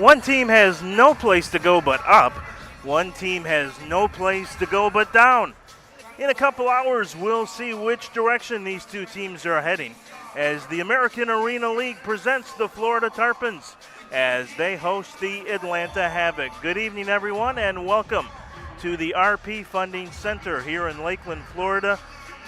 One team has no place to go but up. One team has no place to go but down. In a couple hours, we'll see which direction these two teams are heading as the American Arena League presents the Florida Tarpons as they host the Atlanta Havoc. Good evening, everyone, and welcome to the RP Funding Center here in Lakeland, Florida.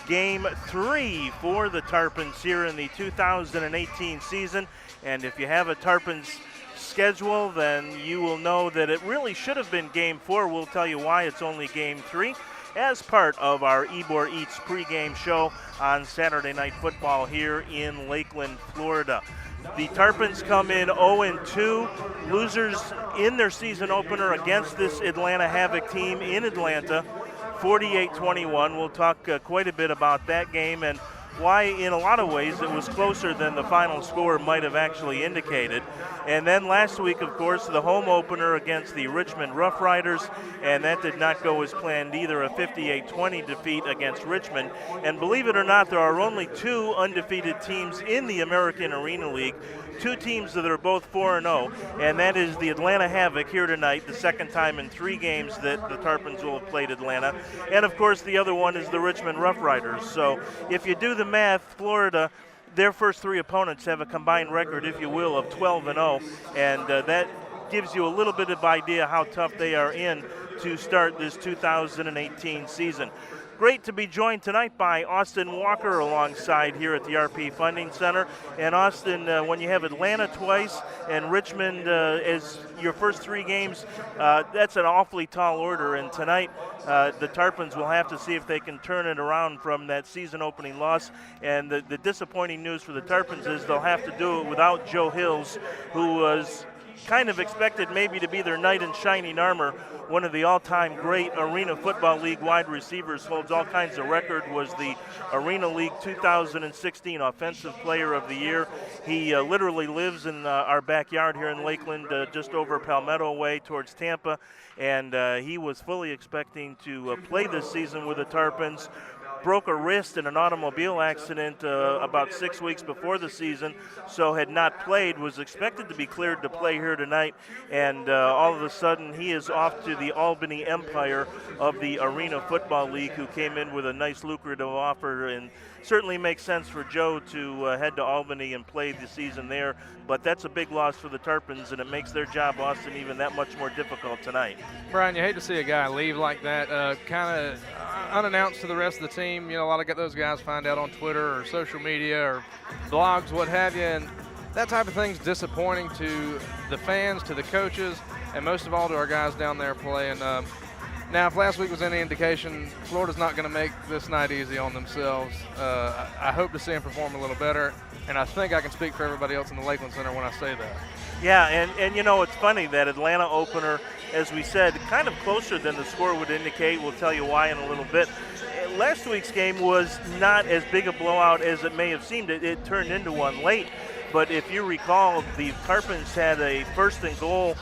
Game 3 for the Tarpons here in the 2018 season. And if you have a Tarpons schedule, then you will know that it really should have been Game 4. We'll tell you why it's only Game 3 as part of our Ybor Eats pregame show on Saturday Night Football here in Lakeland, Florida. The Tarpons come in 0-2, losers in their season opener against this Atlanta Havoc team in Atlanta, 48-21. We'll talk quite a bit about that game and why in a lot of ways it was closer than the final score might have actually indicated. And then last week, of course, the home opener against the Richmond Rough Riders, and that did not go as planned either, a 58-20 defeat against Richmond. And believe it or not, there are only two undefeated teams in the American Arena League, two teams that are both 4-0, and that is the Atlanta Havoc here tonight, the second time in 3 games that the Tarpons will have played Atlanta. And, of course, the other one is the Richmond Rough Riders. So if you do the math, Florida, their first 3 opponents have a combined record, if you will, of 12-0, and that gives you a little bit of idea how tough they are in to start this 2018 season. Great to be joined tonight by Austin Walker alongside here at the RP Funding Center. And Austin, when you have Atlanta twice and Richmond as your first 3 games, that's an awfully tall order. And tonight, the Tarpons will have to see if they can turn it around from that season opening loss. And the disappointing news for the Tarpons is they'll have to do it without Joe Hills, who was kind of expected maybe to be their knight in shining armor. One of the all-time great Arena Football League wide receivers, holds all kinds of record, was the Arena League 2016 Offensive Player of the Year. He literally lives in our backyard here in Lakeland, just over Palmetto Way towards Tampa, and he was fully expecting to play this season with the Tarpons. Broke a wrist in an automobile accident about 6 weeks before the season, so had not played, was expected to be cleared to play here tonight, and all of a sudden he is off to the Albany Empire of the Arena Football League, who came in with a nice lucrative offer, and certainly makes sense for Joe to head to Albany and play the season there, but that's a big loss for the Tarpons, and it makes their job, Austin, even that much more difficult tonight. Brian, you hate to see a guy leave like that, kind of unannounced to the rest of the team. You know, a lot of those guys find out on Twitter or social media or blogs, what have you, and that type of thing's disappointing to the fans, to the coaches, and most of all to our guys down there playing. Now, if last week was any indication, Florida's not going to make this night easy on themselves. I hope to see them perform a little better, and I think I can speak for everybody else in the Lakeland Center when I say that. Yeah, and you know, it's funny, that Atlanta opener, as we said, kind of closer than the score would indicate. We'll tell you why in a little bit. Last week's game was not as big a blowout as it may have seemed. It turned into one late, but if you recall, the Tarpons had a 1st and goal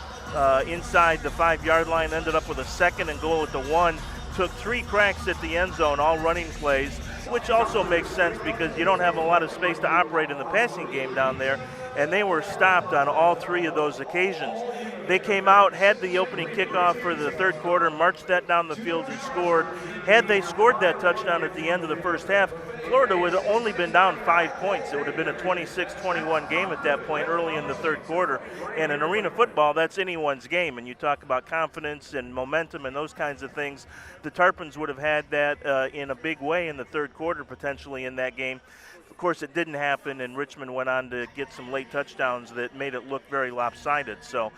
inside the 5-yard line, ended up with a 2nd and goal at the 1, took 3 cracks at the end zone, all running plays, which also makes sense because you don't have a lot of space to operate in the passing game down there, and they were stopped on all 3 of those occasions. They came out, had the opening kickoff for the 3rd quarter, marched that down the field and scored. Had they scored that touchdown at the end of the first half, Florida would have only been down 5 points. It would have been a 26-21 game at that point early in the 3rd quarter. And in arena football, that's anyone's game. And you talk about confidence and momentum and those kinds of things. The Tarpons would have had that in a big way in the 3rd quarter potentially in that game. Of course, it didn't happen, and Richmond went on to get some late touchdowns that made it look very lopsided. So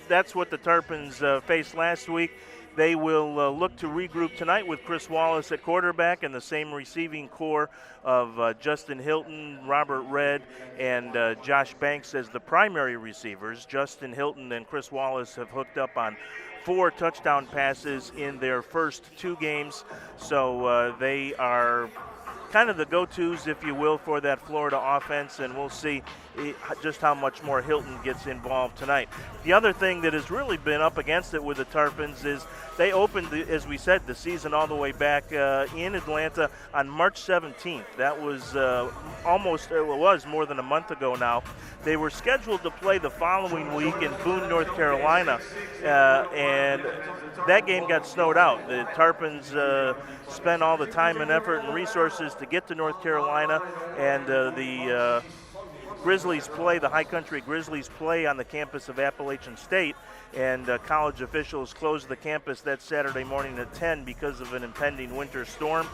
that's what the Tarpons faced last week. They will look to regroup tonight with Chris Wallace at quarterback and the same receiving core of Justin Hilton, Robert Redd, and Josh Banks as the primary receivers. Justin Hilton and Chris Wallace have hooked up on 4 touchdown passes in their first 2 games, so they are kind of the go-tos, if you will, for that Florida offense, and we'll see just how much more Hilton gets involved tonight. The other thing that has really been up against it with the Tarpons is they opened, as we said, the season all the way back in Atlanta on March 17th. That was was more than a month ago now. They were scheduled to play the following week in Boone, North Carolina, and that game got snowed out. The Tarpons spent all the time and effort and resources to get to North Carolina, and the Grizzlies play, the High Country Grizzlies play on the campus of Appalachian State, and college officials closed the campus that Saturday morning at 10 because of an impending winter storm,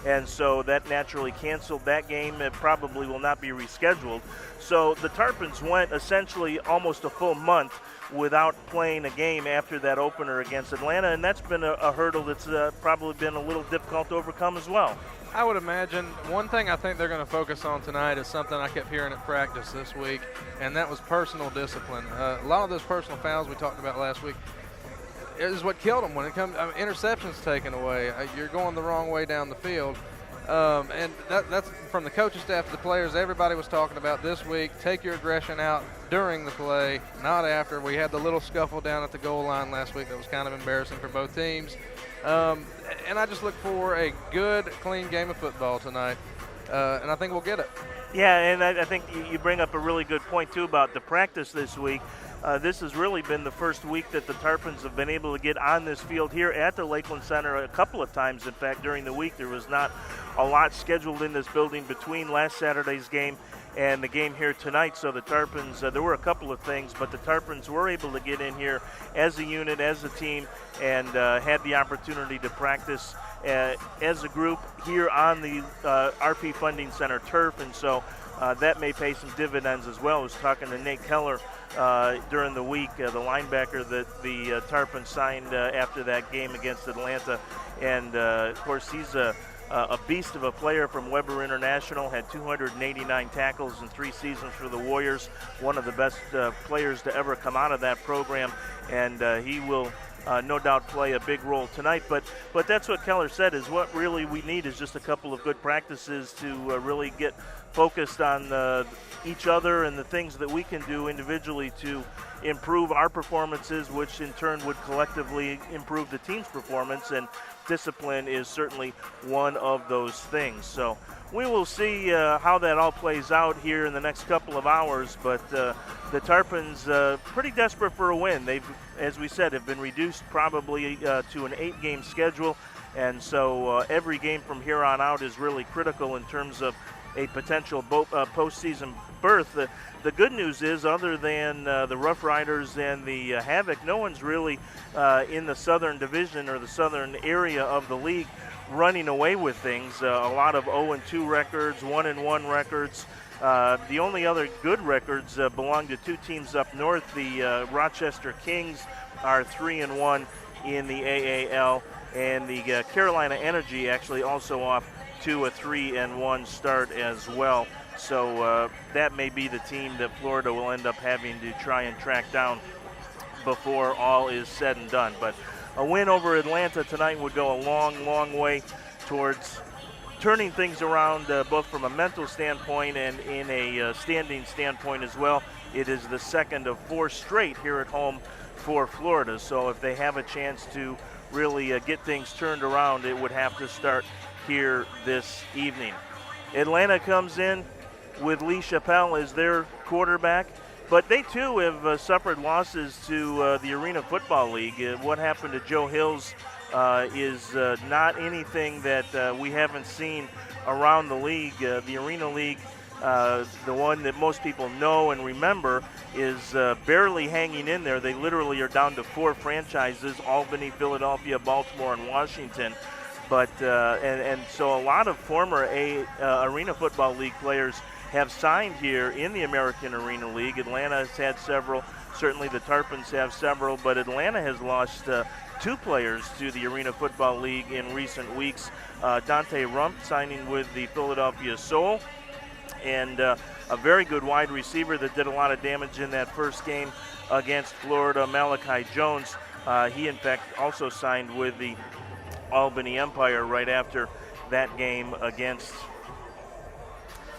and so that naturally canceled that game. It probably will not be rescheduled. So the Tarpons went essentially almost a full month without playing a game after that opener against Atlanta, and that's been a hurdle that's probably been a little difficult to overcome as well. I would imagine one thing I think they're going to focus on tonight is something I kept hearing at practice this week, and that was personal discipline. A lot of those personal fouls we talked about last week is what killed them when it comes. Interceptions taken away. You're going the wrong way down the field. And that's from the coaching staff to the players. Everybody was talking about this week, take your aggression out during the play, not after. We had the little scuffle down at the goal line last week that was kind of embarrassing for both teams. And I just look for a good, clean game of football tonight, and I think we'll get it. Yeah, and I think you bring up a really good point, too, about the practice this week. This has really been the first week that the Tarpons have been able to get on this field here at the Lakeland Center a couple of times. In fact, during the week, there was not a lot scheduled in this building between last Saturday's game and the game here tonight. So the Tarpons, there were a couple of things, but the Tarpons were able to get in here as a unit, as a team, and had the opportunity to practice as a group here on the RP Funding Center turf, and so that may pay some dividends as well. I was talking to Nate Keller during the week, the linebacker that the Tarpons signed after that game against Atlanta, and of course he's a beast of a player from Weber International, had 289 tackles in 3 seasons for the Warriors, one of the best players to ever come out of that program, and he will no doubt play a big role tonight. But that's what Keller said, is what really we need is just a couple of good practices to really get focused on each other and the things that we can do individually to improve our performances, which in turn would collectively improve the team's performance, and discipline is certainly one of those things. So we will see how that all plays out here in the next couple of hours, but the Tarpons pretty desperate for a win. They've, as we said, have been reduced probably to an 8-game schedule, and so every game from here on out is really critical in terms of a potential postseason berth. The good news is, other than the Rough Riders and the Havoc, no one's really in the Southern Division or the Southern area of the league running away with things. A lot of 0-2 records, 1-1 records. The only other good records belong to 2 teams up north. The Rochester Kings are 3-1 in the AAL, and the Carolina Energy actually also off to a 3-1 start as well. So that may be the team that Florida will end up having to try and track down before all is said and done. But a win over Atlanta tonight would go a long, long way towards turning things around, both from a mental standpoint and in a standing standpoint as well. It is the second of 4 straight here at home for Florida. So if they have a chance to really get things turned around, it would have to start here this evening. Atlanta comes in with Lee Chappelle as their quarterback, but they too have suffered losses to the Arena Football League. What happened to Joe Hills is not anything that we haven't seen around the league. The Arena League, the one that most people know and remember, is barely hanging in there. They literally are down to 4 franchises: Albany, Philadelphia, Baltimore, and Washington. But and so a lot of former Arena Football League players have signed here in the American Arena League. Atlanta has had several. Certainly the Tarpons have several, but Atlanta has lost 2 players to the Arena Football League in recent weeks. Dante Rump signing with the Philadelphia Soul, and a very good wide receiver that did a lot of damage in that first game against Florida, Malachi Jones. He, in fact, also signed with the Albany Empire right after that game against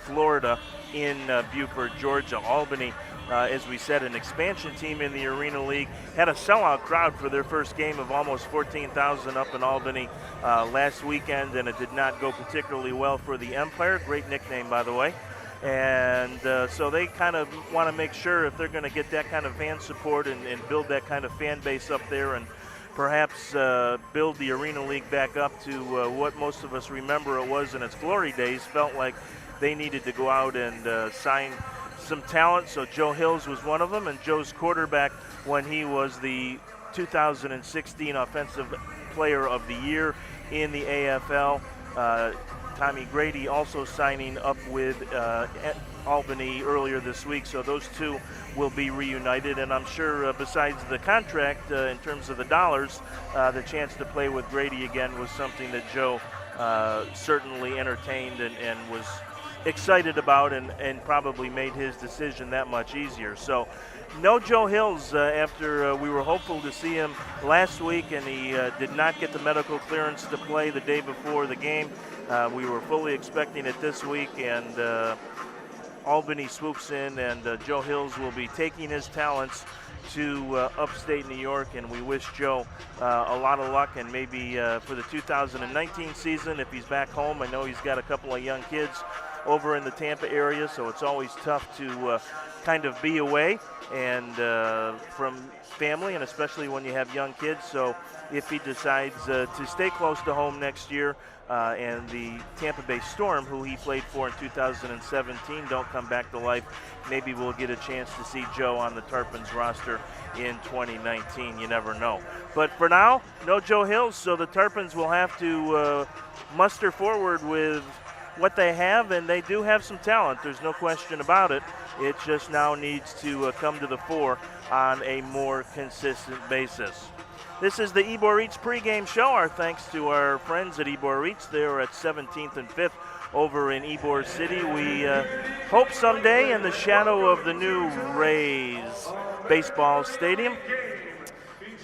Florida in Beaufort, Georgia. Albany, as we said, an expansion team in the Arena League, had a sellout crowd for their first game of almost 14,000 up in Albany last weekend, and it did not go particularly well for the Empire. Great nickname, by the way. And so they kind of want to make sure if they're going to get that kind of fan support and build that kind of fan base up there, and perhaps build the Arena League back up to what most of us remember it was in its glory days, felt like they needed to go out and sign some talent. So Joe Hills was one of them, and Joe's quarterback when he was the 2016 Offensive Player of the Year in the AFL. Tommy Grady also signing up with Albany earlier this week, so those two will be reunited. And I'm sure besides the contract, in terms of the dollars, the chance to play with Grady again was something that Joe certainly entertained and was excited about, and probably made his decision that much easier. So no Joe Hills after we were hopeful to see him last week, and he did not get the medical clearance to play the day before the game. We were fully expecting it this week, and Albany swoops in, and Joe Hills will be taking his talents to upstate New York, and we wish Joe a lot of luck, and maybe for the 2019 season, if he's back home. I know he's got a couple of young kids over in the Tampa area, so it's always tough to kind of be away and from family, and especially when you have young kids. So if he decides to stay close to home next year, and the Tampa Bay Storm, who he played for in 2017, don't come back to life, maybe we'll get a chance to see Joe on the Tarpons roster in 2019. You never know. But for now, no Joe Hills, so the Tarpons will have to muster forward with what they have, and they do have some talent. There's no question about it. It just now needs to come to the fore on a more consistent basis. This is the Ybor Eats pregame show. Our thanks to our friends at Ybor Eats. They're at 17th and 5th over in Ybor City. We hope someday in the shadow of the new Rays baseball stadium.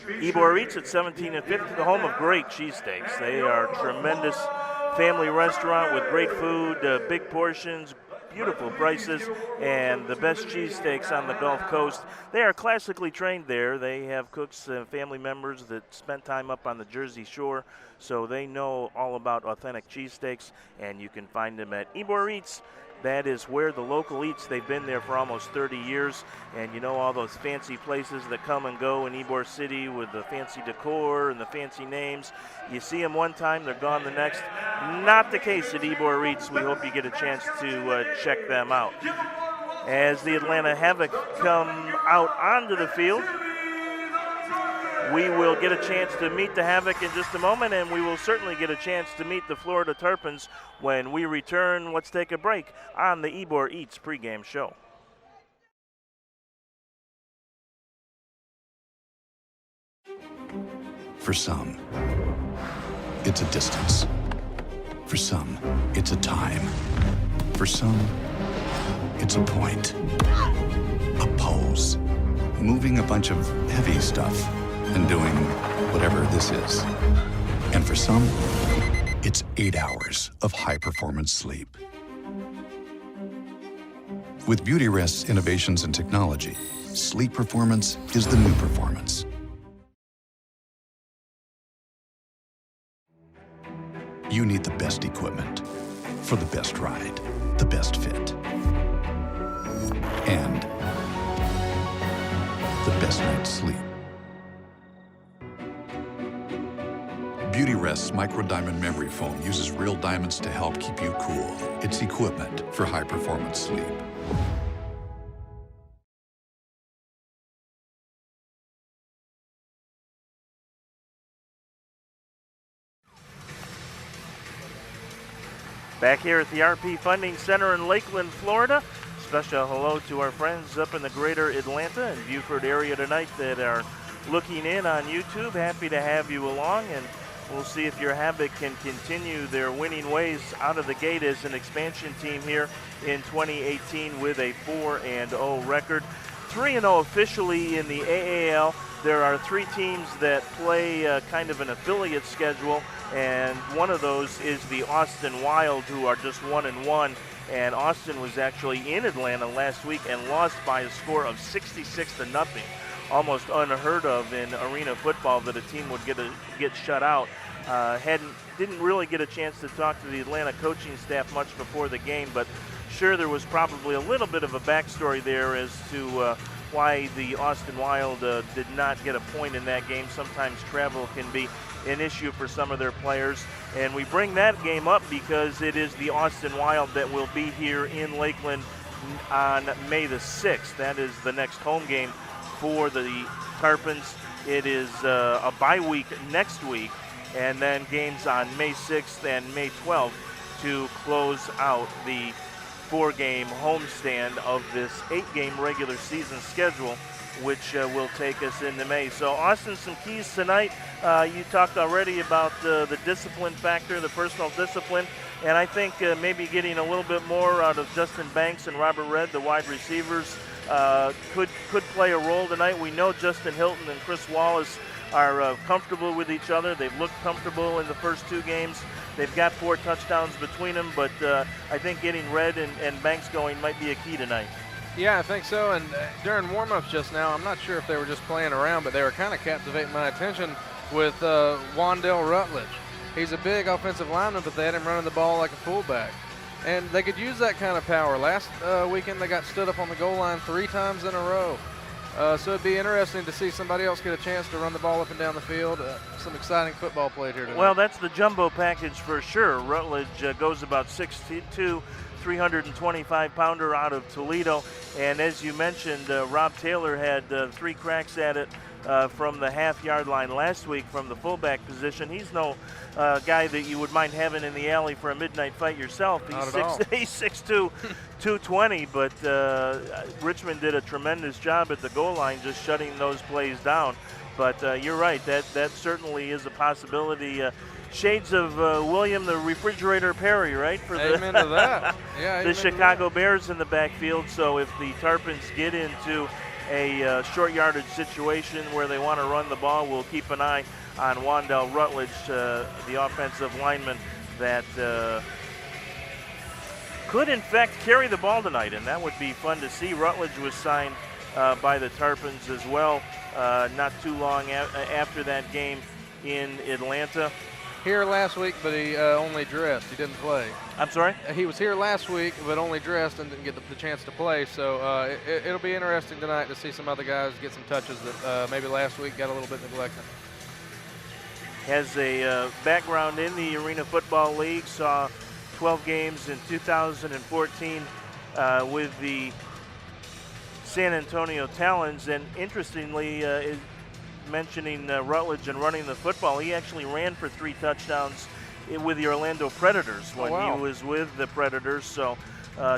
Ybor Eats at 17th and 5th, the home of great cheesesteaks. They are tremendous family restaurant with great food, big portions, beautiful prices, and the best cheesesteaks on the Gulf Coast. They are classically trained there. They have cooks and family members that spent time up on the Jersey Shore, so they know all about authentic cheesesteaks, and you can find them at Ybor Eats. That is where the local eats. They've been there for almost 30 years, and you know all those fancy places that come and go in Ybor City with the fancy decor and the fancy names. You see them one time, they're gone the next. Not the case at Ybor Eats. We hope you get a chance to check them out. As the Atlanta Havoc come out onto the field, we will get a chance to meet the Havoc in just a moment, and we will certainly get a chance to meet the Florida Tarpons when we return. Let's take a break on the Ybor Eats pregame show. For some, it's a distance. For some, it's a time. For some, it's a point, a pose, moving a bunch of heavy stuff and doing whatever this is. And for some, it's 8 hours of high-performance sleep. With Beautyrest's innovations and technology, sleep performance is the new performance. You need the best equipment for the best ride, the best fit, and the best night's sleep. Beautyrest's micro-diamond memory foam uses real diamonds to help keep you cool. It's equipment for high-performance sleep. Back here at the RP Funding Center in Lakeland, Florida. Special hello to our friends up in the greater Atlanta and Beaufort area tonight that are looking in on YouTube. Happy to have you along, and we'll see if your Havoc can continue their winning ways out of the gate as an expansion team here in 2018 with a 4-0 record. 3-0 officially in the AAL. There are 3 teams that play kind of an affiliate schedule, and one of those is the Austin Wild, who are just 1-1. And Austin was actually in Atlanta last week and lost by a score of 66-0. Almost unheard of in arena football that a team would get shut out. Didn't really get a chance to talk to the Atlanta coaching staff much before the game, but sure there was probably a little bit of a backstory there as to why the Austin Wild did not get a point in that game. Sometimes travel can be an issue for some of their players. And we bring that game up because it is the Austin Wild that will be here in Lakeland on May the 6th. That is the next home game for the Tarpons. It is a bye week next week, and then games on May 6th and May 12th to close out the 4-game homestand of this 8-game regular season schedule, which will take us into May. So, Austin, some keys tonight. You talked already about the discipline factor, the personal discipline, and I think maybe getting a little bit more out of Justin Banks and Robert Redd, the wide receivers, could play a role tonight. We know Justin Hilton and Chris Wallace are comfortable with each other. They've looked comfortable in the first 2 games. They've got 4 touchdowns between them, but I think getting Redd and Banks going might be a key tonight. Yeah, I think so. And during warm-ups just now, I'm not sure if they were just playing around, but they were kind of captivating my attention with Wandell Rutledge. He's a big offensive lineman, but they had him running the ball like a fullback. And they could use that kind of power. Last weekend, they got stood up on the goal line 3 times in a row. So it'd be interesting to see somebody else get a chance to run the ball up and down the field. Some exciting football played here tonight. Well, that's the jumbo package for sure. Rutledge goes about 6'2", 325-pounder out of Toledo. And as you mentioned, Rob Taylor had 3 cracks at it from the half-yard line last week from the fullback position. He's no guy that you would mind having in the alley for a midnight fight yourself. He's 6'2", 220, but Richmond did a tremendous job at the goal line just shutting those plays down. But you're right, that certainly is a possibility. Shades of William the Refrigerator Perry, right? For amen to that. Yeah, the Chicago Bears in the backfield. So if the Tarpons get into a short yardage situation where they want to run the ball, we'll keep an eye on Wandell Rutledge, the offensive lineman that could in fact carry the ball tonight, and that would be fun to see. Rutledge was signed by the Tarpons as well not too long after that game in Atlanta. Here last week, but he only dressed. He didn't play. I'm sorry? He was here last week, but only dressed and didn't get the chance to play. So it'll be interesting tonight to see some other guys get some touches that maybe last week got a little bit neglected. Has a background in the Arena Football League, saw 12 games in 2014 with the San Antonio Talons, and interestingly, mentioning Rutledge and running the football, he actually ran for 3 touchdowns with the Orlando Predators when he was with the Predators. So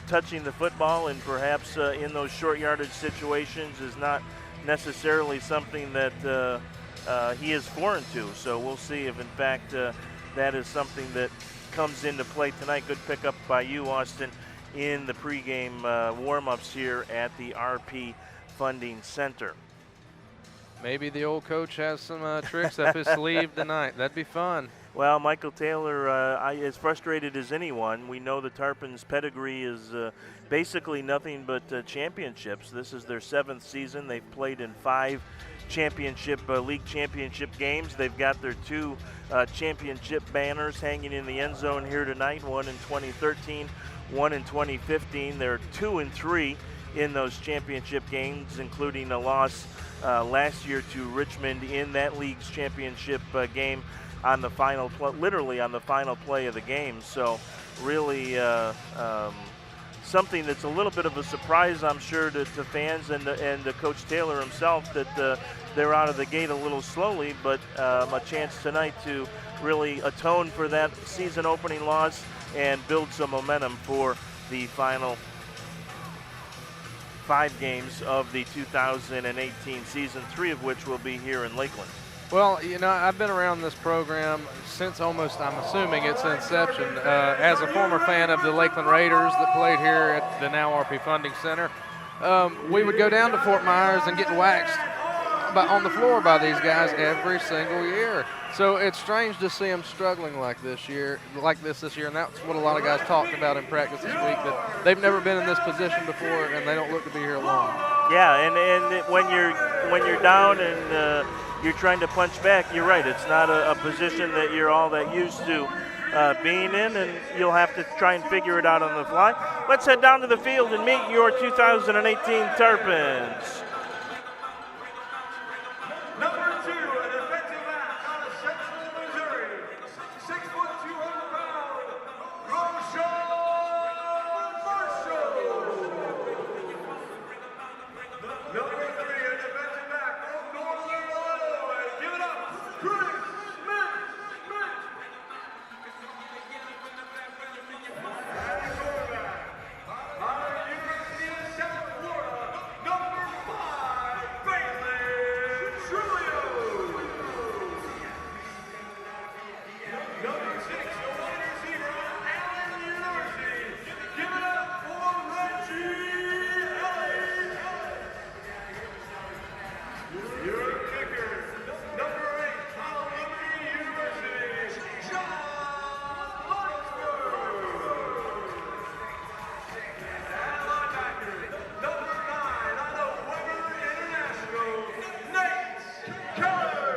touching the football and perhaps in those short yardage situations is not necessarily something that he is foreign to. So we'll see if in fact that is something that comes into play tonight. Good pickup by you, Austin, in the pregame warm-ups here at the RP Funding Center. Maybe the old coach has some tricks up his sleeve tonight. That'd be fun. Well, Michael Taylor, as frustrated as anyone. We know the Tarpons' pedigree is basically nothing but championships. This is their 7th season. They've played in 5 league championship games. They've got their 2 championship banners hanging in the end zone here tonight, one in 2013, one in 2015. They're 2-3 in those championship games, including a loss last year to Richmond in that league's championship game on the final literally on the final play of the game. So really something that's a little bit of a surprise, I'm sure, to fans and to Coach Taylor himself, that they're out of the gate a little slowly, but a chance tonight to really atone for that season opening loss and build some momentum for the final 5 games of the 2018 season, 3 of which will be here in Lakeland. Well, you know, I've been around this program since almost, I'm assuming, its inception. As a former fan of the Lakeland Raiders that played here at the now RP Funding Center, we would go down to Fort Myers and get waxed on the floor by these guys every single year. So it's strange to see them struggling like this year, and that's what a lot of guys talked about in practice this week, that they've never been in this position before and they don't look to be here long. Yeah, and when you're down and you're trying to punch back, you're right. It's not a position that you're all that used to. being in, and you'll have to try and figure it out on the fly. Let's head down to the field and meet your 2018 Tarpons. Number 2, an defensive back out of Central Missouri, 6 foot 200 pound, Roshan Marshall. Number 3, a defensive back from Northern Illinois. Give it up, Chris Smith. And quarterback out of University of South Florida, number 5, Bailey Trulio. Number 6, a wide receiver out of Allen University. Give it up for Reggie Ellis. Your kicker, number 8, out of Liberty University, John Lunsford. And linebacker, number 9, out of Weber International, Nate Keller.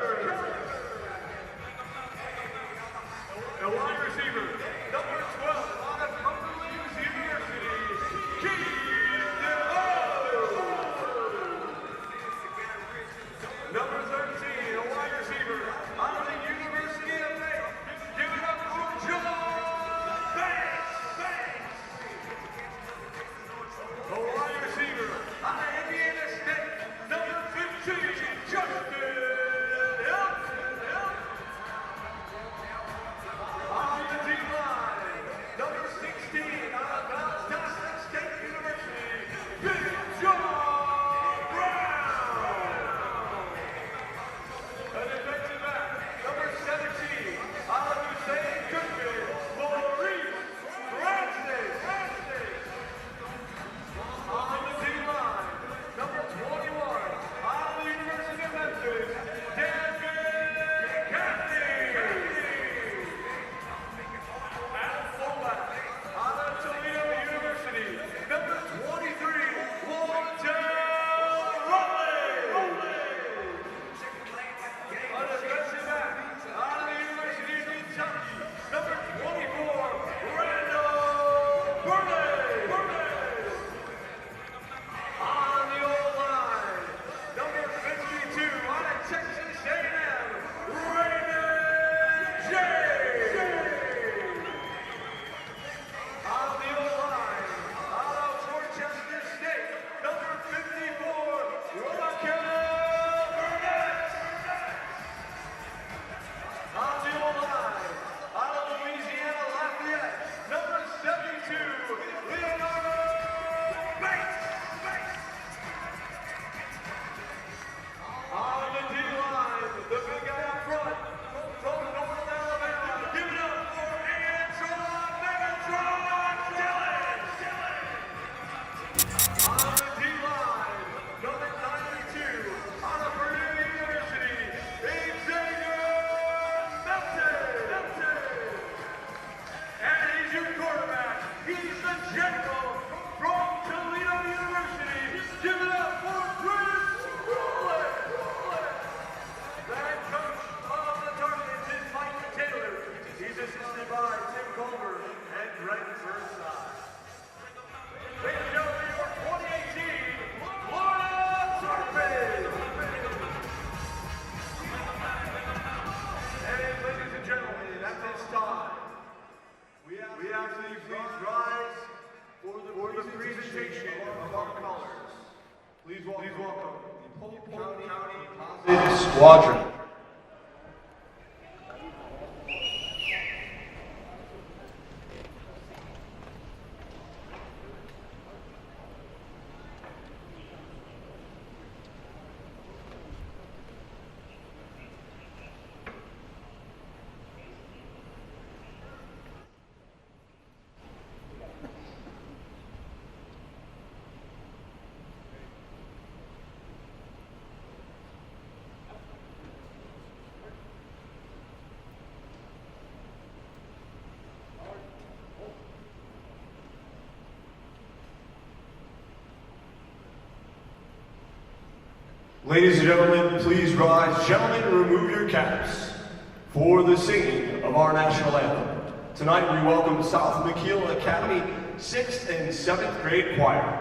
A wide receiver, number 12, out of Cumberland University, Keith DeVoe. Number 13, a wide receiver, out of the University of Maine. Give it up for John Banks. A wide receiver, out of Indiana State, number 15, Justin Hilton. On the D-line, number 16, out of Valdosta State University, Big John Brown. A defensive back, number 17, out of Hussein Goodman, Maurice Francis. On the D-line, number 21, out of the University of Memphis, David Cathy. At fullback, out of Toledo University, number 23, Montel Rutledge. A defensive back, out of the University of Kentucky, number 24, Randall Burnley. On the O-line, number 52, out of Texas A&M, Raymond James. On the O-line, out of Worcester State, number 54, Raquel Burnett. On the O-line, out of Louisiana Lafayette, number 72, Leonardo Bates. On the D-line, the big guy up front, from North Alabama, give it up for Megatron Dillon. On the D-line, number 92, out of Purdue University, Xavier Melton. And he's your quarterback. He's the general from Toledo University. Give it up for Chris Rowland. The head coach of the Tarpons is Mike Taylor. He's assisted by Tim Culver and Greg Burnside. Ladies and gentlemen, your 2018 Florida Tarpons. And ladies and gentlemen, at this time, we ask that you please rise for the presentation of our colors. Please welcome the Polk County Composite Squadron. Ladies and gentlemen, please rise. Gentlemen, remove your caps for the singing of our national anthem. Tonight we welcome South McKeel Academy 6th and 7th grade choir.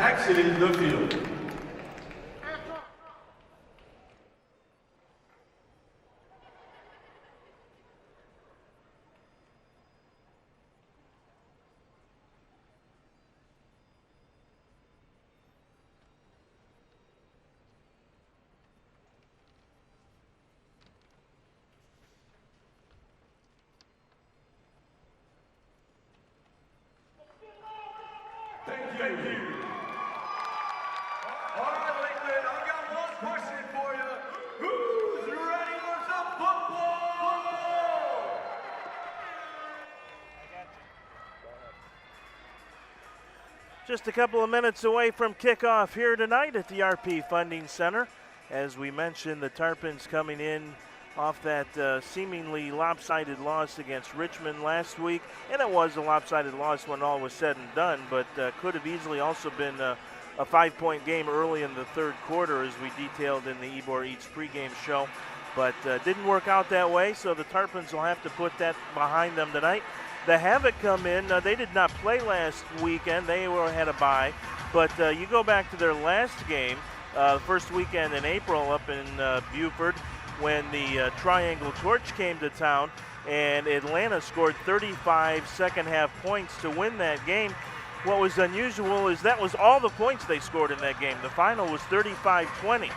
Exited the field. Thank you. All right, Lakeland, I've got one question for you. Who's ready for some football? Just a couple of minutes away from kickoff here tonight at the RP Funding Center. As we mentioned, the Tarpons coming in off that seemingly lopsided loss against Richmond last week. And it was a lopsided loss when all was said and done, but could have easily also been a 5-point game early in the third quarter, as we detailed in the Ybor Eats pregame show. But didn't work out that way, so the Tarpons will have to put that behind them tonight. The Havoc come in. They did not play last weekend. They had a bye. But you go back to their last game, first weekend in April up in Buford, when the Triangle Torch came to town, and Atlanta scored 35 second-half points to win that game. What was unusual is that was all the points they scored in that game. The final was 35-20.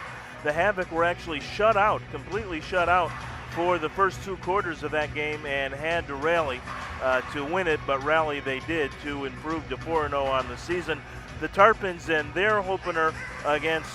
The Havoc were actually shut out, completely shut out for the first 2 quarters of that game, and had to rally to win it, but rally they did to improve to 4-0 on the season. The Tarpons and their opener against...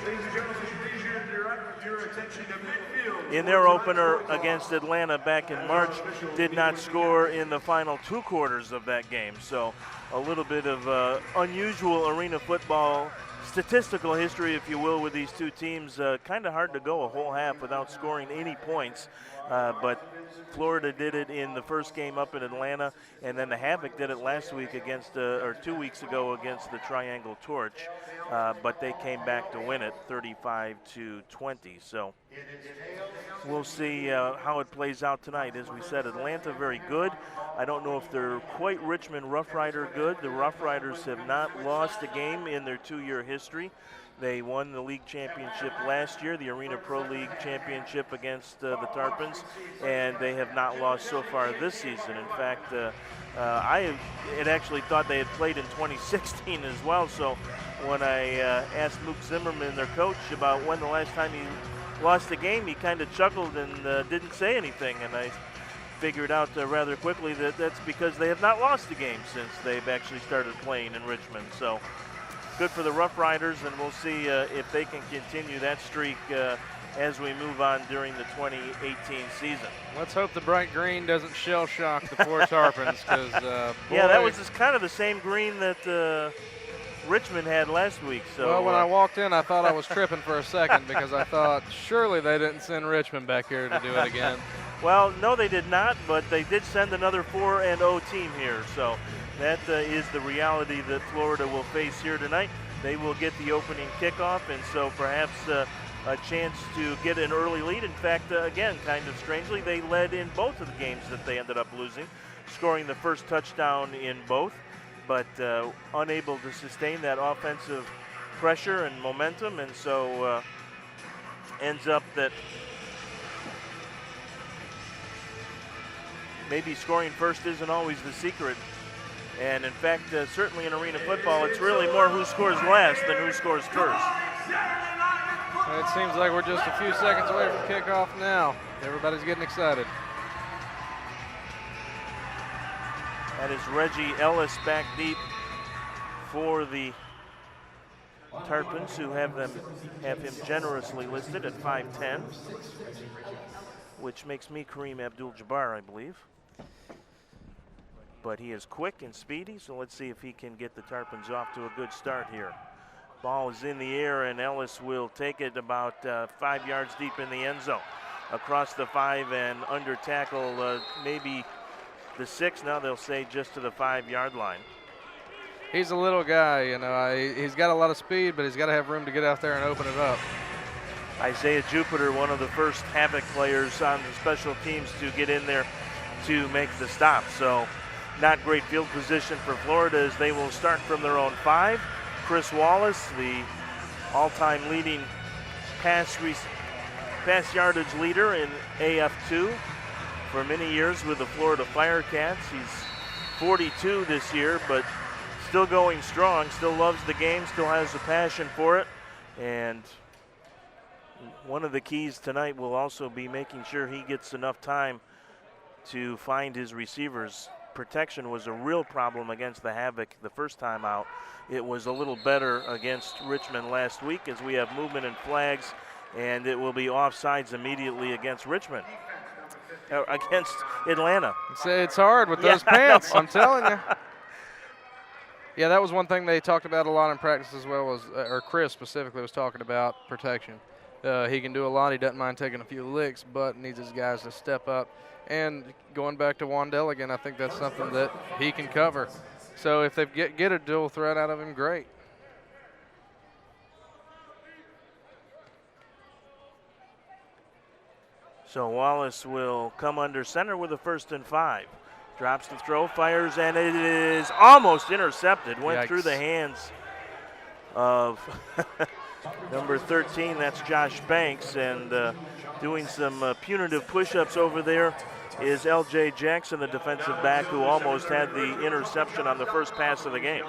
Ladies and gentlemen, please direct your attention to midfield. In their opener against Atlanta back in March, did not score in the final 2 quarters of that game. So a little bit of unusual arena football statistical history, if you will, with these two teams. Kind of hard to go a whole half without scoring any points. But Florida did it in the first game up in Atlanta, and then the Havoc did it last week against, or 2 weeks ago against the Triangle Torch. But they came back to win it 35-20. So we'll see how it plays out tonight. As we said, Atlanta very good. I don't know if they're quite Richmond Rough Rider good. The Rough Riders have not lost a game in their 2-year history. They won the league championship last year, the Arena Pro League championship against the Tarpons, and they have not lost so far this season. In fact, I had actually thought they had played in 2016 as well. So when I asked Mook Zimmerman, their coach, about when the last time he lost a game, he kind of chuckled and didn't say anything. And I figured out rather quickly that that's because they have not lost a game since they've actually started playing in Richmond. So good for the Rough Riders, and we'll see if they can continue that streak as we move on during the 2018 season. Let's hope the bright green doesn't shell shock the poor Tarpons, because yeah, that was just kind of the same green that Richmond had last week. So well, when I walked in, I thought I was tripping for a second, because I thought surely they didn't send Richmond back here to do it again. Well, no, they did not, but they did send another 4-0 team here. So that is the reality that Florida will face here tonight. They will get the opening kickoff, and so perhaps a chance to get an early lead. In fact, again, kind of strangely, they led in both of the games that they ended up losing, scoring the first touchdown in both, but unable to sustain that offensive pressure and momentum, and so ends up that maybe scoring first isn't always the secret. And in fact, certainly in arena football, it's really more who scores last than who scores first. It seems like we're just a few seconds away from kickoff now. Everybody's getting excited. That is Reggie Ellis back deep for the Tarpons, who have him generously listed at 5'10", which makes me Kareem Abdul-Jabbar, I believe. But he is quick and speedy, so let's see if he can get the Tarpons off to a good start here. Ball is in the air, and Ellis will take it about 5 yards deep in the end zone. Across the 5 and under tackle, maybe the 6. Now they'll say just to the 5-yard line. He's a little guy, you know. He's got a lot of speed, but he's got to have room to get out there and open it up. Isaiah Jupiter, one of the first Havoc players on the special teams to get in there to make the stop. So not great field position for Florida as they will start from their own 5. Chris Wallace, the all-time leading pass yardage leader in AF2 for many years with the Florida Firecats. He's 42 this year, but still going strong, still loves the game, still has a passion for it. And one of the keys tonight will also be making sure he gets enough time to find his receivers. Protection was a real problem against the Havoc the first time out. It was a little better against Richmond last week as we have movement and flags, and it will be offsides immediately against Richmond. Against Atlanta. It's hard with those pants, I'm telling you. Yeah, that was one thing they talked about a lot in practice as well, or Chris specifically was talking about protection. He can do a lot. He doesn't mind taking a few licks, but needs his guys to step up. And going back to Wandell again, I think that's something that he can cover. So if they get a dual threat out of him, great. So Wallace will come under center with a 1st and 5. Drops the throw, fires, and it is almost intercepted. Went through the hands of number 13, that's Josh Banks, and doing some punitive push-ups over there is L.J. Jackson, the defensive back, who almost had the interception on the first pass of the game.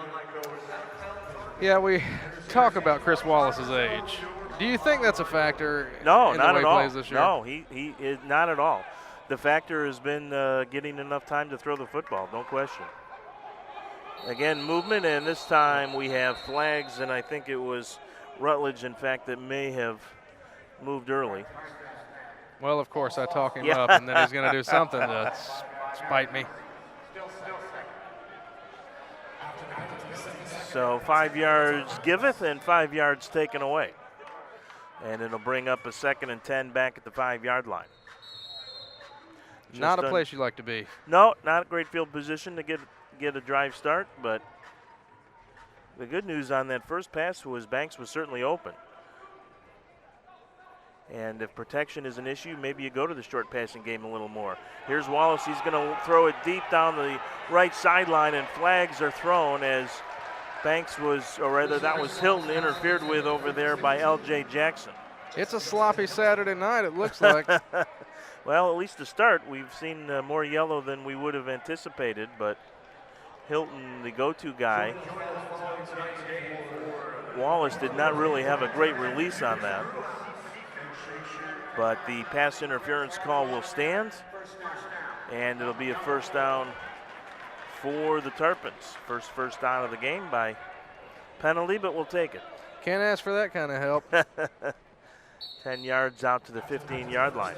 Yeah, we talk about Chris Wallace's age. Do you think that's a factor in the way he plays this year? No, he is not at all. The factor has been getting enough time to throw the football, no question. Again, movement, and this time we have flags, and I think it was Rutledge, in fact, that may have moved early. Well, of course, I talk him up, and then he's going to do something to spite me. So 5 yards giveth and 5 yards taken away. And it'll bring up a 2nd and 10 back at the 5-yard line. Not a place you like to be. No, not a great field position to get a drive start, but the good news on that first pass was Banks was certainly open. And if protection is an issue, maybe you go to the short passing game a little more. Here's Wallace. He's going to throw it deep down the right sideline, and flags are thrown as Banks was, or rather that was Hilton, interfered with over there by L.J. Jackson. It's a sloppy Saturday night, it looks like. Well, at least to start, we've seen more yellow than we would have anticipated, but Hilton, the go-to guy. Wallace did not really have a great release on that. But the pass interference call will stand, and it'll be a 1st down for the Tarpons. First down of the game by penalty, but we'll take it. Can't ask for that kind of help. 10 yards out to the 15-yard line.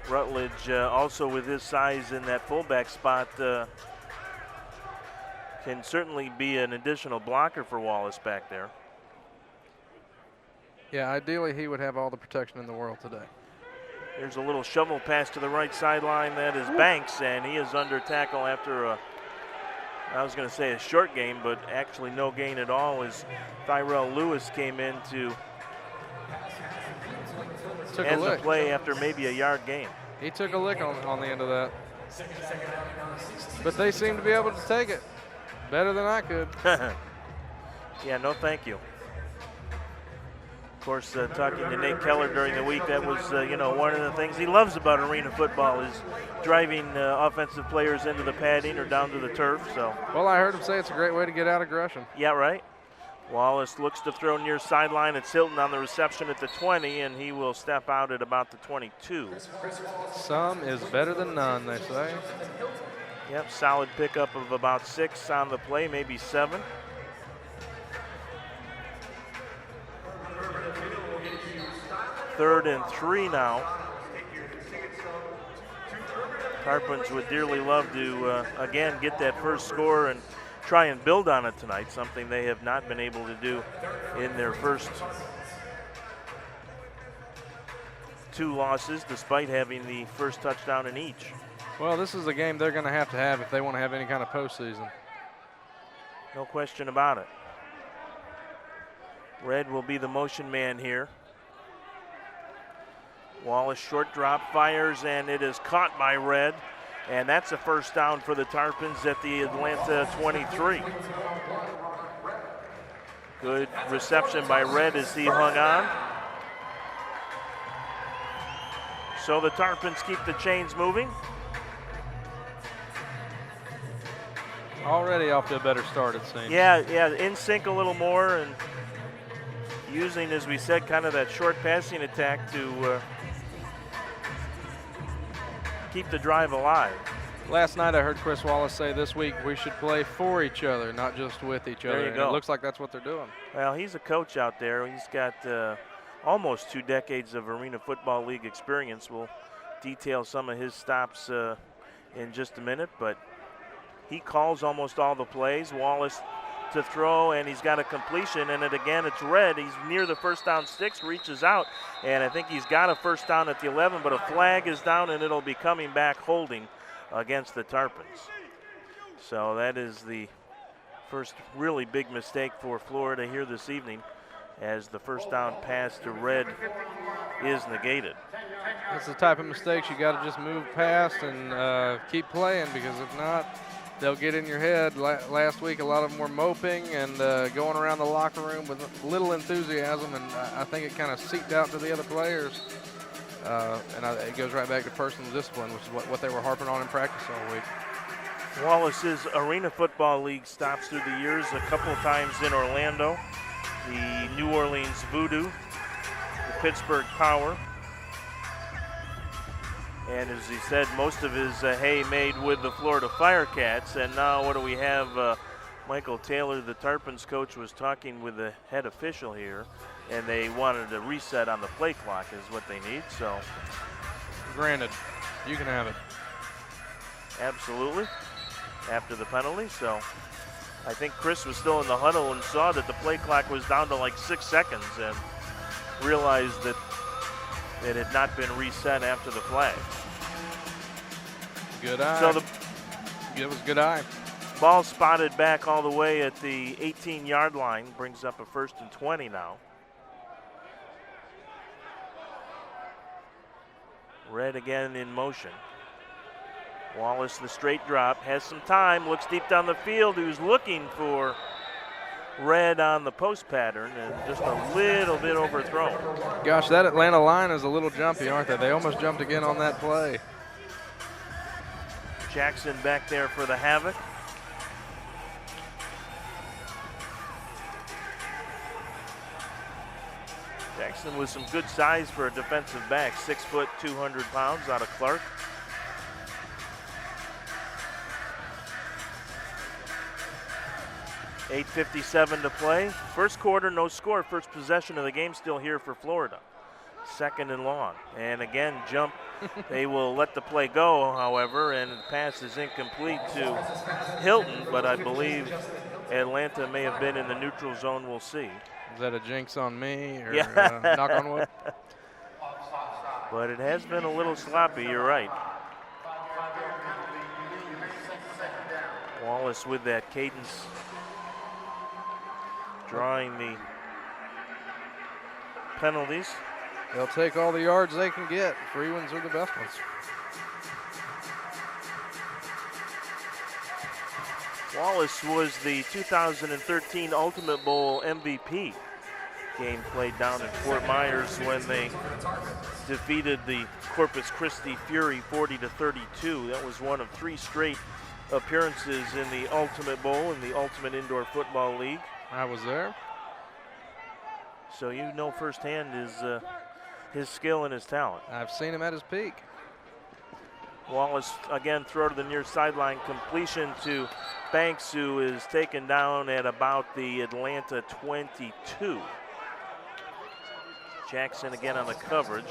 Rutledge also with his size in that fullback spot can certainly be an additional blocker for Wallace back there. Yeah, ideally he would have all the protection in the world today. There's a little shovel pass to the right sideline. That is Banks, and he is under tackle after I was going to say a short gain, but actually no gain at all as Tyrell Lewis came in to end the play after maybe a yard gain. He took a lick on the end of that. But they seem to be able to take it better than I could. Yeah, no thank you. Of course, talking to Nate Keller during the week, that was, one of the things he loves about arena football is driving offensive players into the padding or down to the turf. So. Well, I heard him say it's a great way to get out aggression. Yeah, right. Wallace looks to throw near sideline. It's Hilton on the reception at the 20, and he will step out at about the 22. Some is better than none, they say. Yep, solid pickup of about 6 on the play, maybe 7. Third and 3 now. Tarpons would dearly love to, again, get that first score and try and build on it tonight, something they have not been able to do in their first 2 losses, despite having the first touchdown in each. Well, this is a game they're going to have if they want to have any kind of postseason. No question about it. Red will be the motion man here. Wallace short drop, fires, and it is caught by Red. And that's a first down for the Tarpons at the Atlanta 23. Good reception by Red as he hung on. So the Tarpons keep the chains moving. Already off to a better start, it seems. Yeah, in sync a little more and using, as we said, kind of that short passing attack to keep the drive alive. Last night I heard Chris Wallace say this week we should play for each other, not just with each other. There you go. It looks like that's what they're doing. Well, he's a coach out there. He's got almost 2 decades of Arena Football League experience. We'll detail some of his stops in just a minute, but he calls almost all the plays. Wallace to throw, and he's got a completion, and it's Red. He's near the first down sticks, reaches out, and I think he's got a first down at the 11, but a flag is down, and it'll be coming back holding against the Tarpons. So that is the first really big mistake for Florida here this evening, as the first down pass to Red is negated. That's the type of mistakes you got to just move past and keep playing, because if not, they'll get in your head. Last week, a lot of them were moping and going around the locker room with little enthusiasm, and I think it kind of seeped out to the other players. It goes right back to personal discipline, which is what they were harping on in practice all week. Wallace's Arena Football League stops through the years a couple of times in Orlando, the New Orleans Voodoo, the Pittsburgh Power. And as he said, most of his hay made with the Florida Firecats. And now what do we have? Michael Taylor, the Tarpons coach, was talking with the head official here, and they wanted a reset on the play clock is what they need. So, granted, you can have it. Absolutely, after the penalty. So I think Chris was still in the huddle and saw that the play clock was down to like 6 seconds and realized that it had not been reset after the flag. Good eye. So it was good eye. Ball spotted back all the way at the 18-yard line, brings up a 1st and 20 now. Red again in motion. Wallace, the straight drop, has some time, looks deep down the field, who's looking for Red on the post pattern, and just a little bit overthrown. Gosh, that Atlanta line is a little jumpy, aren't they? They almost jumped again on that play. Jackson back there for the Havoc. Jackson with some good size for a defensive back, 6 foot, 200 pounds out of Clark. .8:57 to play. First quarter, no score. First possession of the game still here for Florida. 2nd and long. And again, jump They will let the play go, however, and the pass is incomplete to Hilton, but I believe Atlanta may have been in the neutral zone. We'll see. Is that a jinx on me or Yeah. knock on wood? But it has been a little sloppy, you're right. Wallace with that cadence, drawing the penalties. They'll take all the yards they can get. Free ones are the best ones. Wallace was the 2013 Ultimate Bowl MVP. Game played down in Fort Myers when they defeated the Corpus Christi Fury 40-32. That was one of 3 straight appearances in the Ultimate Bowl in the Ultimate Indoor Football League. I was there. So you know firsthand his skill and his talent. I've seen him at his peak. Wallace again throw to the near sideline, completion to Banks, who is taken down at about the Atlanta 22. Jackson again on the coverage.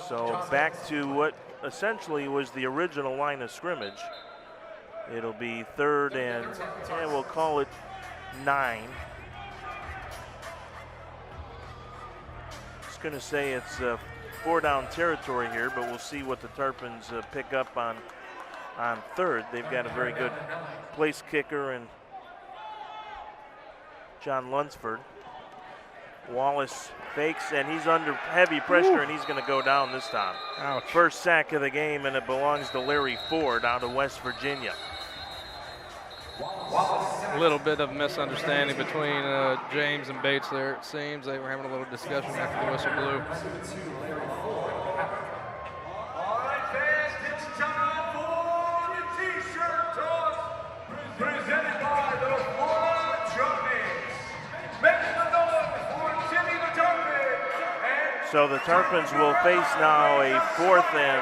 So back to what essentially was the original line of scrimmage. It'll be 3rd and we'll call it 9. Just going to say it's 4-down territory here, but we'll see what the Tarpons pick up on 3rd. They've got a very good place kicker and John Lunsford. Wallace fakes, and he's under heavy pressure, and he's going to go down this time. Ouch. First sack of the game, and it belongs to Larry Ford out of West Virginia. A little bit of misunderstanding between James and Bates there, it seems. They were having a little discussion after the whistle blew. All right, fans, it's time for the T-shirt toss, presented by the Florida Tarpons. Making the noise for Timmy the Tarpon. And So the Tarpons will face now a 4th and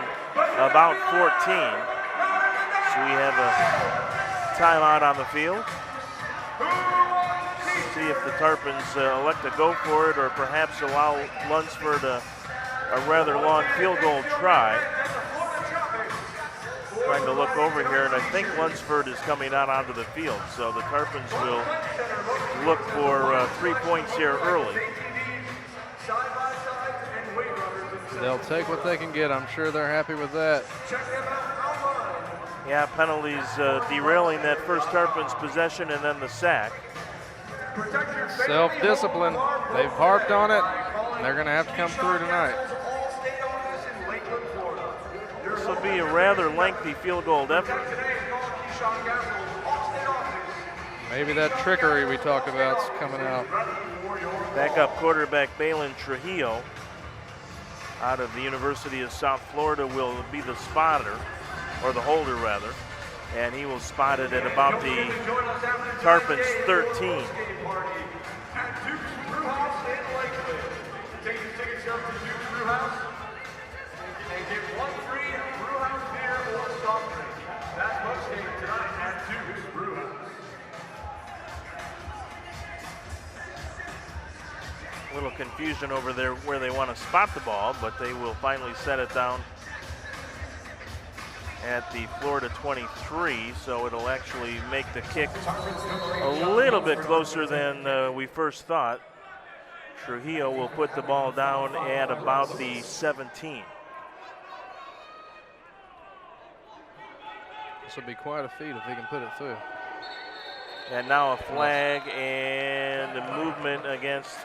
about 14. So we have a timeout on the field. See if the Tarpons elect to go for it or perhaps allow Lunsford a rather long field goal try. Trying to look over here, and I think Lunsford is coming out onto the field. So the Tarpons will look for 3 points here early. They'll take what they can get. I'm sure they're happy with that. Yeah, penalties derailing that first Tarpons possession and then the sack. Self-discipline. They've harped on it. They're going to have to come through tonight. This will be a rather lengthy field goal effort. Maybe that trickery we talked about is coming out. Backup quarterback Balin Trujillo out of the University of South Florida will be the spotter, or the holder rather, and he will spot it at about the Tarpons 13. Take your tickets up to Duke's Brewhouse and get 1 free Brewhouse beer or soft drink. That's what's taken tonight at Duke's Brewhouse. A little confusion over there where they want to spot the ball, but they will finally set it down at the Florida 23, so it'll actually make the kick a little bit closer than we first thought. Trujillo will put the ball down at about the 17. This will be quite a feat if he can put it through. And now a flag and a movement against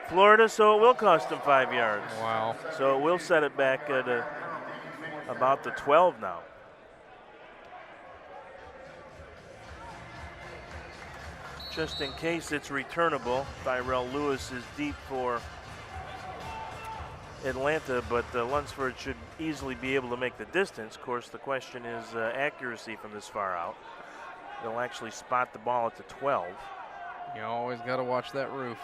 Florida, so it will cost them 5 yards. Wow. So it will set it back at about the 12 now. Just in case it's returnable, Tyrell Lewis is deep for Atlanta, but Lunsford should easily be able to make the distance. Of course, the question is accuracy from this far out. They'll actually spot the ball at the 12. You always got to watch that roof.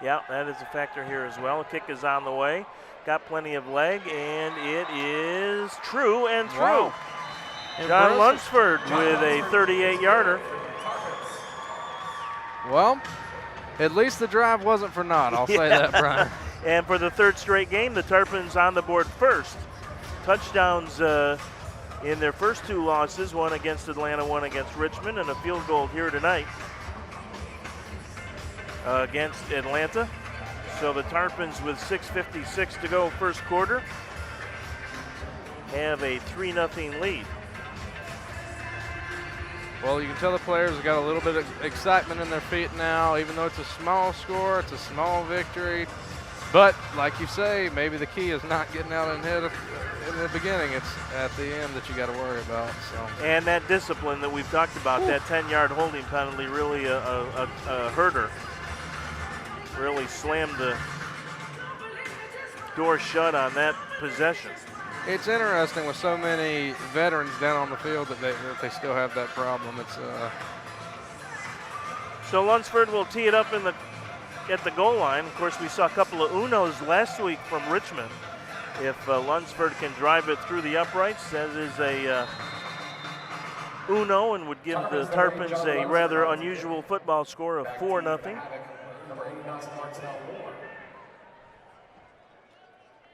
Yeah, that is a factor here as well. A kick is on the way. Got plenty of leg, and it is true and through. Wow. John Lunsford with a 38-yarder. Well, at least the drive wasn't for naught. I'll say that, Brian. And for the third straight game, the Tarpons on the board first. Touchdowns in their first two losses, one against Atlanta, one against Richmond, and a field goal here tonight against Atlanta. So the Tarpons, with 6:56 to go first quarter, have a 3-0 lead. Well, you can tell the players have got a little bit of excitement in their feet now. Even though it's a small score, it's a small victory. But like you say, maybe the key is not getting out ahead in the beginning. It's at the end that you got to worry about. So. And that discipline that we've talked about, that 10-yard holding penalty, really a herder. Really slammed the door shut on that possession. It's interesting with so many veterans down on the field that they still have that problem. It's So Lunsford will tee it up at the goal line. Of course, we saw a couple of unos last week from Richmond. If Lunsford can drive it through the uprights, that is a uno and would give the Tarpons a rather unusual football score of 4-0.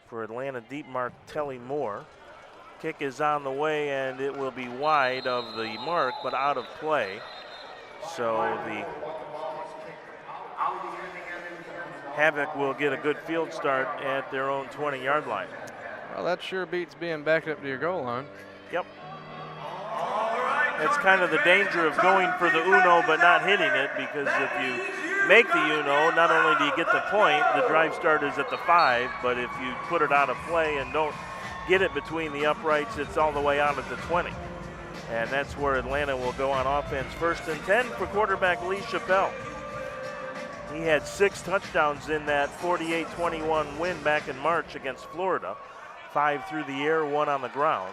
For Atlanta, deep mark Telly Moore. Kick is on the way, and it will be wide of the mark, but out of play. So the Havoc will get a good field start at their own 20-yard line. Well, that sure beats being backed up to your goal line. Yep. That's kind of the danger of going for the uno but not hitting it, because if you make the uno, not only do you get the point, the drive start is at the 5, but if you put it out of play and don't get it between the uprights, it's all the way out at the 20. And that's where Atlanta will go on offense. 1st and 10 for quarterback Lee Chappelle. He had 6 touchdowns in that 48-21 win back in March against Florida. 5 through the air, 1 on the ground.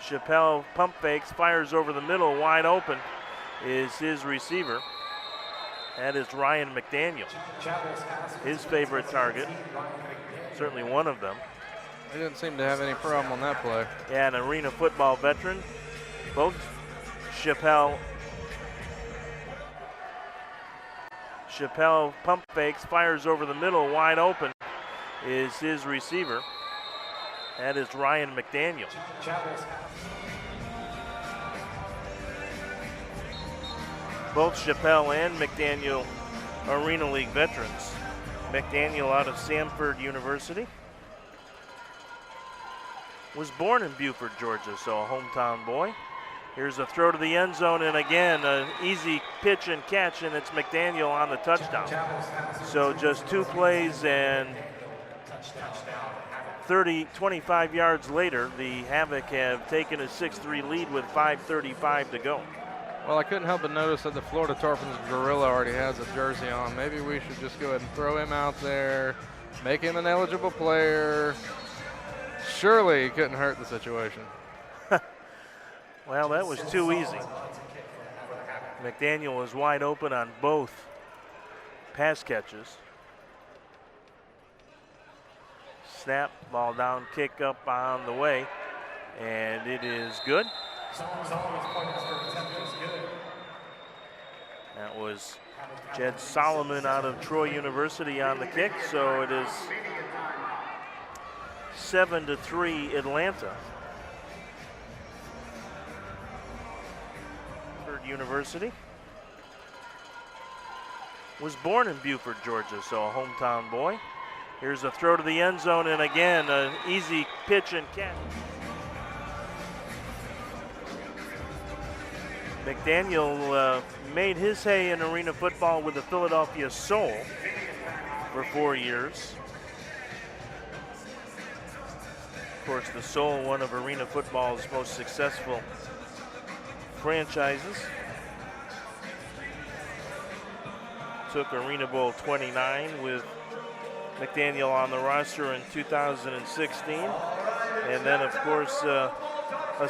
Chappelle pump fakes, fires over the middle, wide open is his receiver. That is Ryan McDaniel, his favorite target, certainly one of them. He didn't seem to have any problem on that play. Yeah, an arena football veteran. Both Chappelle pump fakes, fires over the middle, wide open is his receiver. That is Ryan McDaniel. Both Chappelle and McDaniel Arena League veterans. McDaniel out of Samford University. Was born in Beaufort, Georgia, so a hometown boy. Here's a throw to the end zone, and again, an easy pitch and catch, and it's McDaniel on the touchdown. So just 2 plays and 25 yards later, the Havoc have taken a 6-3 lead with 5:35 to go. Well, I couldn't help but notice that the Florida Tarpons gorilla already has a jersey on. Maybe we should just go ahead and throw him out there, make him an eligible player. Surely it couldn't hurt the situation. Well, that was too easy. McDaniel was wide open on both pass catches. Snap, ball down, kick up on the way, and it is good. That was Jed Solomon out of Troy University on the kick, so it is 7-3 Atlanta. University. Was born in Beaufort, Georgia, so a hometown boy. Here's a throw to the end zone, and again, an easy pitch and catch. McDaniel made his hay in arena football with the Philadelphia Soul for 4 years. Of course, the Soul, one of arena football's most successful franchises. Took Arena Bowl 29 with McDaniel on the roster in 2016. And then, of course, a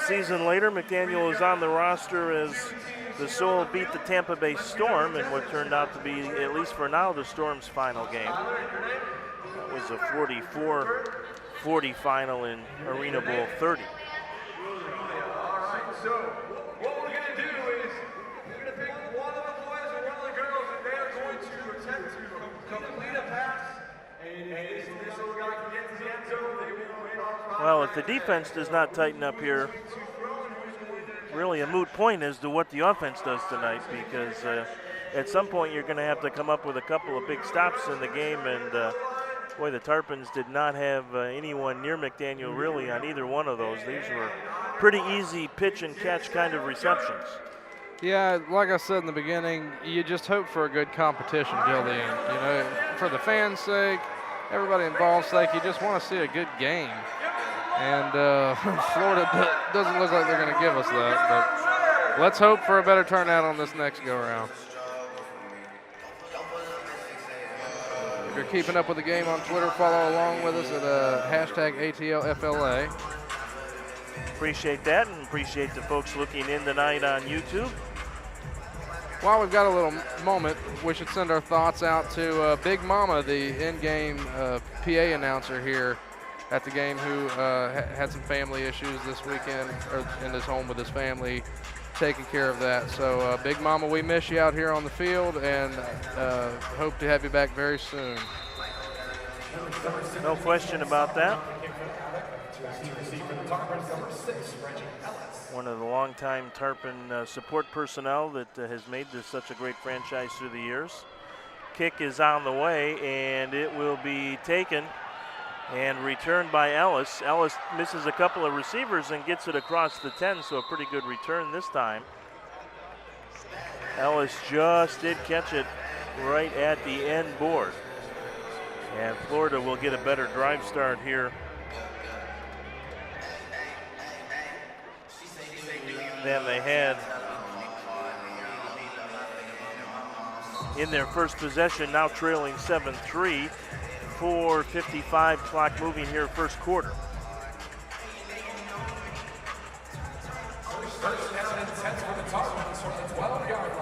season later, McDaniel was on the roster as the Soul beat the Tampa Bay Storm in what turned out to be, at least for now, the Storm's final game. That was a 44-40 final in Arena Bowl 30. So what we're going to do is we're going to pick one of the boys or one of the girls, and they are going to attempt to complete a Well, if the defense does not tighten up here, really a moot point as to what the offense does tonight, because at some point you're going to have to come up with a couple of big stops in the game, and boy, the Tarpons did not have anyone near Mcdaniel really on either one of those. These were pretty easy pitch and catch kind of receptions. Yeah, like I said in the beginning, you just hope for a good competition building. You know, for the fans' sake, everybody involved's sake, you just want to see a good game. And Florida doesn't look like they're going to give us that, but let's hope for a better turnout on this next go-around. If you're keeping up with the game on Twitter, follow along with us at #ATLFLA. Appreciate that, and appreciate the folks looking in tonight on YouTube. While we've got a little moment, we should send our thoughts out to Big Mama, the in-game PA announcer here at the game, who had some family issues this weekend, or in his home with his family, taking care of that. So Big Mama, we miss you out here on the field, and hope to have you back very soon. No question about that. One of the longtime Tarpon support personnel that has made this such a great franchise through the years. Kick is on the way, and it will be taken and returned by Ellis. Ellis misses a couple of receivers and gets it across the 10, so a pretty good return this time. Ellis just did catch it right at the end board. And Florida will get a better drive start here than they had in their first possession, now trailing 7-3. 4:55 clock moving here first quarter.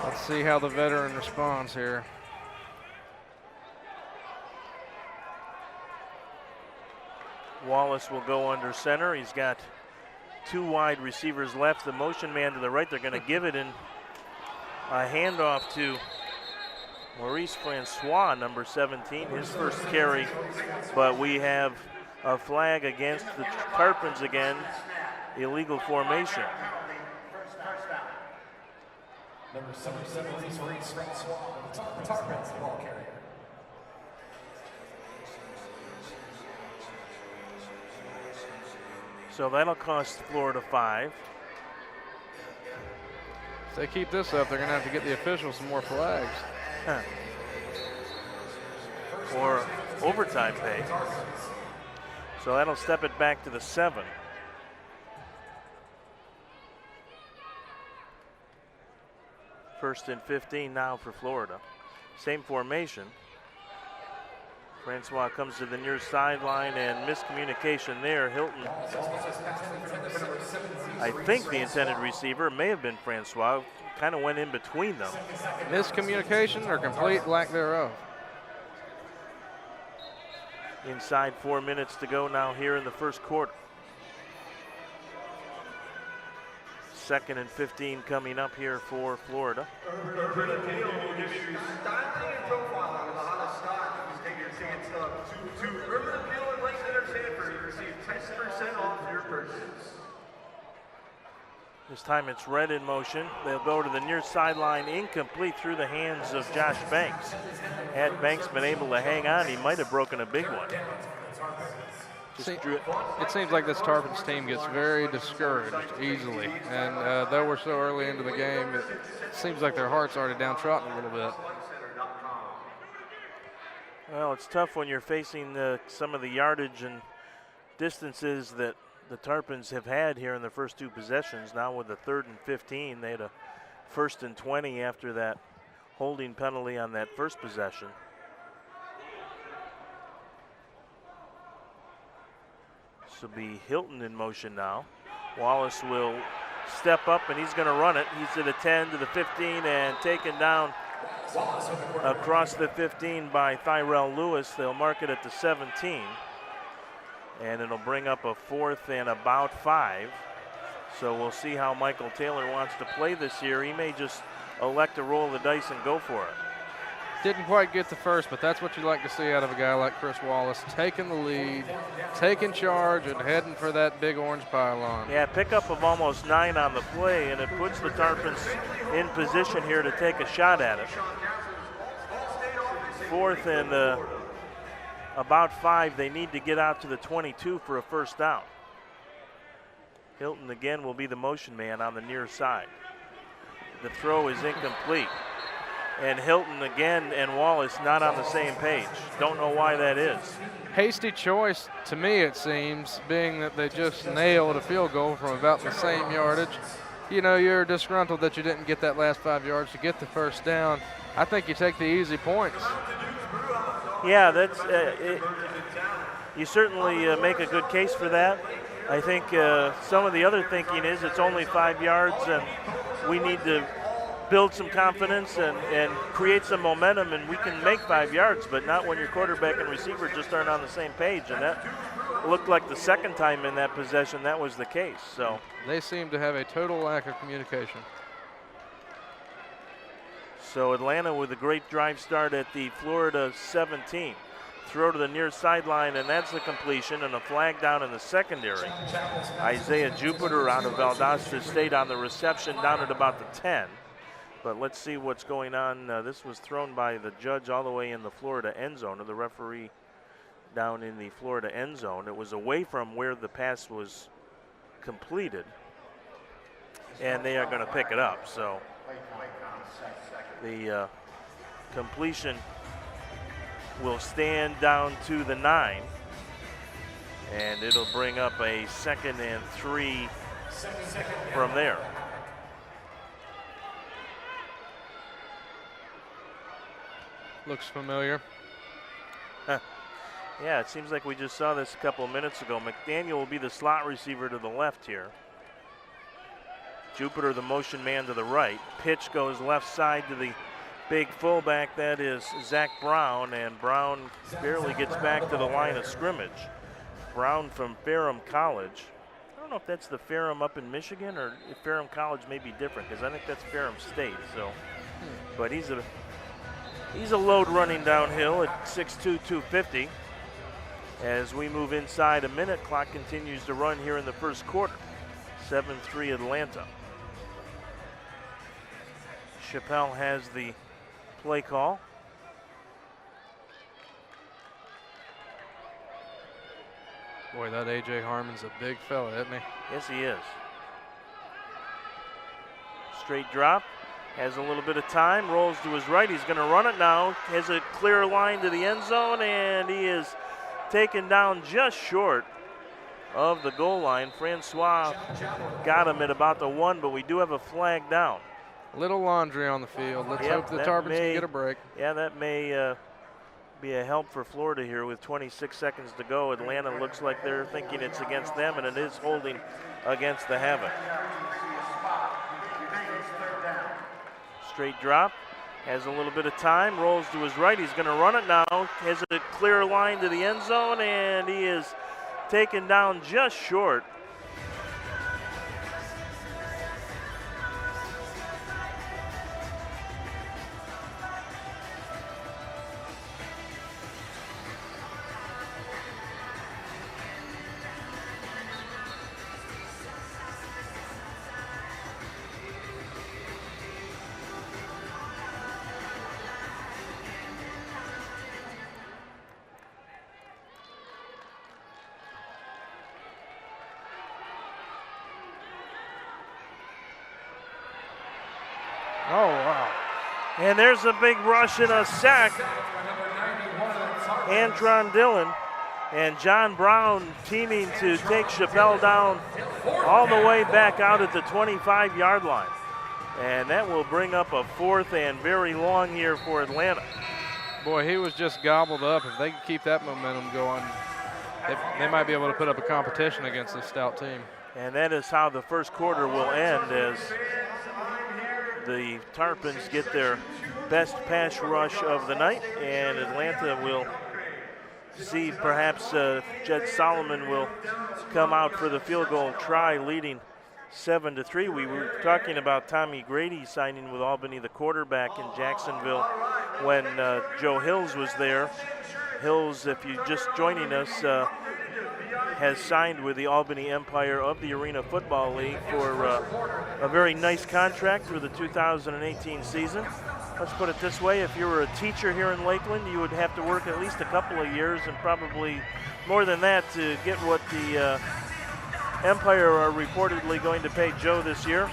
Let's see how the veteran responds here. Wallace will go under center. He's got two wide receivers left. The motion man to the right, they're going to give it in a handoff to Maurice Francois, number 17, his first carry. But we have a flag against the Tarpons again, illegal formation. Number 77, Maurice Francois, Tarpons ball carrier. So that'll cost Florida 5. If they keep this up, they're going to have to get the officials some more flags. Or overtime pay. So that'll step it back to the 7. First and 15 now for Florida. Same formation. Francois comes to the near sideline, and miscommunication there. Hilton, I think the intended receiver may have been Francois, kind of went in between them. Miscommunication or complete lack thereof. Inside 4 minutes to go now here in the first quarter. 2nd and 15 coming up here for Florida. Urban Appeal will give you styling and profiling of the hottest stock. You take your chance up to Urban Appeal in Lake Center, Sanford. You receive 10% off your purchase. This time it's Red in motion. They'll go to the near sideline, incomplete through the hands of Josh Banks. Had Banks been able to hang on, he might have broken a big one. It seems like this Tarpons team gets very discouraged easily, and though we're so early into the game, it seems like their heart's already downtrodden a little bit. Well, it's tough when you're facing some of the yardage and distances that the Tarpons have had here in the first two possessions. Now with the 3rd and 15, they had a 1st and 20 after that holding penalty on that first possession. This will be Hilton in motion now. Wallace will step up, and he's going to run it. He's to the 10, to the 15, and taken down across the 15 by Tyrell Lewis. They'll mark it at the 17, and it'll bring up a 4th and about 5. So we'll see how Michael Taylor wants to play this year. He may just elect to roll the dice and go for it. Didn't quite get the first, but that's what you like to see out of a guy like Chris Wallace, taking the lead, taking charge, and heading for that big orange pylon. Yeah, pickup of almost 9 on the play, and it puts the Tarpons in position here to take a shot at it. 4th and about 5. They need to get out to the 22 for a first down. Hilton again will be the motion man on the near side. The throw is incomplete. And Hilton again and Wallace not on the same page. Don't know why that is. Hasty choice to me, it seems, being that they just nailed a field goal from about the same yardage. You know, you're disgruntled that you didn't get that last 5 yards to get the first down. I think you take the easy points. Yeah, that's you certainly make a good case for that. I think some of the other thinking is it's only 5 yards and we need to build some confidence and create some momentum, and we can make 5 yards, but not when your quarterback and receiver just aren't on the same page. And that looked like the second time in that possession that was the case. So they seem to have a total lack of communication. So Atlanta with a great drive start at the Florida 17. Throw to the near sideline, and that's the completion, and a flag down in the secondary. Isaiah Jupiter out of Valdosta State on the reception down at about the 10. But let's see what's going on. This was thrown by the judge all the way in the Florida end zone, or the referee down in the Florida end zone. It was away from where the pass was completed, and they are going to pick it up. So the completion will stand down to the 9, and it'll bring up a 2nd and 3 from there. Looks familiar. Yeah, it seems like we just saw this a couple of minutes ago. McDaniel will be the slot receiver to the left here. Jupiter the motion man to the right. Pitch goes left side to the big fullback. That is Zach Brown, and Brown barely gets back to the line of scrimmage. Brown from Ferrum College. I don't know if that's the Ferrum up in Michigan or if Ferrum College may be different, because I think that's Ferrum State. So, but he's a load running downhill at 6'2", 250. As we move inside a minute, clock continues to run here in the first quarter. 7-3 Atlanta. Chappelle has the play call. Boy, that A.J. Harmon's a big fella, isn't he? Yes, he is. Straight drop. Has a little bit of time, rolls to his right. He's going to run it now. Has a clear line to the end zone, and he is taken down just short of the goal line. Francois got him at about the 1, but we do have a flag down. Little laundry on the field. Let's hope the Tarpons can get a break. Yeah, that may be a help for Florida here with 26 seconds to go. Atlanta looks like they're thinking it's against them, and it is holding against the Havoc. Straight drop, has a little bit of time, rolls to his right. He's going to run it now. Has a clear line to the end zone, and he is taken down just short. Oh, wow. And there's a big rush and a sack. Antron Dillon and John Brown teaming to take Chappelle down all the way back out at the 25-yard line. And that will bring up a 4th and very long here for Atlanta. Boy, he was just gobbled up. If they can keep that momentum going, they might be able to put up a competition against this stout team. And that is how the first quarter will end, as the Tarpons get their best pass rush of the night, and Atlanta will see perhaps Jed Solomon will come out for the field goal try, leading 7-3. We were talking about Tommy Grady signing with Albany, the quarterback in Jacksonville when Joe Hills was there. Hills, if you're just joining us, has signed with the Albany Empire of the Arena Football League for a very nice contract through the 2018 season. Let's put it this way, if you were a teacher here in Lakeland, you would have to work at least a couple of years and probably more than that to get what the Empire are reportedly going to pay Joe this year.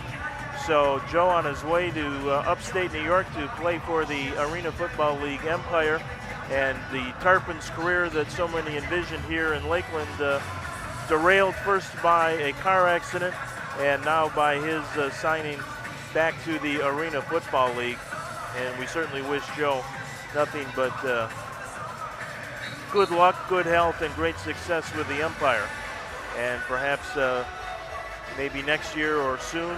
So Joe on his way to upstate New York to play for the Arena Football League Empire, and the Tarpons career that so many envisioned here in Lakeland derailed first by a car accident and now by his signing back to the Arena Football League. And we certainly wish Joe nothing but good luck, good health, and great success with the Empire. And perhaps maybe next year or soon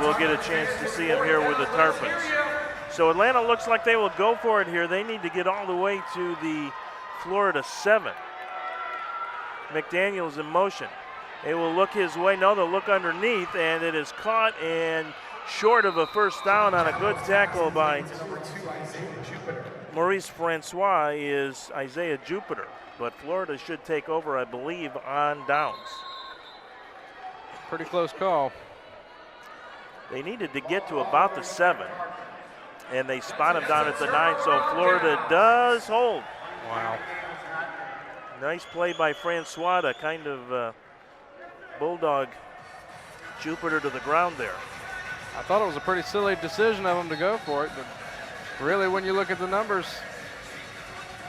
we'll get a chance to see him here with the Tarpons. So Atlanta looks like they will go for it here. They need to get all the way to the Florida 7. McDaniel's in motion. They will look his way. No, they'll look underneath, and it is caught and short of a first down on a good tackle by Maurice Francois is Isaiah Jupiter. But Florida should take over, I believe, on downs. Pretty close call. They needed to get to about the 7, and they spot him down at the 9, so Florida does hold. Wow. Nice play by Francois to kind of bulldog Jupiter to the ground there. I thought it was a pretty silly decision of him to go for it, but really when you look at the numbers,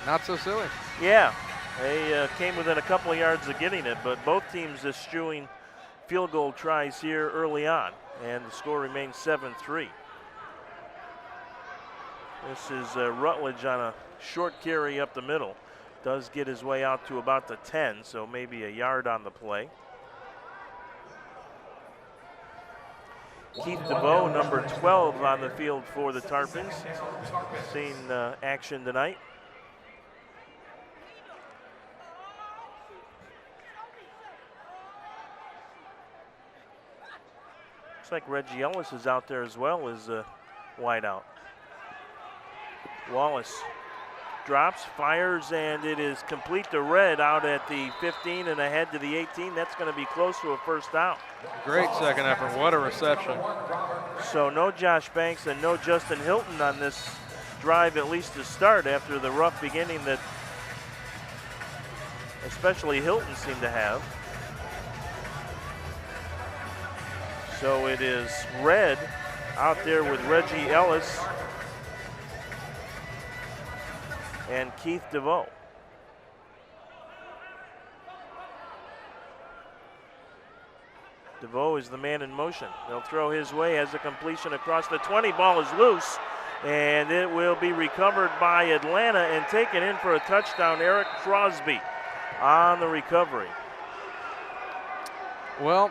not so silly. Yeah, they came within a couple of yards of getting it, but both teams eschewing field goal tries here early on, and the score remains 7-3. This is Rutledge on a short carry up the middle. Does get his way out to about the 10, so maybe a yard on the play. Keith DeVoe, number 12 on the field for the Tarpons. Seen action tonight. Looks like Reggie Ellis is out there as well as wide out. Wallace drops, fires, and it is complete to Red out at the 15 and ahead to the 18. That's going to be close to a first down. Great second effort. What a reception. So no Josh Banks and no Justin Hilton on this drive, at least to start, after the rough beginning that especially Hilton seemed to have. So it is Red out there with Reggie Ellis and Keith DeVoe. DeVoe is the man in motion. They'll throw his way, has a completion across the 20. Ball is loose, and it will be recovered by Atlanta and taken in for a touchdown. Eric Crosby on the recovery. Well,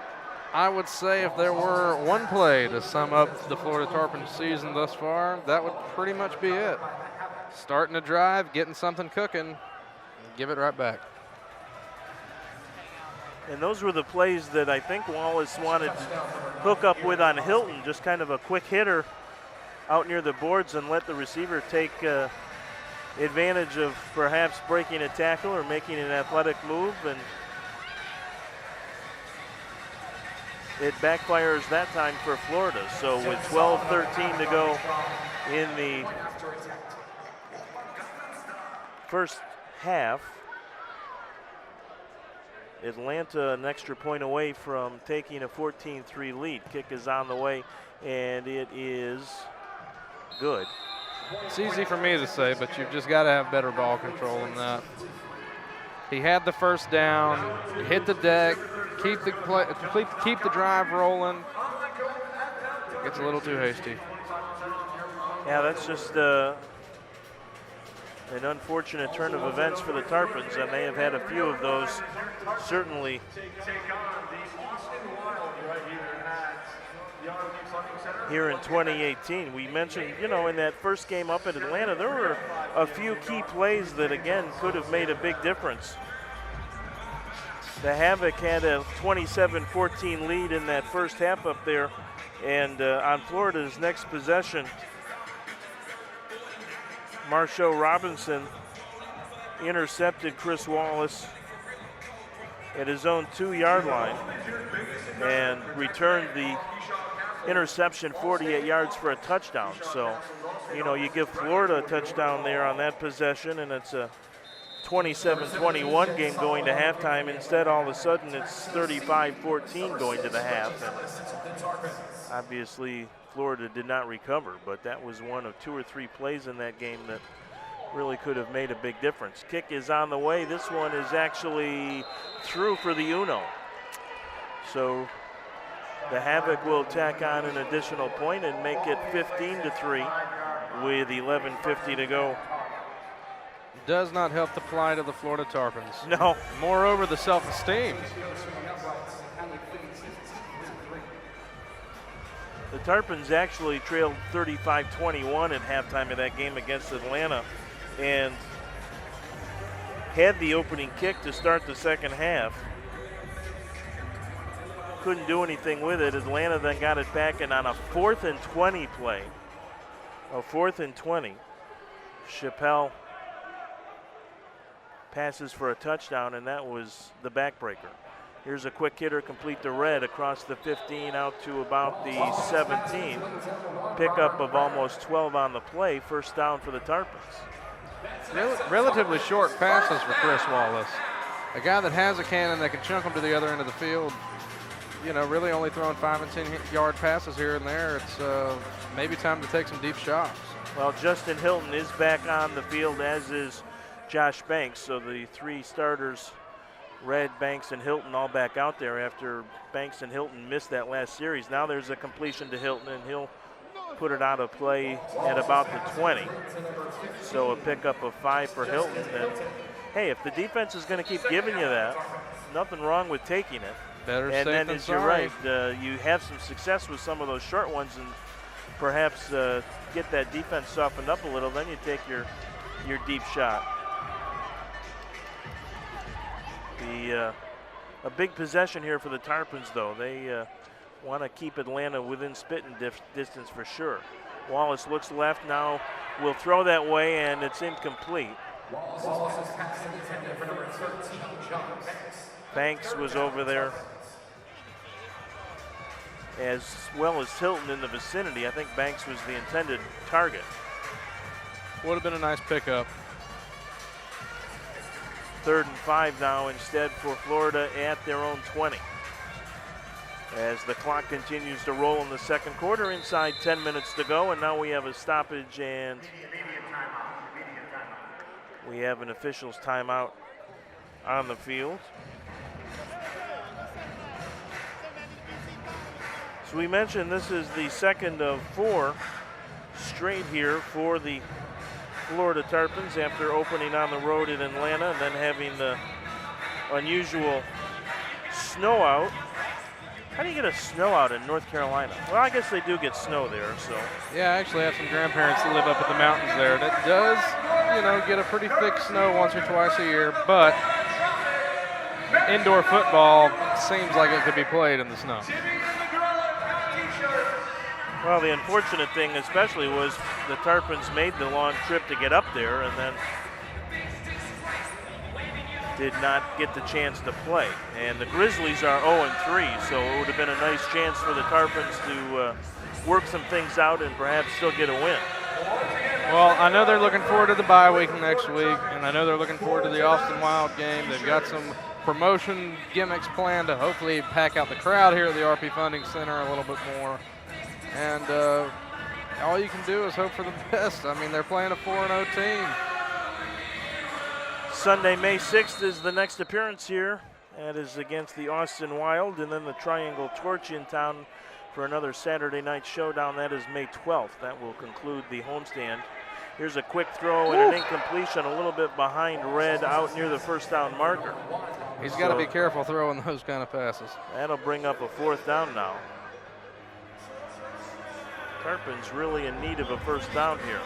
I would say if there were one play to sum up the Florida Tarpons season thus far, that would pretty much be it. Starting a drive, getting something cooking, and give it right back. And those were the plays that I think Wallace wanted to hook up with on Hilton, just kind of a quick hitter out near the boards and let the receiver take advantage of perhaps breaking a tackle or making an athletic move, and it backfires that time for Florida. So with 12-13 to go in the first half, Atlanta an extra point away from taking a 14-3 lead. Kick is on the way, and it is good. It's easy for me to say, but you've just got to have better ball control than that. He had the first down, hit the deck, keep the drive rolling. Gets a little too hasty. Yeah, that's just an unfortunate turn of events for the Tarpons, and they have had a few of those, certainly. Here in 2018, we mentioned, in that first game up at Atlanta, there were a few key plays that, again, could have made a big difference. The Havoc had a 27-14 lead in that first half up there, and on Florida's next possession, Marshawn Robinson intercepted Chris Wallace at his own 2-yard line and returned the interception 48 yards for a touchdown. So, you know, you give Florida a touchdown there on that possession, and it's a 27-21 game going to halftime. Instead, all of a sudden, it's 35-14 going to the half. And obviously, Florida did not recover, but that was one of 2 or 3 plays in that game that really could have made a big difference. Kick is on the way. This one is actually through for the Uno. So the Havoc will tack on an additional point and make it 15-3 with 11:50 to go. Does not help the plight of the Florida Tarpons. No. Moreover, the self-esteem. The Tarpons actually trailed 35-21 at halftime of that game against Atlanta and had the opening kick to start the second half. Couldn't do anything with it. Atlanta then got it back, and on a 4th and 20 play, a 4th and 20, Chappelle passes for a touchdown, and that was the backbreaker. Here's a quick hitter complete to Red across the 15 out to about the 17. Pickup of almost 12 on the play. First down for the Tarpons. Relatively short passes for Chris Wallace. A guy that has a cannon that can chunk them to the other end of the field. You know, really only throwing 5 and 10-yard passes here and there. It's maybe time to take some deep shots. Well, Justin Hilton is back on the field, as is Josh Banks. So the 3 starters, Red, Banks, and Hilton, all back out there after Banks and Hilton missed that last series. Now there's a completion to Hilton, and he'll put it out of play at about the 20. So a pickup of 5 for Hilton. And hey, if the defense is going to keep giving you that, nothing wrong with taking it. Better and safe then, than as you're sorry. right, you have some success with some of those short ones, and perhaps get that defense softened up a little. Then you take your deep shot. A big possession here for the Tarpons, though. They want to keep Atlanta within spitting distance for sure. Wallace looks left now, will throw that way, and it's incomplete. Banks was over there, as well as Hilton in the vicinity. I think Banks was the intended target. Would have been a nice pickup. 3rd and 5 now instead for Florida at their own 20. As the clock continues to roll in the second quarter, inside 10 minutes to go, and now we have a stoppage and we have an official's timeout on the field. So we mentioned this is the second of 4 straight here for the Florida Tarpons after opening on the road in Atlanta and then having the unusual snow out. How do you get a snow out in North Carolina? Well, I guess they do get snow there, so. Yeah, I actually have some grandparents that live up at the mountains there. That does, you know, get a pretty thick snow once or twice a year, but indoor football seems like it could be played in the snow. Well, the unfortunate thing especially was the Tarpons made the long trip to get up there and then did not get the chance to play. And the Grizzlies are 0-3, so it would have been a nice chance for the Tarpons to work some things out and perhaps still get a win. Well, I know they're looking forward to the bye week next week, and I know they're looking forward to the Austin Wild game. They've got some promotion gimmicks planned to hopefully pack out the crowd here at the RP Funding Center a little bit more. And all you can do is hope for the best. I mean, they're playing a 4-0 team. Sunday, May 6th is the next appearance here. That is against the Austin Wild, and then the Triangle Torch in town for another Saturday night showdown. That is May 12th. That will conclude the homestand. Here's a quick throw and an incompletion a little bit behind Red out near the first down marker. He's got to be careful throwing those kind of passes. That'll bring up a 4th down now. Tarpons really in need of a first down here,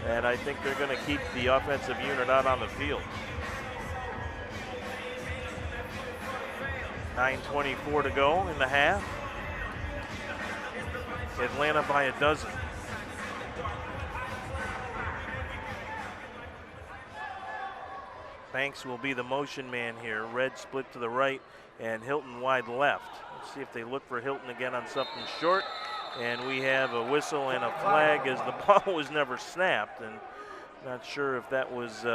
and I think they're going to keep the offensive unit out on the field. 9:24 to go in the half. Atlanta by a dozen. Banks will be the motion man here. Red split to the right and Hilton wide left. Let's see if they look for Hilton again on something short. And we have a whistle and a flag as the ball was never snapped. And not sure if that was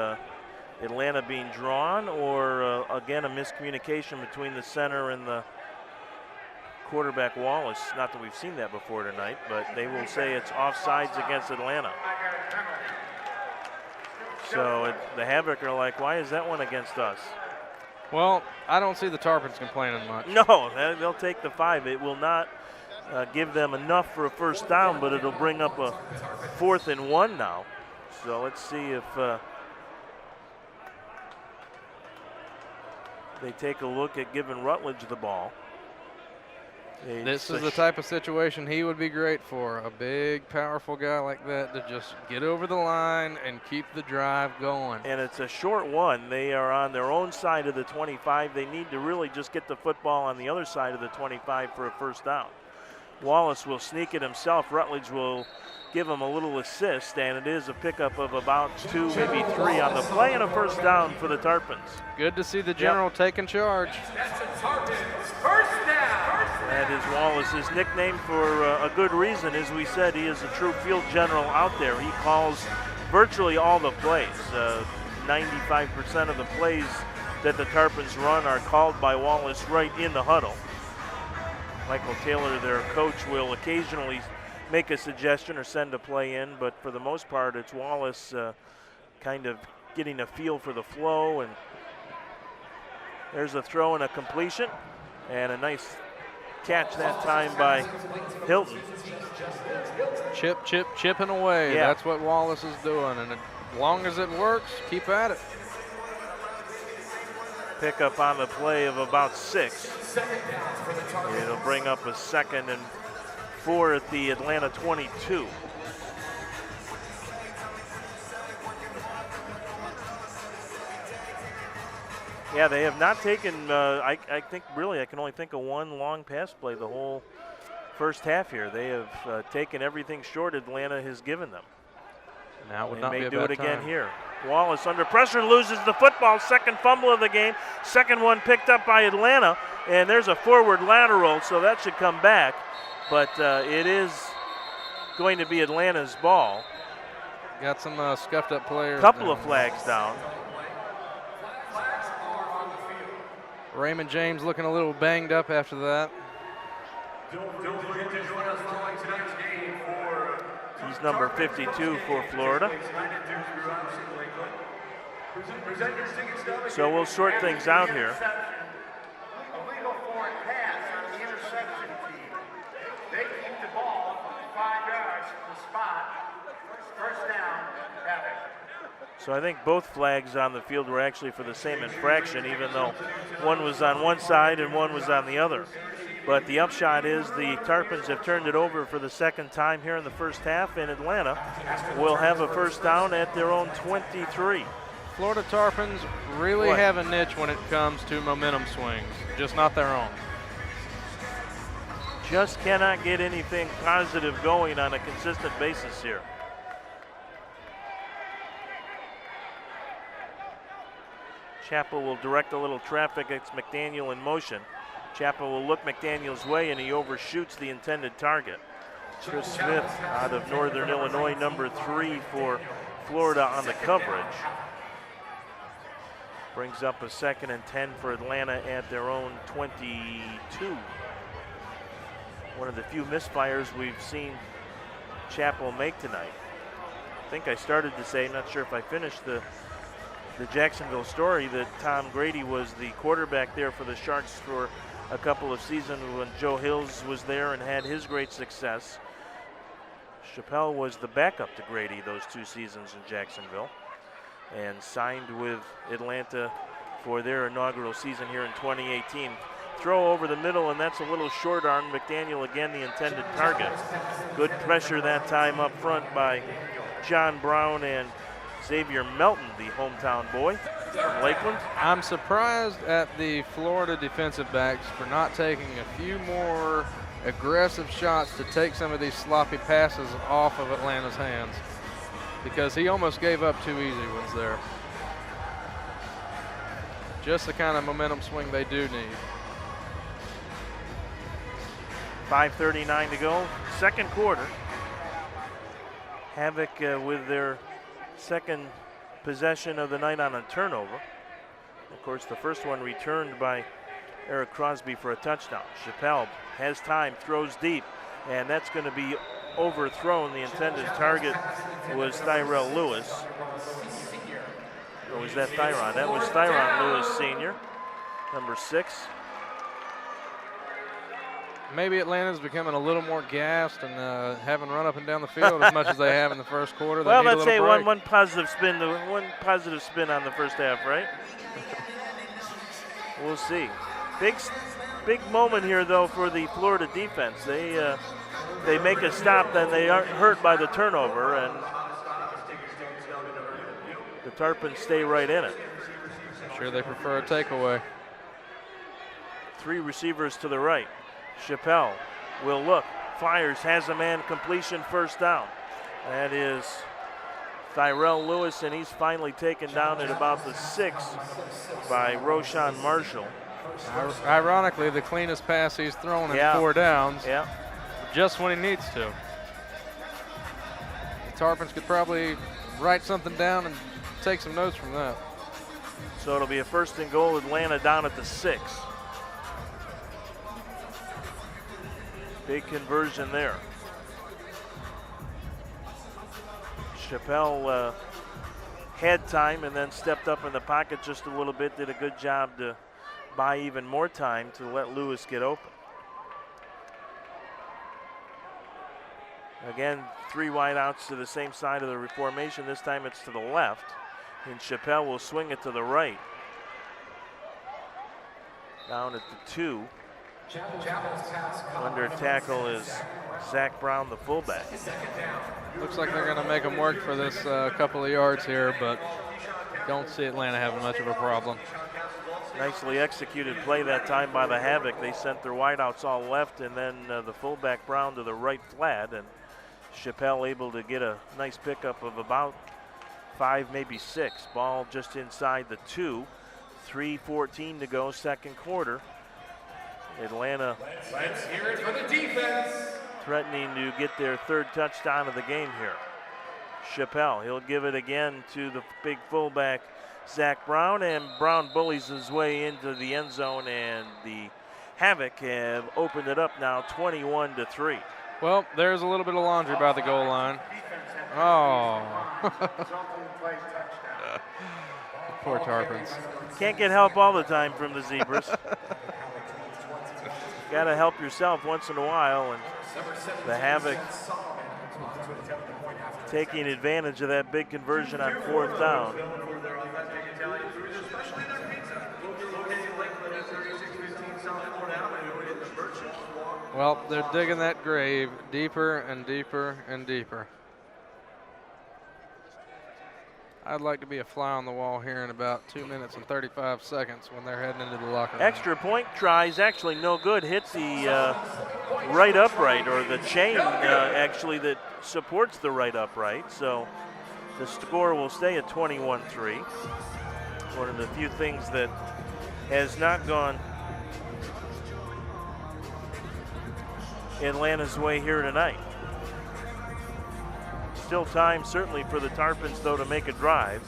Atlanta being drawn or, again, a miscommunication between the center and the quarterback Wallace. Not that we've seen that before tonight, but they will say it's offsides against Atlanta. So the Havoc are like, why is that one against us? Well, I don't see the Tarpons complaining much. No, they'll take the 5. It will not give them enough for a first down, but it'll bring up a 4th and 1 now. So let's see if they take a look at giving Rutledge the ball. This is the type of situation he would be great for. A big, powerful guy like that to just get over the line and keep the drive going. And it's a short one. They are on their own side of the 25. They need to really just get the football on the other side of the 25 for a first down. Wallace will sneak it himself. Rutledge will give him a little assist, and it is a pickup of about 2, maybe 3 on the play and a first down for the Tarpons. Good to see the general taking charge. First down. That is Wallace's nickname for a good reason. As we said, he is a true field general out there. He calls virtually all the plays. 95% of the plays that the Tarpons run are called by Wallace right in the huddle. Michael Taylor, their coach, will occasionally make a suggestion or send a play in, but for the most part, it's Wallace kind of getting a feel for the flow. And there's a throw and a completion, and a nice catch that time by Hilton. Chipping away. Yeah. That's what Wallace is doing, and as long as it works, keep at it. Pickup on the play of about 6. It'll bring up a 2nd and 4 at the Atlanta 22. Yeah, they have not taken, I think really I can only think of one long pass play the whole first half here. They have taken everything short Atlanta has given them. Now would They not may be a do bad it again time. here. Wallace under pressure loses the football. 2nd fumble of the game. 2nd one picked up by Atlanta. And there's a forward lateral, so that should come back. But it is going to be Atlanta's ball. Got some scuffed up players. Couple of flags down. Raymond James looking a little banged up after that. Don't forget to join us following tonight's game for He's number 52 for Florida. Present your tickets to So we'll sort things out here. a legal forward pass on the interception team. They keep the ball 5 yards from the spot. First down, Havoc. So I think both flags on the field were actually for the same infraction, even though one was on one side and one was on the other. But the upshot is the Tarpons have turned it over for the 2nd time here in the first half, and Atlanta will have a first down at their own 23. Florida Tarpons really What? have a niche when it comes to momentum swings, just not their own. Just cannot get anything positive going on a consistent basis here. Chappell will direct a little traffic. It's McDaniel in motion. Chappell will look McDaniel's way, and he overshoots the intended target. Chris Smith out of Northern Illinois, number 3 for Florida on the coverage. Brings up a 2nd and 10 for Atlanta at their own 22. One of the few misfires we've seen Chappell make tonight. I think I started to say, not sure if I finished the Jacksonville story, that Tom Grady was the quarterback there for the Sharks for a couple of seasons when Joe Hills was there and had his great success. Chappell was the backup to Grady those 2 seasons in Jacksonville and signed with Atlanta for their inaugural season here in 2018. Throw over the middle, and that's a little short arm. McDaniel again the intended target. Good pressure that time up front by John Brown and Xavier Melton, the hometown boy from Lakeland. I'm surprised at the Florida defensive backs for not taking a few more aggressive shots to take some of these sloppy passes off of Atlanta's hands, because he almost gave up 2 easy ones there. Just the kind of momentum swing they do need. 5:39 to go, second quarter. Havoc with their second possession of the night on a turnover. Of course, the first one returned by Eric Crosby for a touchdown. Chappelle has time, throws deep, and that's going to be overthrown. The intended target was Tyrell Lewis. Or was that Thyron? That was Thyron Lewis, senior, number 6. Maybe Atlanta's becoming a little more gassed and haven't run up and down the field as much as they have in the first quarter. Well, let's say one positive spin on the first half, right? We'll see. Big moment here, though, for the Florida defense. They make a stop, then they aren't hurt by the turnover, and the Tarpons stay right in it. I'm sure they prefer a takeaway. 3 receivers to the right. Chappelle will look, fires, has a man, completion, first down. That is Tyrell Lewis, and he's finally taken down at about the 6 by Roshan Marshall. Ironically, the cleanest pass he's thrown in 4 downs, just when he needs to. The Tarpons could probably write something down and take some notes from that. So it'll be a first and goal, Atlanta down at the 6. Big conversion there. Chappelle had time and then stepped up in the pocket just a little bit, did a good job to buy even more time to let Lewis get open. Again, 3 wideouts to the same side of the formation. This time it's to the left, and Chappelle will swing it to the right. Down at the 2. Under tackle is Zach Brown, the fullback. Looks like they're going to make them work for this couple of yards here, but don't see Atlanta having much of a problem. Nicely executed play that time by the Havoc. They sent their wideouts all left, and then the fullback Brown to the right flat, and Chappelle able to get a nice pickup of about 5, maybe 6. Ball just inside the 2. 3:14 to go, second quarter. Atlanta Let's hear it for the defense. threatening to get their 3rd touchdown of the game here. Chappelle, he'll give it again to the big fullback, Zach Brown, and Brown bullies his way into the end zone, and the Havoc have opened it up now 21-3. Well, there's a little bit of laundry by the goal line. Oh. Poor Tarpons. Can't get help all the time from the Zebras. Got to help yourself once in a while, and the Havoc taking advantage of that big conversion on 4th down. Well, they're digging that grave deeper and deeper and deeper. I'd like to be a fly on the wall here in about 2 minutes and 35 seconds when they're heading into the locker room. Extra point tries actually no good. Hit the right upright, or the chain actually that supports the right upright. So the score will stay at 21-3. One of the few things that has not gone Atlanta's way here tonight. Still time, certainly, for the Tarpons, though, to make a drive.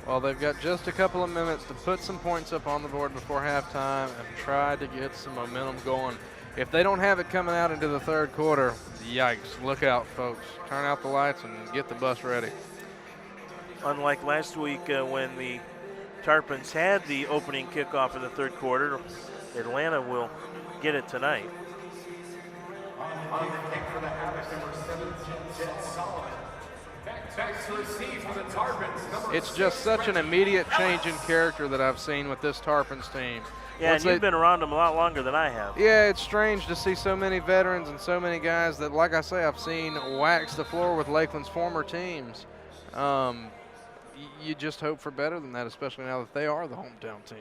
Well, they've got just a couple of minutes to put some points up on the board before halftime and try to get some momentum going. If they don't have it coming out into the 3rd quarter, yikes, look out, folks. Turn out the lights and get the bus ready. Unlike last week when the Tarpons had the opening kickoff in the 3rd quarter, Atlanta will get it tonight. On the kick for the Havoc, number 7, Jet Solomon. Back to receive for the Tarpons. It's just such an immediate change in character that I've seen with this Tarpons team. Yeah, and you've been around them a lot longer than I have. Yeah, it's strange to see so many veterans and so many guys that, like I say, I've seen wax the floor with Lakeland's former teams. You just hope for better than that, especially now that they are the hometown team.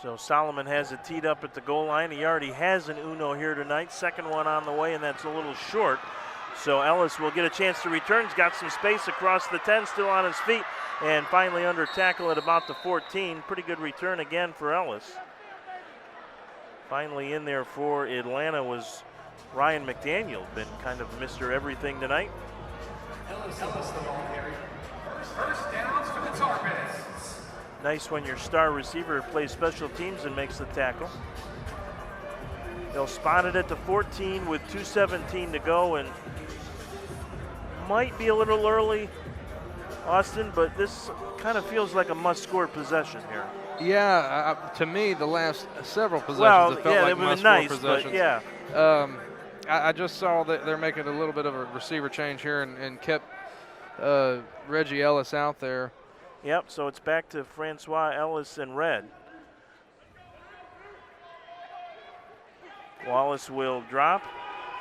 So Solomon has it teed up at the goal line. He already has an uno here tonight. Second one on the way, and that's a little short So Ellis will get a chance to return. He's got some space across the 10, still on his feet, and finally under tackle at about the 14. Pretty good return again for Ellis. Finally in there for Atlanta was Ryan McDaniel, been kind of Mr. Everything tonight. Ellis the ball carrier. First downs for the Tarpons. Nice when your star receiver plays special teams and makes the tackle. They'll spot it at the 14 with 2:17 to go, and might be a little early, Austin, but this kind of feels like a must-score possession here. Yeah, to me, the last several possessions it felt like it was must-score nice, possessions. but yeah. I just saw that they're making a little bit of a receiver change here and kept Reggie Ellis out there. Yep, so it's back to Francois Ellis and Red. Wallace will drop.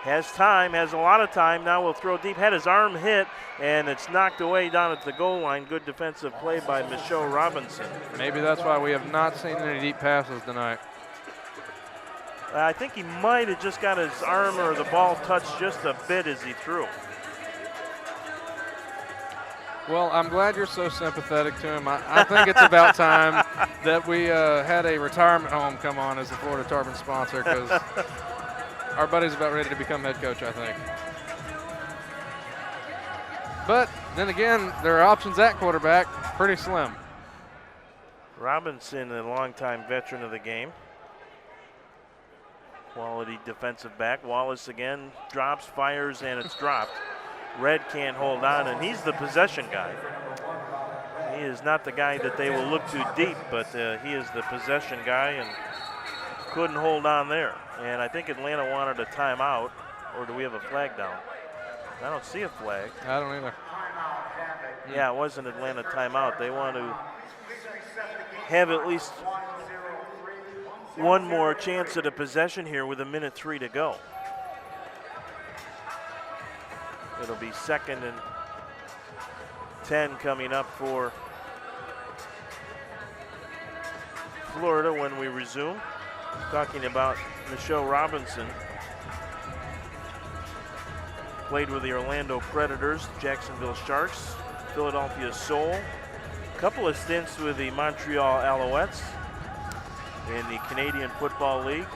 Has time, has a lot of time. Now will throw deep. Had his arm hit, and it's knocked away down at the goal line. Good defensive play by Michaud Robinson. Maybe that's why we have not seen any deep passes tonight. I think he might have just got his arm or the ball touched just a bit as he threw. Well, I'm glad you're so sympathetic to him. I think it's about time that we had a retirement home come on as the Florida Tarpons sponsor, because our buddy's about ready to become head coach, I think. But then again, there are options at quarterback, pretty slim. Robinson, a longtime veteran of the game. Quality defensive back. Wallace again drops, fires, and it's dropped. Red can't hold on, and he's the possession guy. He is not the guy that they will look to deep, but he is the possession guy and couldn't hold on there. And I think Atlanta wanted a timeout, or do we have a flag down? I don't see a flag. I don't either. Yeah, it was an Atlanta timeout. They want to have at least one more chance at a possession here with 1:03 to go. It'll be 2nd and 10 coming up for Florida when we resume. Talking about Michaud Robinson. Played with the Orlando Predators, Jacksonville Sharks, Philadelphia Soul. A couple of stints with the Montreal Alouettes in the Canadian Football League.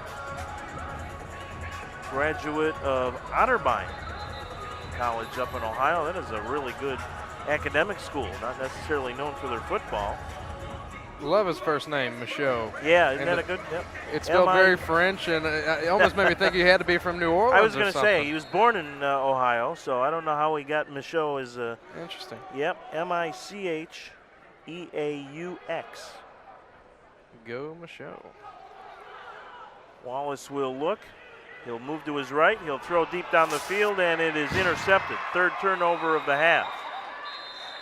Graduate of Otterbein College up in Ohio. That is a really good academic school, not necessarily known for their football. Love his first name, Michaud. Yeah, isn't that a good? Yep. It's spelled very French, and it almost made me think he had to be from New Orleans. I was going to say, he was born in Ohio, so I don't know how he got Michaud as a. Interesting. Yep, Micheaux. Go Michaud. Wallace will look. He'll move to his right. He'll throw deep down the field, and it is intercepted. Third turnover of the half.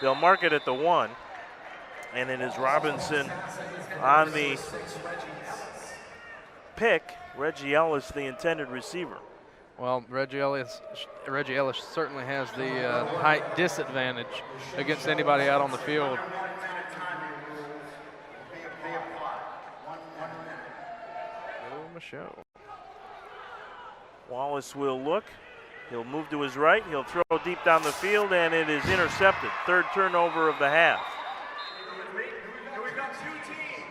They'll mark it at the 1. And it is Robinson on the pick. Reggie Ellis, the intended receiver. Well, Reggie Ellis certainly has the height disadvantage against anybody out on the field. Go Michaud. Wallace will look. He'll move to his right. He'll throw deep down the field, and it is intercepted. Third turnover of the half.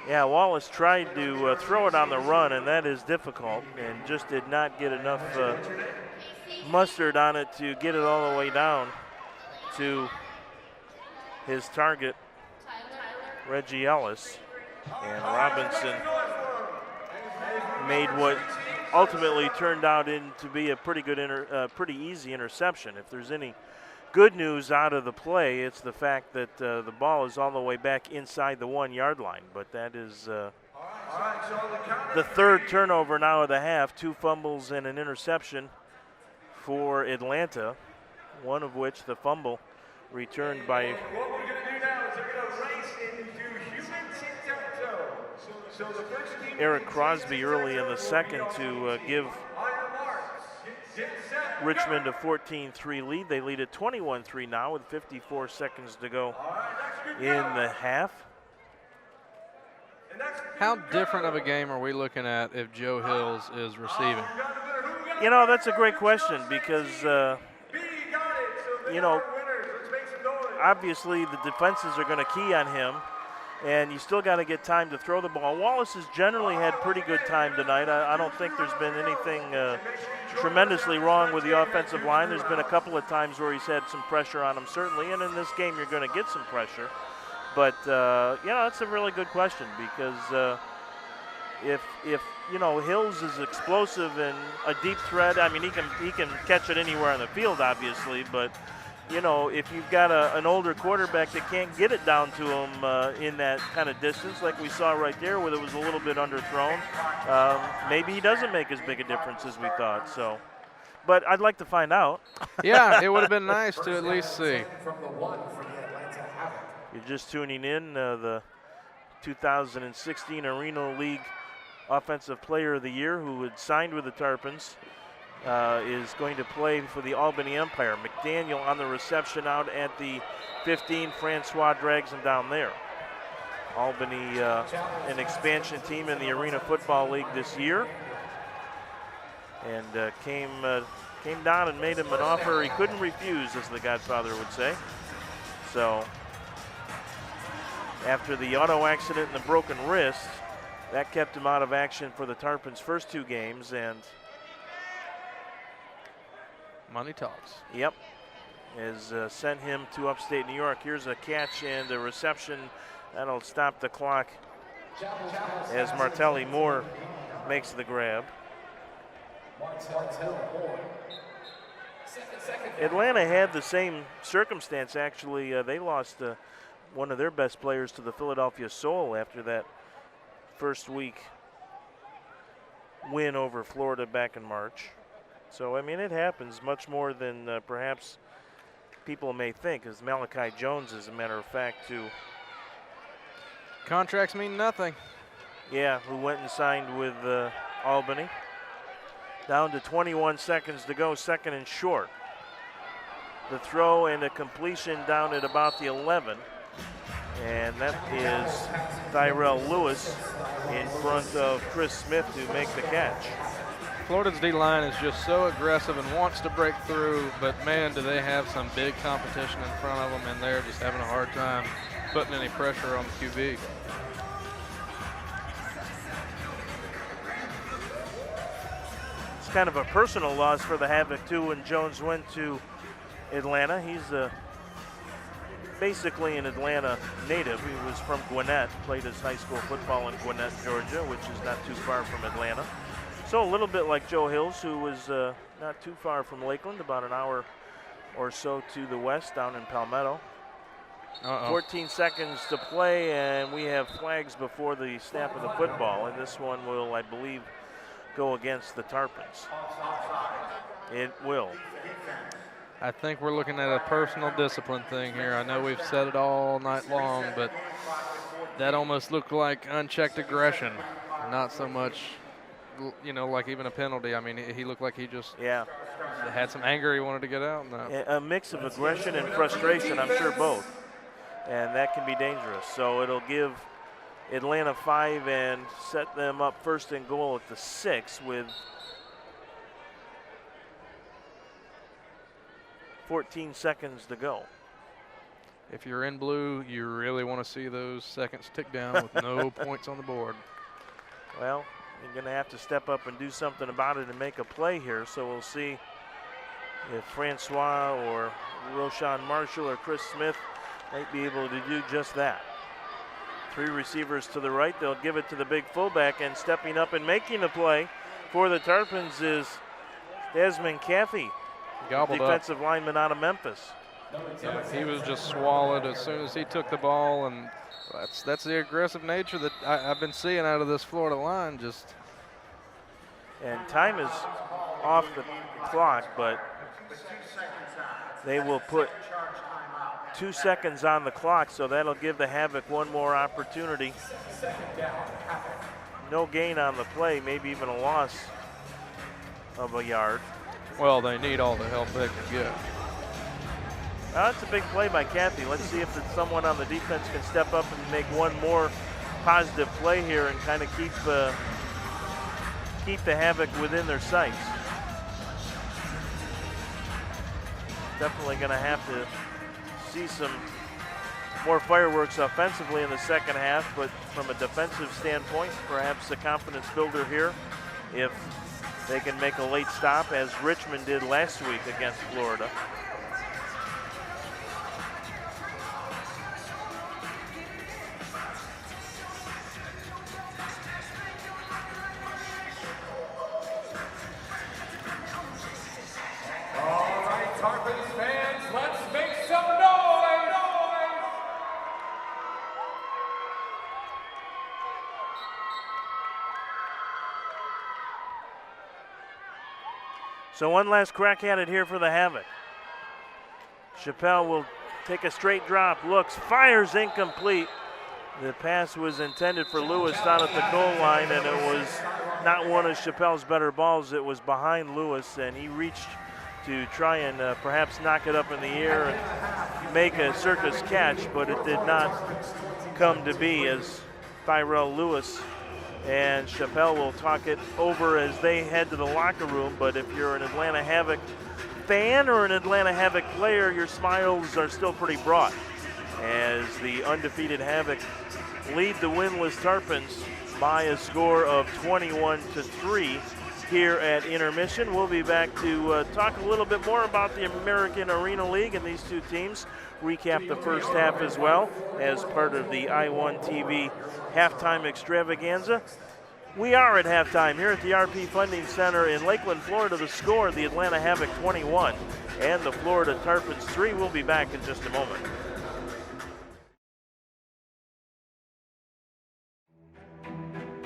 Yeah, Wallace tried to throw it on the run, and that is difficult, and just did not get enough mustard on it to get it all the way down to his target, Reggie Ellis. And Robinson made what ultimately turned out to be a pretty good, pretty easy interception. If there's any good news out of the play, it's the fact that the ball is all the way back inside the 1-yard line. But that is the third turnover now of the half. 2 fumbles and an interception for Atlanta, one of which, the fumble, returned by What we're going to do now is we're going to race into human tic-tac-toe. So the first team Eric Crosby early in the second to give on your marks, get set, Richmond a 14-3 lead. They lead at 21-3 now with 54 seconds to go in the half. How different of a game are we looking at if Joe Hills is receiving? You know, that's a great question because you know, obviously the defenses are going to key on him, and you still got to get time to throw the ball. Wallace has generally had pretty good time tonight. I don't think there's been anything tremendously wrong with the offensive line. There's been a couple of times where he's had some pressure on him, certainly, and in this game you're going to get some pressure. But, that's a really good question, because if you know, Hills is explosive and a deep threat, I mean, he can catch it anywhere on the field, obviously, but you know, if you've got an older quarterback that can't get it down to him in that kind of distance, like we saw right there where it was a little bit underthrown, maybe he doesn't make as big a difference as we thought. So, but I'd like to find out. Yeah, it would have been nice to at least see. You're just tuning in, the 2016 Arena League Offensive Player of the Year, who had signed with the Tarpons, is going to play for the Albany Empire. Mcdaniel on the reception out at the 15. Francois drags him down there. Albany, an expansion team in the Arena Football League this year, and came down and made him an offer he couldn't refuse, as the Godfather would say. So after the auto accident and the broken wrist, that kept him out of action for the Tarpons' first 2 games, and money talks. Yep, has sent him to upstate New York. Here's a catch and a reception that'll stop the clock as Martelli Moore makes the grab. Atlanta had the same circumstance, actually. They lost one of their best players to the Philadelphia Soul after that first week win over Florida back in March. So, I mean, it happens much more than perhaps people may think, as Malachi Jones, as a matter of fact, too. Contracts mean nothing. Yeah, who went and signed with Albany. Down to 21 seconds to go, second and short. The throw and a completion down at about the 11. And that is Tyrell Lewis in front of Chris Smith to make the catch. Florida's D-line is just so aggressive and wants to break through, but man, do they have some big competition in front of them, and they're just having a hard time putting any pressure on the QB. It's kind of a personal loss for the Havoc, too, when Jones went to Atlanta. He's basically an Atlanta native. He was from Gwinnett, played his high school football in Gwinnett, Georgia, which is not too far from Atlanta. So a little bit like Joe Hills, who was not too far from Lakeland, about an hour or so to the west down in Palmetto. 14 seconds to play, and we have flags before the snap of the football, and this one will, I believe, go against the Tarpons. It will. I think we're looking at a personal discipline thing here. I know we've said it all night long, but that almost looked like unchecked aggression, not so much, you know, like even a penalty. I mean, he looked like he just had some anger he wanted to get out. A mix of aggression and frustration, I'm sure both, and that can be dangerous. So it'll give Atlanta 5 and set them up first and goal at the 6 with 14 seconds to go. If you're in blue, you really want to see those seconds tick down with no points on the board. Well, you're going to have to step up and do something about it and make a play here. So we'll see if Francois or Roshan Marshall or Chris Smith might be able to do just that. 3 receivers to the right. They'll give it to the big fullback, and stepping up and making the play for the Tarpons is Desmond Caffey, defensive lineman out of Memphis. He was just swallowed as soon as he took the ball, and that's the aggressive nature that I've been seeing out of this Florida line. And time is off the clock, but they will put 2 seconds on the clock, so that'll give the Havoc one more opportunity. No gain on the play, maybe even a loss of a yard. Well, they need all the help they can get. That's a big play by Caffey. Let's see if someone on the defense can step up and make one more positive play here and kind of keep the Havoc within their sights. definitely going to have to see some more fireworks offensively in the second half, but from a defensive standpoint, perhaps a confidence builder here if they can make a late stop, as Richmond did last week against Florida. All right, Tarpons fans, let's make some noise! So one last crack at it here for the Havoc. Chappelle will take a straight drop, looks, fires, incomplete. The pass was intended for Lewis down at the goal line, and it was not one of Chappelle's better balls. It was behind Lewis, and he reached to try and perhaps knock it up in the air and make a circus catch, but it did not come to be, as Tyrell Lewis and Chappelle will talk it over as they head to the locker room. But if you're an Atlanta Havoc fan or an Atlanta Havoc player, your smiles are still pretty broad, as the undefeated Havoc lead the winless Tarpons by a score of 21-3 here at intermission. We'll be back to talk a little bit more about the American Arena League and these two teams, recap the first half as well as part of the I1 TV halftime extravaganza. We are at halftime here at the RP Funding Center in Lakeland, Florida. The score, the Atlanta Havoc 21 and the Florida Tarpons 3. We'll be back in just a moment.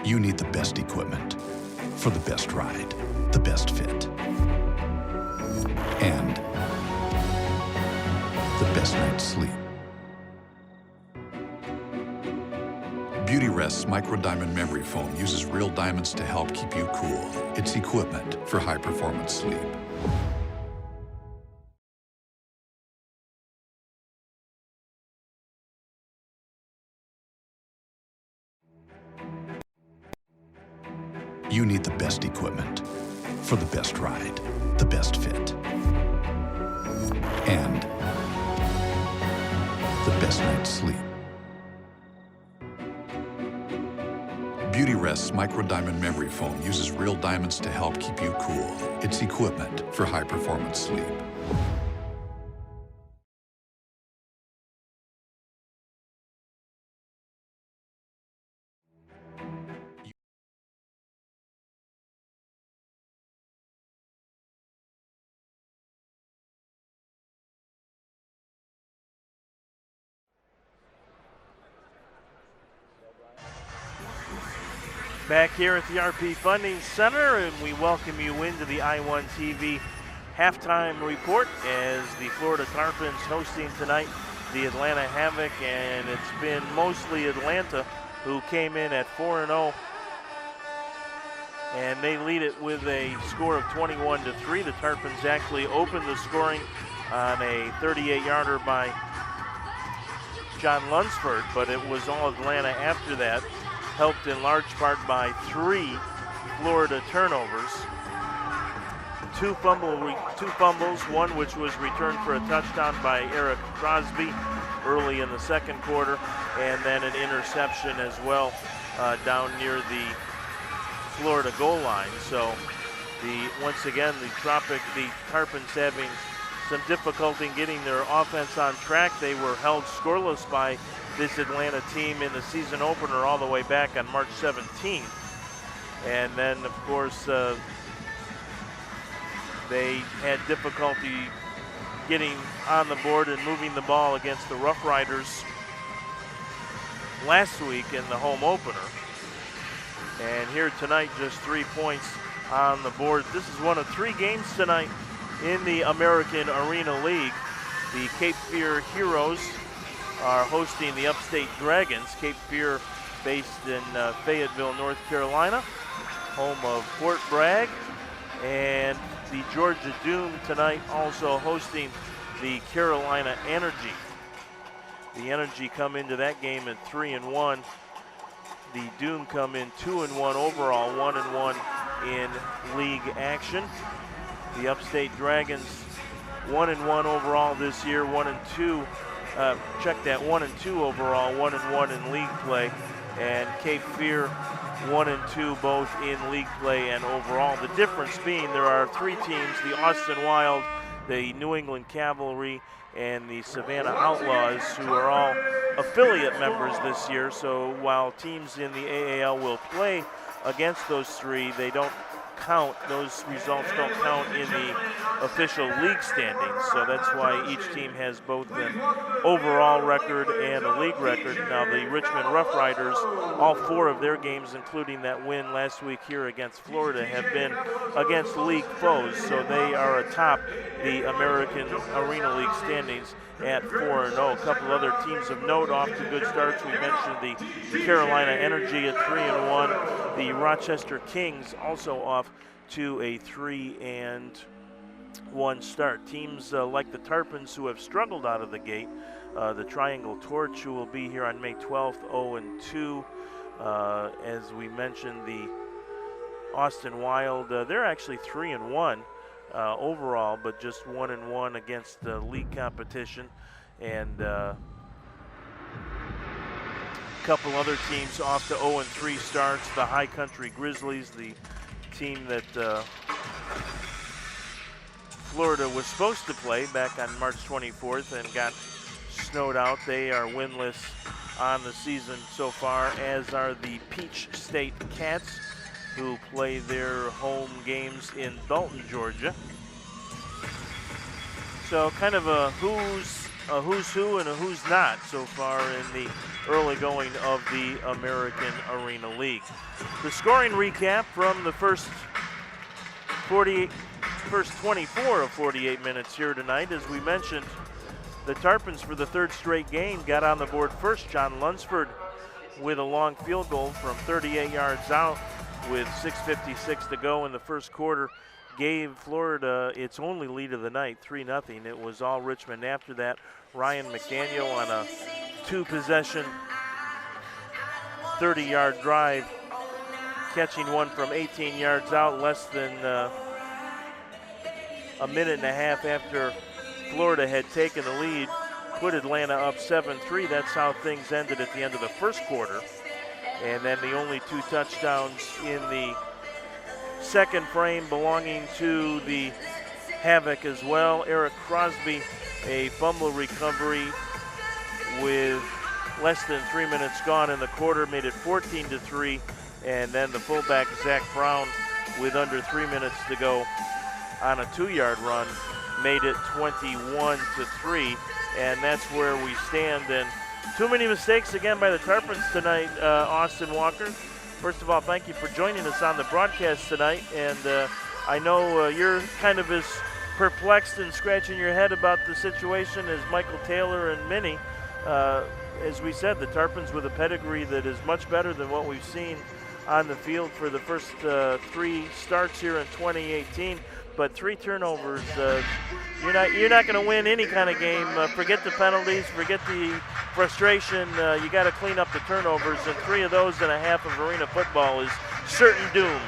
You need the best equipment for the best ride, the best fit, and the best night's sleep. Beauty Rest's Micro Diamond Memory Foam uses real diamonds to help keep you cool. It's equipment for high-performance sleep. You need the best equipment for the best ride, the best fit, and the best night's sleep. Beauty Rest's Micro Diamond Memory Foam uses real diamonds to help keep you cool. It's equipment for high-performance sleep. Back here at the RP Funding Center, and we welcome you into the I1 TV halftime report as the Florida Tarpons hosting tonight the Atlanta Havoc, and it's been mostly Atlanta who came in at 4-0, and they lead it with a score of 21-3. The Tarpons actually opened the scoring on a 38-yarder by John Lunsford, but it was all Atlanta after that, helped in large part by 3 Florida turnovers. Two fumbles, one which was returned for a touchdown by Eric Crosby early in the second quarter, and then an interception as well down near the Florida goal line. So once again, the Tarpons having some difficulty in getting their offense on track. They were held scoreless by this Atlanta team in the season opener all the way back on March 17th. And then, of course, they had difficulty getting on the board and moving the ball against the Rough Riders last week in the home opener. And here tonight, just 3 points on the board. This is one of 3 games tonight in the American Arena League. The Cape Fear Heroes are hosting the Upstate Dragons. Cape Fear based in Fayetteville, North Carolina, home of Fort Bragg. And the Georgia Doom tonight also hosting the Carolina Energy. The Energy come into that game at 3-1. The Doom come in 2-1 overall, 1-1 in league action. The Upstate Dragons 1-1 overall this year, 1-2. Check that, 1-2 overall, 1-1 in league play, and Cape Fear 1-2 both in league play and overall. The difference being there are 3 teams: the Austin Wild, the New England Cavalry, and the Savannah Outlaws, who are all affiliate members this year. So while teams in the AAL will play against those 3, they don't count, those results don't count in the official league standings. So that's why each team has both an overall record and a league record. Now the Richmond Rough Riders, all 4 of their games, including that win last week here against Florida, have been against league foes. So they are atop the American Arena League standings at 4-0. A couple other teams of note off to good starts. We mentioned the Carolina Energy at 3-1. The Rochester Kings also off to a 3-1 start. Teams like the Tarpons, who have struggled out of the gate, the Triangle Torch, who will be here on May 12th, 0-2. As we mentioned, the Austin Wild, they're actually 3-1 overall, but just 1-1 against the league competition. And couple other teams off to 0-3 starts. The High Country Grizzlies, the team that Florida was supposed to play back on March 24th and got snowed out. They are winless on the season so far, as are the Peach State Cats, who play their home games in Dalton, Georgia. So kind of a who's who and a who's not so far in the early going of the American Arena League. The scoring recap from the first 24 of 48 minutes here tonight. As we mentioned, the Tarpons, for the 3rd straight game, got on the board first. John Lunsford with a long field goal from 38 yards out with 6:56 to go in the first quarter, gave Florida its only lead of the night, 3-0. It was all Richmond after that. Ryan McDaniel on a 2-possession, 30-yard drive, catching one from 18 yards out less than a minute and a half after Florida had taken the lead, put Atlanta up 7-3. That's how things ended at the end of the first quarter. And then the only 2 touchdowns in the second frame belonging to the Havoc as well. Eric Crosby, a fumble recovery with less than 3 minutes gone in the quarter, made it 14-3. And then the fullback, Zach Brown, with under 3 minutes to go on a 2-yard run, made it 21-3. And that's where we stand. And too many mistakes again by the Tarpons tonight, Austin Walker. First of all, thank you for joining us on the broadcast tonight. And I know you're kind of as perplexed and scratching your head about the situation as Michael Taylor and Minnie. As we said, the Tarpons with a pedigree that is much better than what we've seen on the field for the first 3 starts here in 2018. But 3 turnovers, you're not going to win any kind of game. Forget the penalties, forget the frustration. You got to clean up the turnovers, and 3 of those in a half of arena football is certain doom.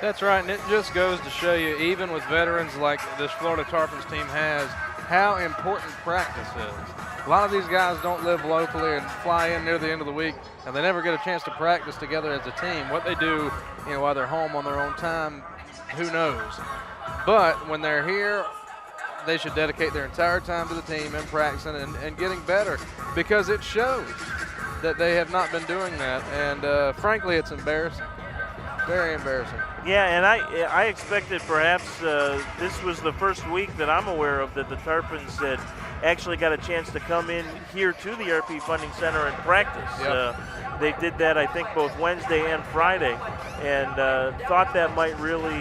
That's right, and it just goes to show you, even with veterans like this Florida Tarpons team has, how important practice is. A lot of these guys don't live locally and fly in near the end of the week, and they never get a chance to practice together as a team. What they do, while they're home on their own time, who knows? But when they're here, they should dedicate their entire time to the team and practicing and getting better, because it shows that they have not been doing that. And frankly, it's embarrassing, very embarrassing. Yeah, and I expected perhaps this was the first week that I'm aware of that the Tarpons had actually got a chance to come in here to the RP Funding Center and practice. Yep. They did that, I think, both Wednesday and Friday, and thought that might really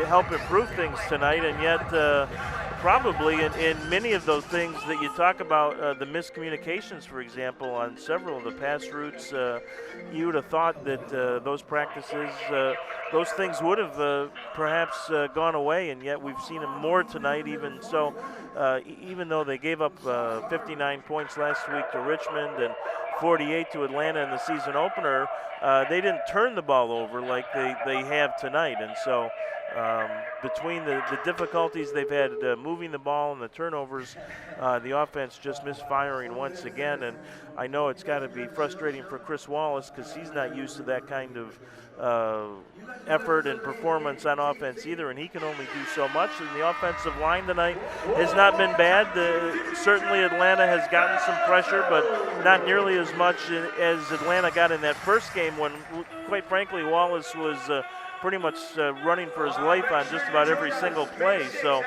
help improve things tonight, and yet probably in many of those things that you talk about, the miscommunications, for example, on several of the pass routes, you would have thought that those practices, those things would have perhaps gone away, and yet we've seen them more tonight. Even so, even though they gave up 59 points last week to Richmond and 48 to Atlanta in the season opener, they didn't turn the ball over like they have tonight. And so between the difficulties they've had moving the ball and the turnovers, the offense just misfiring once again. And I know it's got to be frustrating for Chris Wallace because he's not used to that kind of effort and performance on offense either, and he can only do so much. And the offensive line tonight has not been bad. Certainly Atlanta has gotten some pressure, but not nearly as much as Atlanta got in that first game when, quite frankly, Wallace was pretty much running for his life on just about every single play. So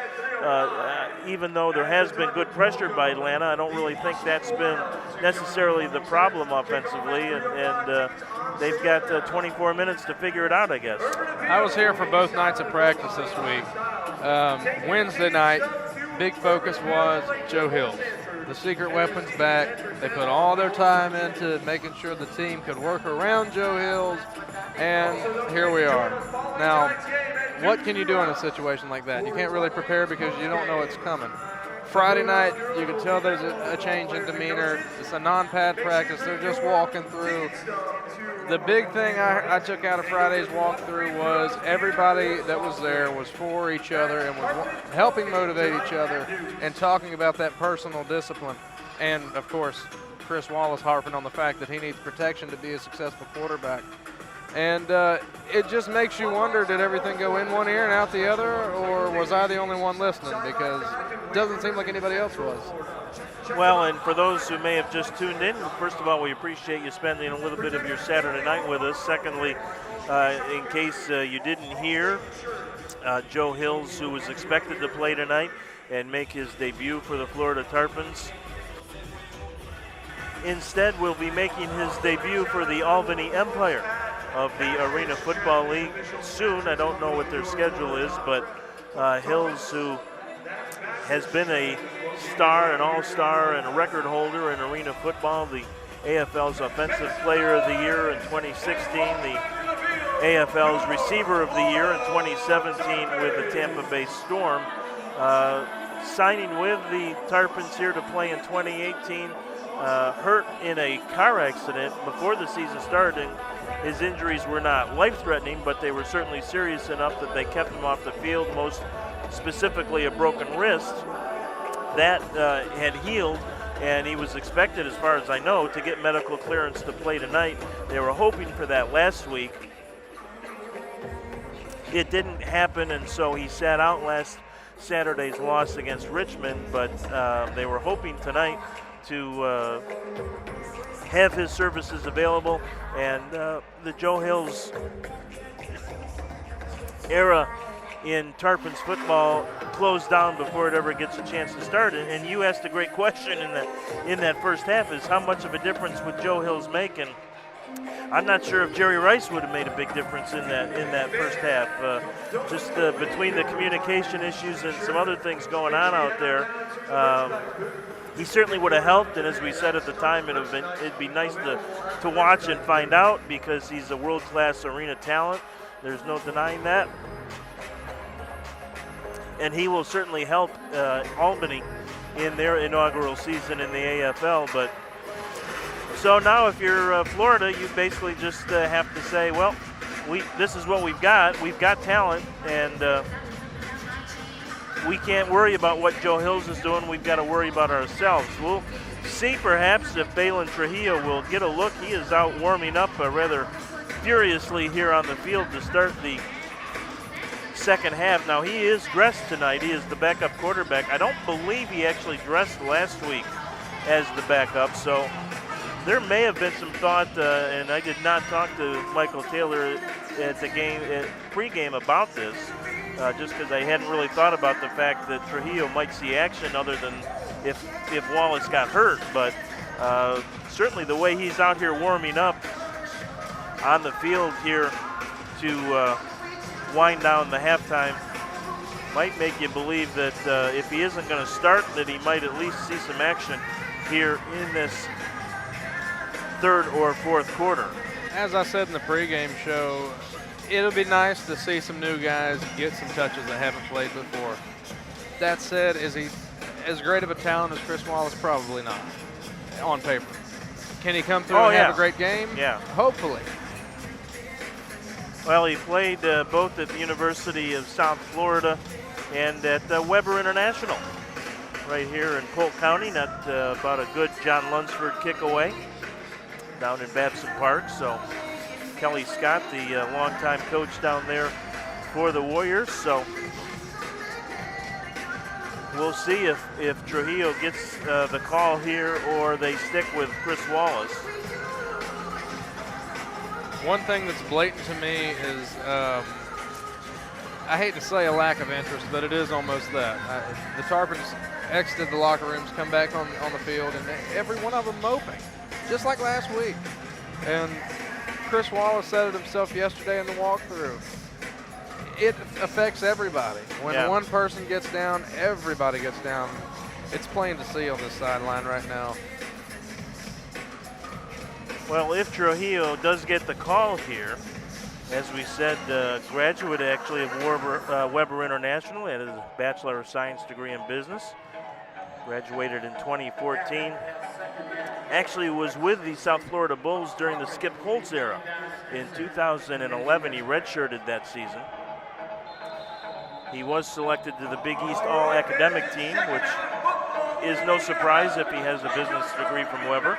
even though there has been good pressure by Atlanta, I don't really think that's been necessarily the problem offensively, and they've got 24 minutes to figure it out, I guess. I was here for both nights of practice this week. Wednesday night, big focus was Joe Hills. The secret weapon's back. They put all their time into making sure the team could work around Joe Hills, and here we are. Now, what can you do in a situation like that? You can't really prepare because you don't know it's coming. Friday night, you can tell there's a change in demeanor. It's a non-pad practice. They're just walking through. The big thing I took out of Friday's walkthrough was everybody that was there was for each other and was helping motivate each other and talking about that personal discipline. And, of course, Chris Wallace harping on the fact that he needs protection to be a successful quarterback. And it just makes you wonder, did everything go in one ear and out the other, or was I the only one listening? Because it doesn't seem like anybody else was. Well, and for those who may have just tuned in, first of all, we appreciate you spending a little bit of your Saturday night with us. Secondly, in case you didn't hear, Joe Hills, who was expected to play tonight and make his debut for the Florida Tarpons, instead will be making his debut for the Albany Empire of the Arena Football League soon. I don't know what their schedule is, but Hills, who has been a star, an all-star, and a record holder in arena football, the AFL's Offensive Player of the Year in 2016, the AFL's Receiver of the Year in 2017 with the Tampa Bay Storm, signing with the Tarpons here to play in 2018, hurt in a car accident before the season started. His injuries were not life-threatening, but they were certainly serious enough that they kept him off the field, most specifically a broken wrist. That had healed, and he was expected, as far as I know, to get medical clearance to play tonight. They were hoping for that last week. It didn't happen, and so he sat out last Saturday's loss against Richmond, but they were hoping tonight to have his services available, and the Joe Hills era in Tarpons football closed down before it ever gets a chance to start. And you asked a great question in that first half, is how much of a difference would Joe Hills make? And I'm not sure if Jerry Rice would have made a big difference in that first half. Just between the communication issues and some other things going on out there, he certainly would have helped. And as we said at the time, it'd be nice to watch and find out, because he's a world-class arena talent. There's no denying that. And he will certainly help Albany in their inaugural season in the AFL. But so now, if you're Florida, you basically just have to say, well, this is what we've got. We've got talent, and we can't worry about what Joe Hills is doing. We've got to worry about ourselves. We'll see perhaps if Balin Trujillo will get a look. He is out warming up rather furiously here on the field to start the second half. Now, he is dressed tonight. He is the backup quarterback. I don't believe he actually dressed last week as the backup, so there may have been some thought, and I did not talk to Michael Taylor at the game, pregame about this, just because I hadn't really thought about the fact that Trujillo might see action other than if Wallace got hurt. But certainly the way he's out here warming up on the field here to wind down the halftime might make you believe that if he isn't going to start, that he might at least see some action here in this third or fourth quarter. As I said in the pregame show, it'll be nice to see some new guys get some touches that haven't played before. That said, is he as great of a talent as Chris Wallace? Probably not, on paper. Can he come through and have a great game? Yeah. Hopefully. Well, he played both at the University of South Florida and at Weber International right here in Polk County, not about a good John Lunsford kick away down in Babson Park. So Kelly Scott, the longtime coach down there for the Warriors. So we'll see if Trujillo gets the call here or they stick with Chris Wallace. One thing that's blatant to me is, I hate to say a lack of interest, but it is almost that. The Tarpons exited the locker rooms, come back on the field, and every one of them moping, just like last week. And Chris Wallace said it himself yesterday in the walkthrough. It affects everybody. When one person gets down, everybody gets down. It's plain to see on this sideline right now. Well, if Trujillo does get the call here, as we said, graduate actually of Weber International, and his Bachelor of Science degree in business. Graduated in 2014. Actually was with the South Florida Bulls during the Skip Holtz era. In 2011, he redshirted that season. He was selected to the Big East All-Academic team, which is no surprise if he has a business degree from Weber.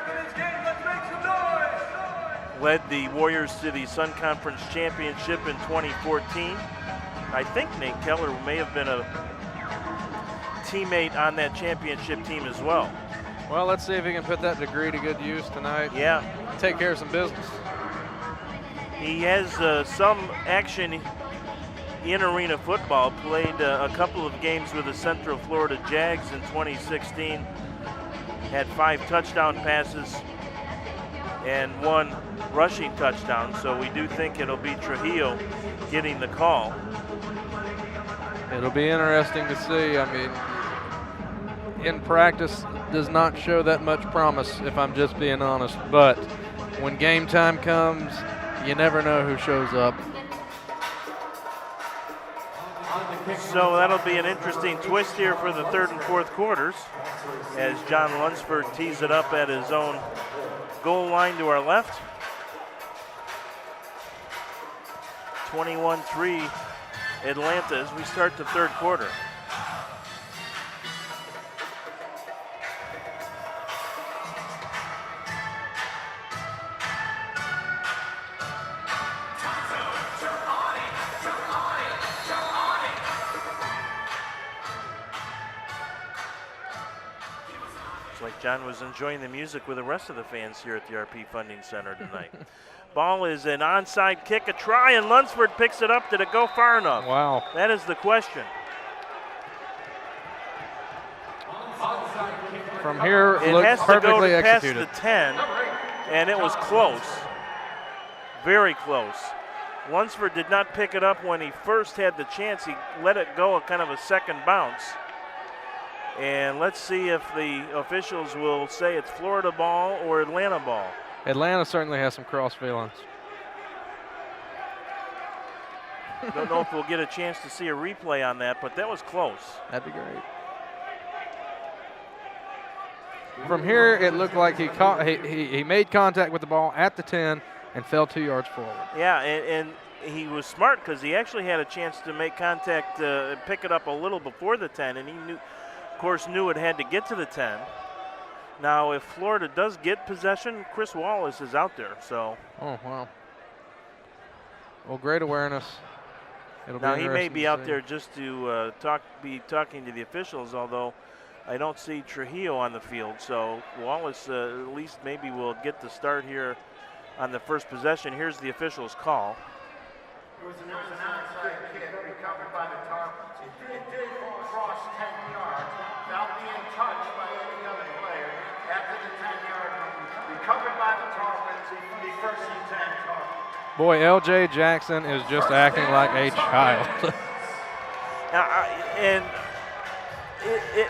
Led the Warriors to the Sun Conference Championship in 2014. I think Nate Keller may have been a teammate on that championship team as well. Well, let's see if he can put that degree to good use tonight. Yeah. Take care of some business. He has some action in arena football. Played a couple of games with the Central Florida Jags in 2016. Had 5 touchdown passes and 1 rushing touchdown. So we do think it'll be Trujillo getting the call. It'll be interesting to see. I mean, in practice does not show that much promise, if I'm just being honest. But when game time comes, you never know who shows up. So that'll be an interesting twist here for the third and fourth quarters as John Lunsford tees it up at his own goal line to our left. 21-3 Atlanta as we start the third quarter. It's like John was enjoying the music with the rest of the fans here at the RP Funding Center tonight. Ball is an onside kick, a try, and Lunsford picks it up. Did it go far enough? Wow. That is the question. From here, it looks has to perfectly go past executed. the 10, and it was close. Very close. Lunsford did not pick it up when he first had the chance. He let it go a kind of a second bounce. And let's see if the officials will say it's Florida ball or Atlanta ball. Atlanta certainly has some cross feelings. Don't know if we'll get a chance to see a replay on that, but that was close. That'd be great. From here, it looked like he made contact with the ball at the 10 and fell 2 yards forward. Yeah, and he was smart because he actually had a chance to make contact, pick it up a little before the 10, and he knew it had to get to the 10. Now, if Florida does get possession, Chris Wallace is out there. So. Oh wow. Well, great awareness. Now he may be out there just to be talking to the officials, although I don't see Trujillo on the field. So Wallace at least maybe will get the start here on the first possession. Here's the official's call. It was an outside kick recovered by the Tarpons. It did cross 10 yards without being touched by any other player after the 10-yard line. Recovered by the Tarpons, the first and 10 Tarpons. Boy, L.J. Jackson is just acting like a child.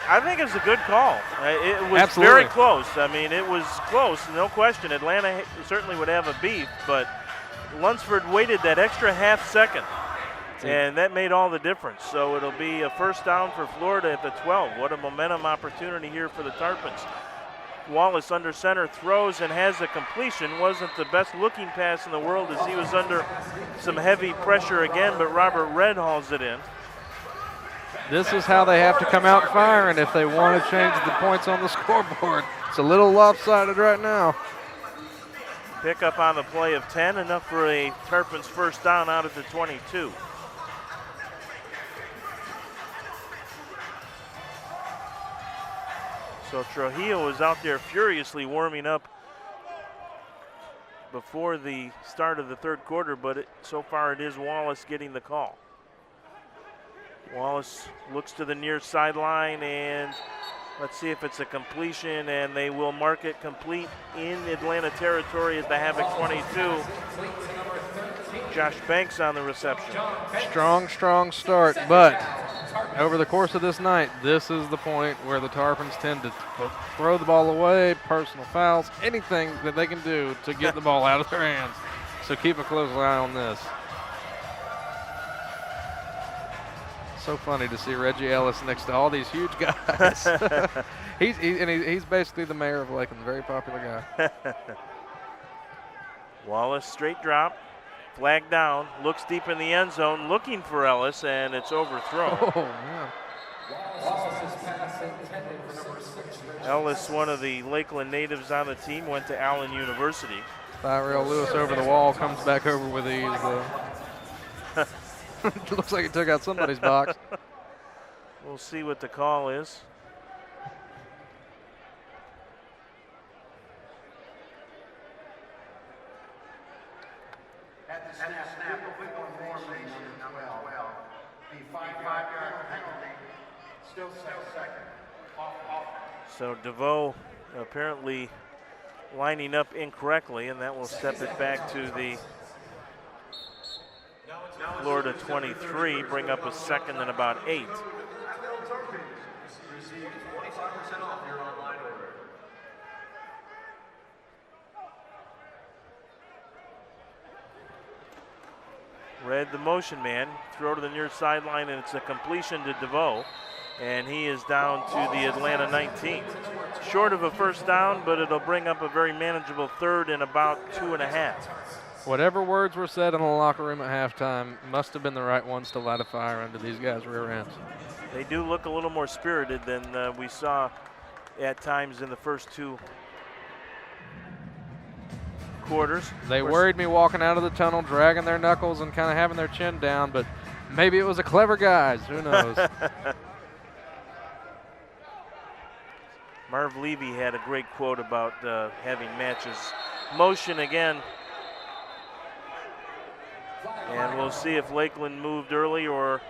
I think it's a good call. It was Absolutely. Very close. I mean, it was close, no question. Atlanta certainly would have a beef, but Lunsford waited that extra half second, and that made all the difference. So it'll be a first down for Florida at the 12. What a momentum opportunity here for the Tarpons. Wallace under center, throws and has a completion. Wasn't the best looking pass in the world as he was under some heavy pressure again, but Robert Red hauls it in. This is how they have to come out firing if they want to change the points on the scoreboard. It's a little lopsided right now. Pick up on the play of 10, enough for a Tarpons first down out at the 22. So Trujillo was out there furiously warming up before the start of the third quarter, but so far it is Wallace getting the call. Wallace looks to the near sideline, and let's see if it's a completion, and they will mark it complete in Atlanta territory at the Havoc 22. Josh Banks on the reception. Strong start, but over the course of this night, this is the point where the Tarpons tend to throw the ball away, personal fouls, anything that they can do to get the ball out of their hands. So keep a close eye on this. So funny to see Reggie Ellis next to all these huge guys. He's basically the mayor of Lakeland, very popular guy. Wallace straight drop, flag down, looks deep in the end zone, looking for Ellis, and it's overthrown. Oh, man. Ellis, one of the Lakeland natives on the team, went to Allen University. Tyrell Lewis over the wall, comes back over with ease. Looks like he took out somebody's box. We'll see what the call is. At the snap, a wiggle and formation as well. The 5-yard penalty, still second. Off. So DeVoe apparently lining up incorrectly, and that will step it back to the Florida 23, bring up a second and about 8. Red, the motion man, throw to the near sideline, and it's a completion to DeVoe, and he is down to the Atlanta 19. Short of a first down, but it'll bring up a very manageable third and about 2.5. Whatever words were said in the locker room at halftime must have been the right ones to light a fire under these guys' rear ends. They do look a little more spirited than we saw at times in the first two quarters. They worried me walking out of the tunnel, dragging their knuckles and kind of having their chin down, but maybe it was a clever guys. Who knows? Marv Levy had a great quote about having matches. Motion again. And we'll see if Lakeland moved early or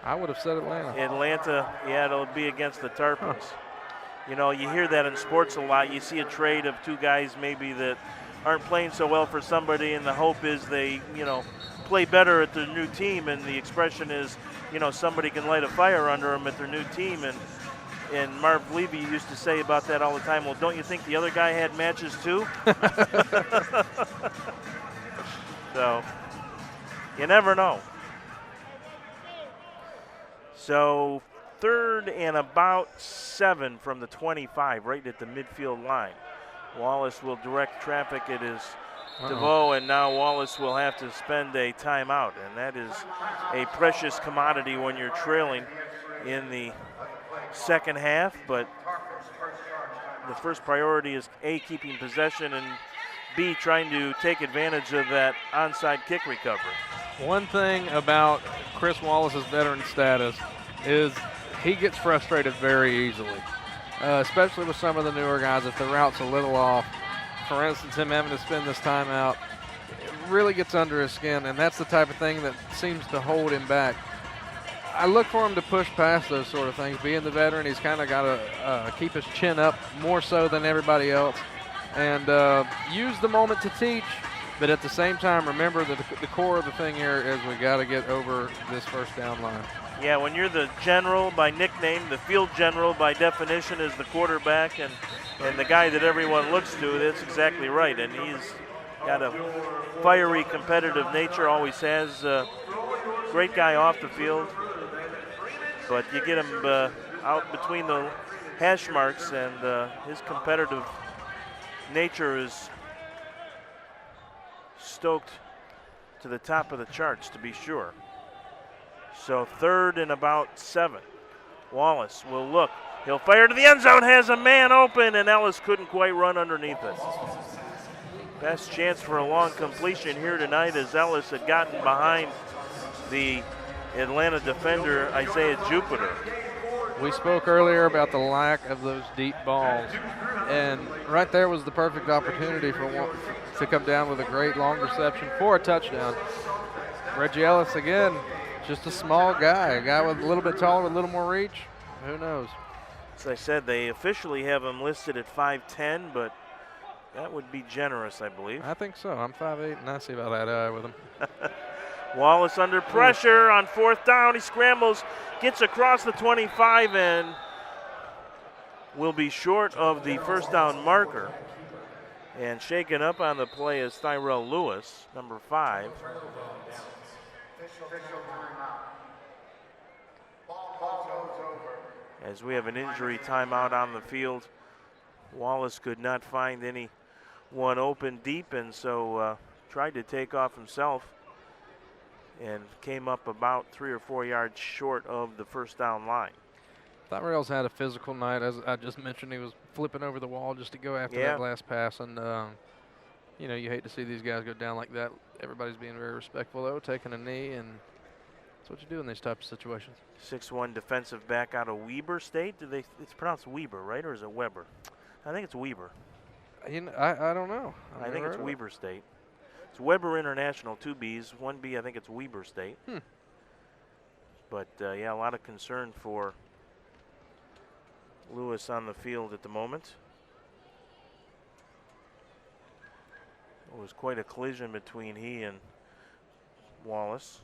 I would have said Atlanta. Atlanta, yeah, it'll be against the Tarpons. You know, you hear that in sports a lot. You see a trade of two guys maybe that aren't playing so well for somebody, and the hope is they, play better at their new team, and the expression is, somebody can light a fire under them at their new team. And Marv Levy used to say about that all the time, well, don't you think the other guy had matches too? So, you never know. So, third and about 7 from the 25, right at the midfield line. Wallace will direct traffic. It is DeVoe, and now Wallace will have to spend a timeout, and that is a precious commodity when you're trailing in the second half. But the first priority is A, keeping possession, and B, trying to take advantage of that onside kick recovery. One thing about Chris Wallace's veteran status is he gets frustrated very easily, especially with some of the newer guys. If the route's a little off, for instance, him having to spend this timeout, it really gets under his skin, and that's the type of thing that seems to hold him back. I look for him to push past those sort of things. Being the veteran, he's kind of got to keep his chin up more so than everybody else, and use the moment to teach, but at the same time, remember that the core of the thing here is we got to get over this first down line. Yeah, when you're the general by nickname, the field general by definition is the quarterback and the guy that everyone looks to, that's exactly right. And he's got a fiery, competitive nature, always has. Great guy off the field, but you get him out between the hash marks, and his competitive nature is stoked to the top of the charts, to be sure. So 3rd and about 7. Wallace will look. He'll fire to the end zone, has a man open, and Ellis couldn't quite run underneath it. Best chance for a long completion here tonight, as Ellis had gotten behind the Atlanta defender, Isaiah Jupiter. We spoke earlier about the lack of those deep balls, and right there was the perfect opportunity for one to come down with a great long reception for a touchdown. Reggie Ellis, again, just a small guy, a guy with a little bit taller with a little more reach. Who knows? As I said, they officially have him listed at 5'10", but that would be generous, I believe. I think so. I'm 5'8", and I see about that with him. Wallace under pressure on 4th down. He scrambles, gets across the 25, and will be short of the first down marker. And shaken up on the play is Tyrell Lewis, number 5. As we have an injury timeout on the field, Wallace could not find anyone open deep, and so tried to take off himself and came up about 3 or 4 yards short of the first down line. Tyrell's had a physical night. As I just mentioned, he was flipping over the wall just to go after that last pass, and you know, you hate to see these guys go down like that. Everybody's being very respectful, though, taking a knee, and that's what you do in these types of situations. 6'1" defensive back out of Weber State. It's pronounced Weber, right, or is it Weber? I think it's Weber. You know, I don't know. I think it's Weber State. It's Weber International, 2 Bs. 1 B, I think it's Weber State. But, yeah, a lot of concern for Lewis on the field at the moment. It was quite a collision between he and Wallace.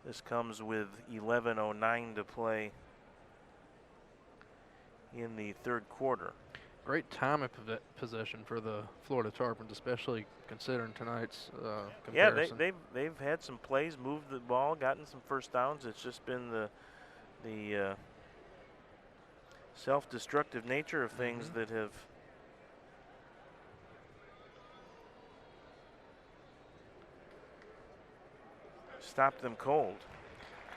This comes with 11:09 to play in the 3rd quarter. Great time of possession for the Florida Tarpons, especially considering tonight's comparison. Yeah, they've had some plays, moved the ball, gotten some first downs. It's just been the self-destructive nature of things that have stopped them cold.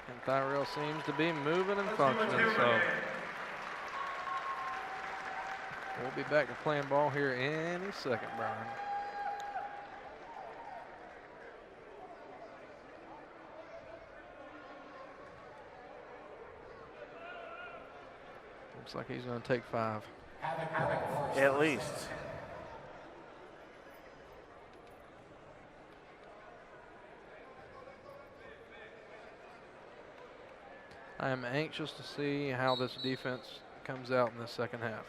And Tyrell seems to be moving and functioning, so we'll be back to playing ball here any second, Brian. Looks like he's going to take 5. At least. I am anxious to see how this defense comes out in the second half.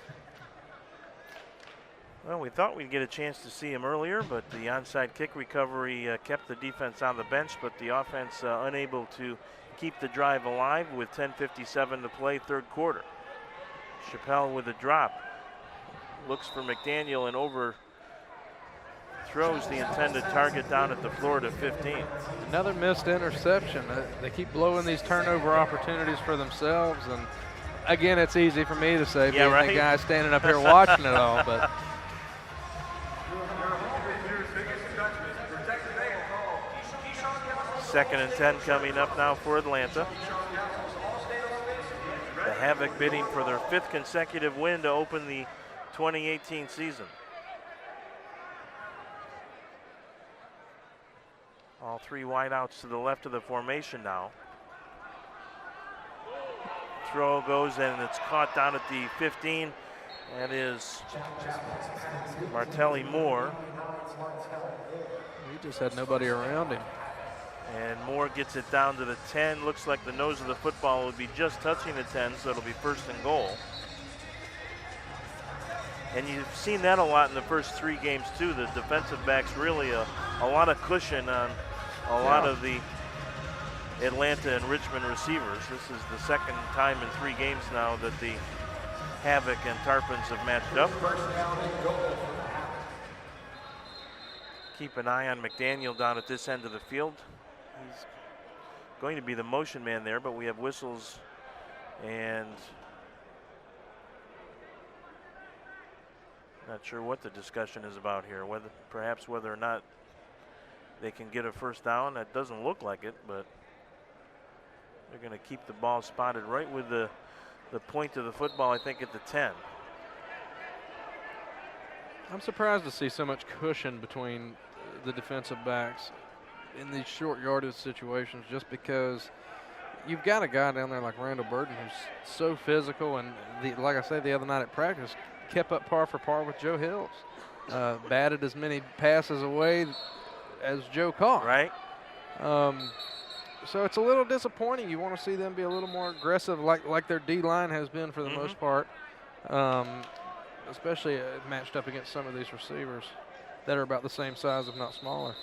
Well, we thought we'd get a chance to see him earlier, but the onside kick recovery kept the defense on the bench, but the offense unable to keep the drive alive with 10:57 to play, 3rd quarter. Chappelle with a drop. Looks for McDaniel and overthrows the intended target down at the Florida 15. Another missed interception. They keep blowing these turnover opportunities for themselves, and again, it's easy for me to say, being the guy standing up here watching it all, but 2nd and 10 coming up now for Atlanta. The Havoc bidding for their 5th consecutive win to open the 2018 season. All 3 wideouts to the left of the formation now. Throw goes and it's caught down at the 15. That is Martelli Moore. He just had nobody around him. And Moore gets it down to the 10. Looks like the nose of the football would be just touching the 10, so it'll be 1st and goal. And you've seen that a lot in the first 3 games too. The defensive backs really a lot of cushion on a lot of the Atlanta and Richmond receivers. This is the 2nd time in 3 games now that the Havoc and Tarpons have matched up. Keep an eye on McDaniel down at this end of the field. He's going to be the motion man there, but we have whistles and not sure what the discussion is about here, perhaps whether or not they can get a first down. That doesn't look like it, but they're going to keep the ball spotted right with the point of the football, I think, at the 10. I'm surprised to see so much cushion between the defensive backs in these short yardage situations, just because you've got a guy down there like Randall Burton who's so physical, and like I said the other night at practice, kept up par for par with Joe Hills. Batted as many passes away as Joe caught. Right. So it's a little disappointing. You want to see them be a little more aggressive like their D-line has been for the most part, especially matched up against some of these receivers that are about the same size, if not smaller.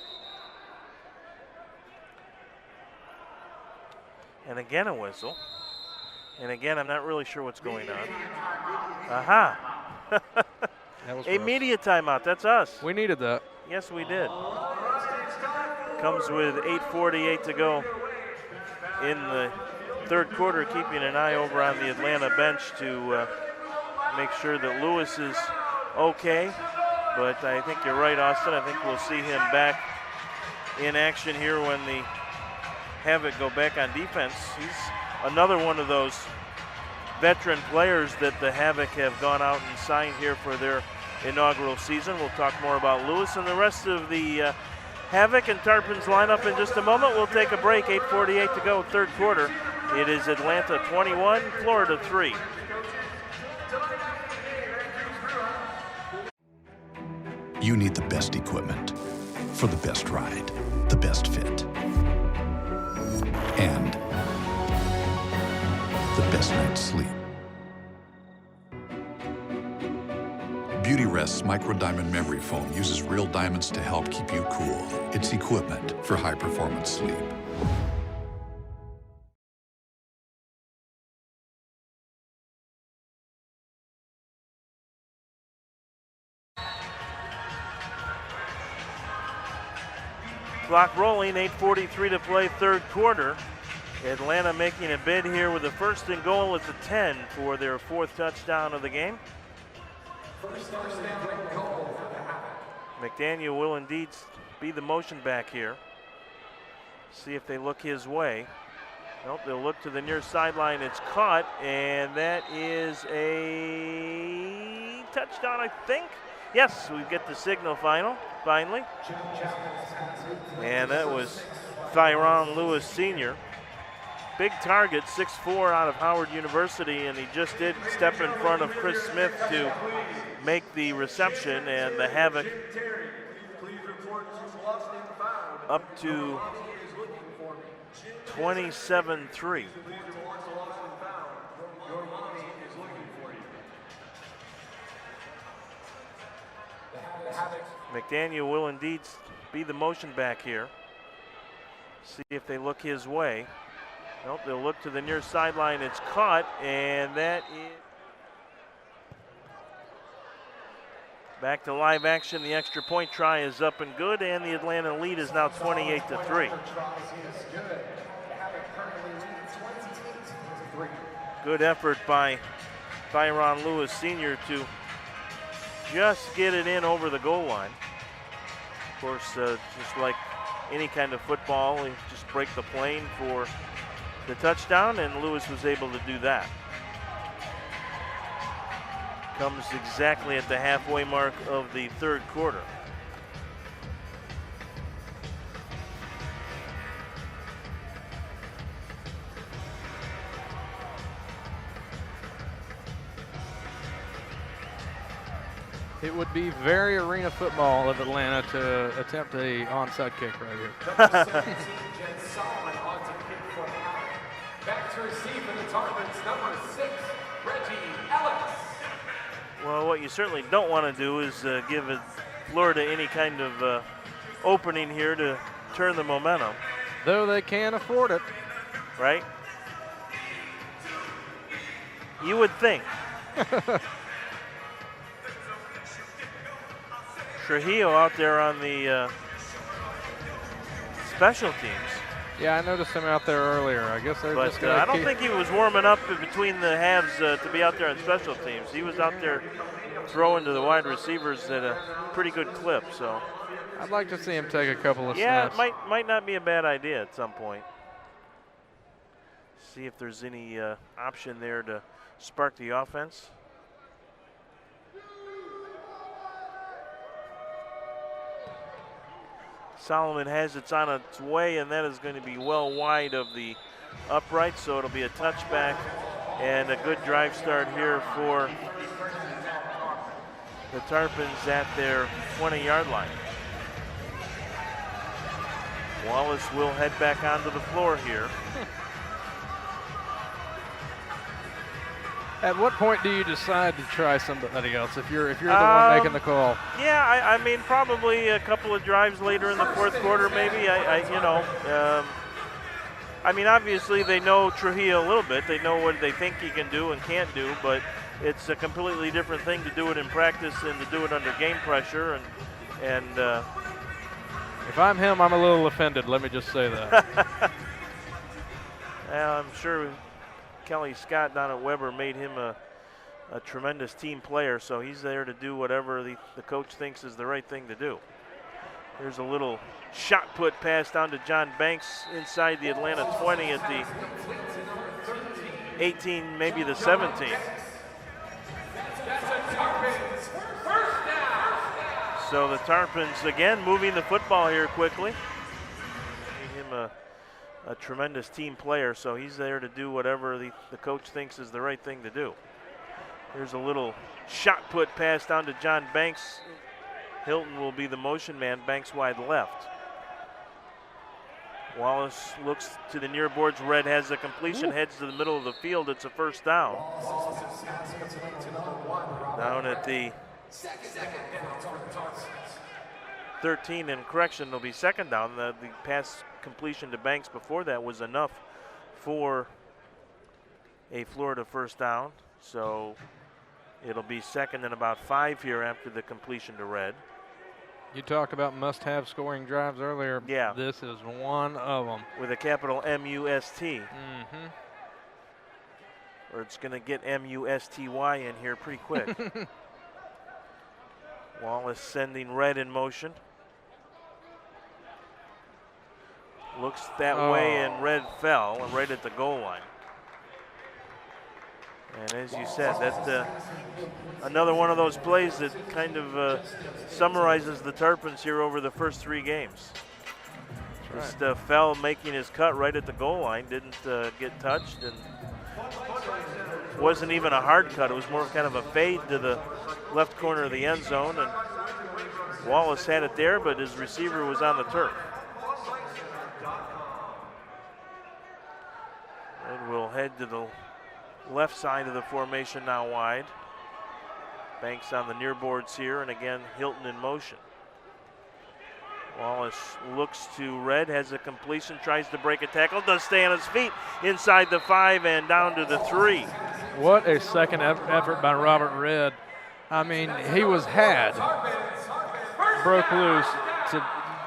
And again a whistle. And again, I'm not really sure what's going on. Aha. That was a media timeout. That's us. We needed that. Yes, we did. Comes with 8:48 to go in the third quarter, keeping an eye over on the Atlanta bench to make sure that Lewis is okay. But I think you're right, Austin. I think we'll see him back in action here when the Havoc go back on defense. He's another one of those veteran players that the Havoc have gone out and signed here for their inaugural season. We'll talk more about Lewis and the rest of the Havoc and Tarpons lineup in just a moment. We'll take a break. 8:48 to go, third quarter. It is Atlanta 21, Florida 3. You need the best equipment for the best ride, the best fit, and the best night's sleep. Beauty Rest's micro diamond memory foam uses real diamonds to help keep you cool. It's equipment for high performance sleep. Clock rolling, 8:43 to play, third quarter. Atlanta making a bid here with a first and goal at the 10 for their fourth touchdown of the game. Mcdaniel will indeed be the motion back here. See if they look his way. Nope, they'll look to the near sideline. It's caught, and that is a touchdown, I think. Yes, we get the signal finally. And that was Thyron Lewis Sr. Big target, 6'4", out of Howard University, and he just did step in front of Chris Smith to make the reception, and the Havoc up to 27-3. McDaniel will indeed be the motion back here. See if they look his way. Nope, they'll look to the near sideline. It's caught, and that is back to live action. The extra point try is up and good, and the Atlanta lead is now 28-3. Good effort by Thyron Lewis Sr. to just get it in over the goal line. Of course, just like any kind of football, you just break the plane for the touchdown, and Lewis was able to do that. Comes exactly at the halfway mark of the third quarter. It would be very arena football of Atlanta to attempt a onside kick right here. Back to receive for the Tarpons, number 6, Reggie Ellis. Well, what you certainly don't want to do is give Florida any kind of opening here to turn the momentum. Though they can afford it. Right? You would think. Trujillo out there on the special teams. Yeah, I noticed him out there earlier. I guess they're just But going to I don't think he was warming up in between the halves to be out there on special teams. He was out there throwing to the wide receivers at a pretty good clip. So I'd like to see him take a couple of yeah, snaps. it might not be a bad idea at some point. See if there's any option there to spark the offense. Solomon has it on its way, and that is going to be well wide of the upright, so it'll be a touchback and a good drive start here for the Tarpons at their 20-yard line. Wallace will head back onto the floor here. At what point do you decide to try somebody else if you're the one making the call? Yeah, I mean, probably a couple of drives later in the fourth quarter, maybe. I mean, obviously they know Trujillo a little bit. They know what they think he can do and can't do, but it's a completely different thing to do it in practice and to do it under game pressure. And if I'm him, I'm a little offended. Let me just say that. I'm sure Kelly Scott down at Weber made him a tremendous team player, so he's there to do whatever the coach thinks is the right thing to do. Here's a little shot put pass down to John Banks inside the Atlanta 20 at the 18, maybe the 17. So the Tarpons again moving the football here quickly. Made him a tremendous team player, so he's there to do whatever the coach thinks is the right thing to do. Here's a little shot put pass down to John Banks. Hilton will be the motion man, Banks wide left. Wallace looks to the near boards. Red has a completion, heads to the middle of the field. It's a first down. Down at the 13, and correction, it'll be second down. The pass completion to Banks before that was enough for a Florida first down. So it'll be second and about 5 here after the completion to Red. You talk about must-have scoring drives earlier. Yeah. This is one of them. With a capital M-U-S-T. Mm-hmm. Or it's going to get M-U-S-T-Y in here pretty quick. Wallace sending Red in motion. Looks that way, and Red fell right at the goal line. And as you said, that's another one of those plays that kind of summarizes the Tarpons here over the first 3 games. Just fell making his cut right at the goal line, didn't get touched, and wasn't even a hard cut. It was more kind of a fade to the left corner of the end zone, and Wallace had it there, but his receiver was on the turf. And we'll head to the left side of the formation now wide. Banks on the near boards here, and again, Hilton in motion. Wallace looks to Red, has a completion, tries to break a tackle, does stay on his feet inside the 5 and down to the 3. What a second effort by Robert Red. I mean, he was broke loose to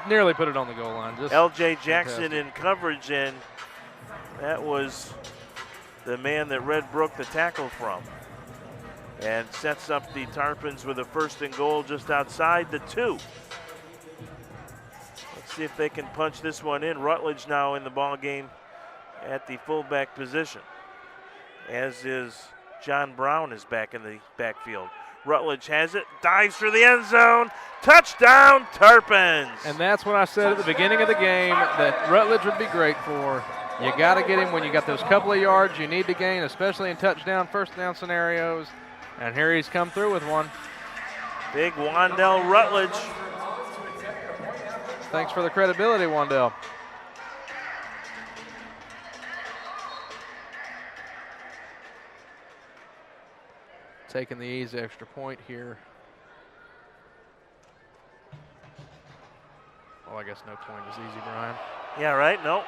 nearly put it on the goal line. Just L.J. Jackson fantastic. in coverage, and that was the man that Red broke the tackle from. And sets up the Tarpons with a first and goal just outside the 2. Let's see if they can punch this one in. Rutledge now in the ball game at the fullback position, as is John Brown is back in the backfield. Rutledge has it, dives for the end zone, touchdown Tarpons. And that's what I said at the beginning of the game that Rutledge would be great for. You got to get him when you got those couple of yards you need to gain, especially in touchdown, first down scenarios. And here he's come through with one. Big Wandell Rutledge. Thanks for the credibility, Wandell. Taking the easy extra point here. Well, I guess no point is easy, Brian. Yeah, right? No.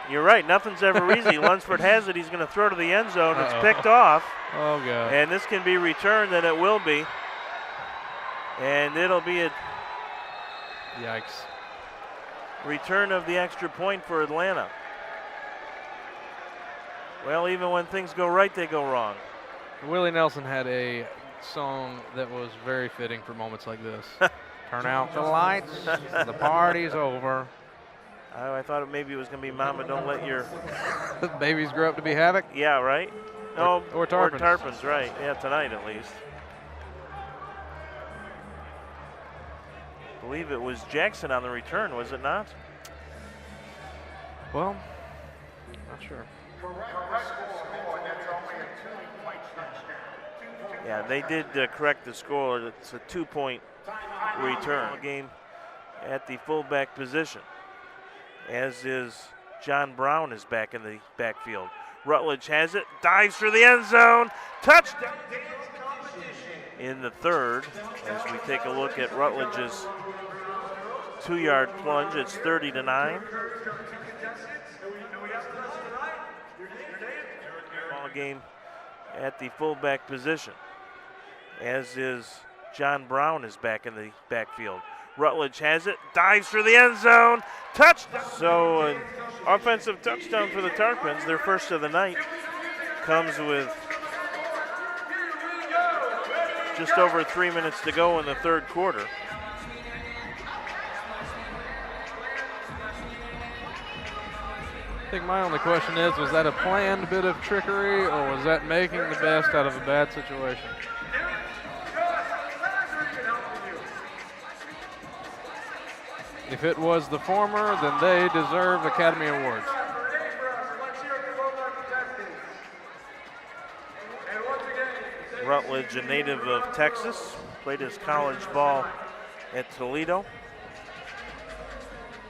You're right. Nothing's ever easy. Lunsford has it. He's going to throw to the end zone. It's picked off. Oh, God. And this can be returned, and it will be. And it'll be a... Yikes. Return of the extra point for Atlanta. Well, even when things go right, they go wrong. Willie Nelson had a song that was very fitting for moments like this. Turn out the lights, the party's over. I thought maybe it was going to be Mama Don't Let Your Babies Grow Up to Be Havoc. Yeah, right? No, or Tarpons. Or Tarpons, right. Yeah, tonight at least. I believe it was Jackson on the return, was it not? Well, not sure. Yeah, they did correct the score. It's a 2-point return. Game at the fullback position, as is John Brown is back in the backfield. Rutledge has it, dives for the end zone, touchdown in the third. As we take a look at Rutledge's 2-yard plunge, it's 30-9. Ball game at the fullback position, as is John Brown is back in the backfield. Rutledge has it, dives for the end zone, touchdown. So an offensive touchdown for the Tarpons, their first of the night, comes with just over 3 minutes to go in the third quarter. I think my only question is, was that a planned bit of trickery, or was that making the best out of a bad situation? If it was the former, then they deserve Academy Awards. Rutledge, a native of Texas, played his college ball at Toledo.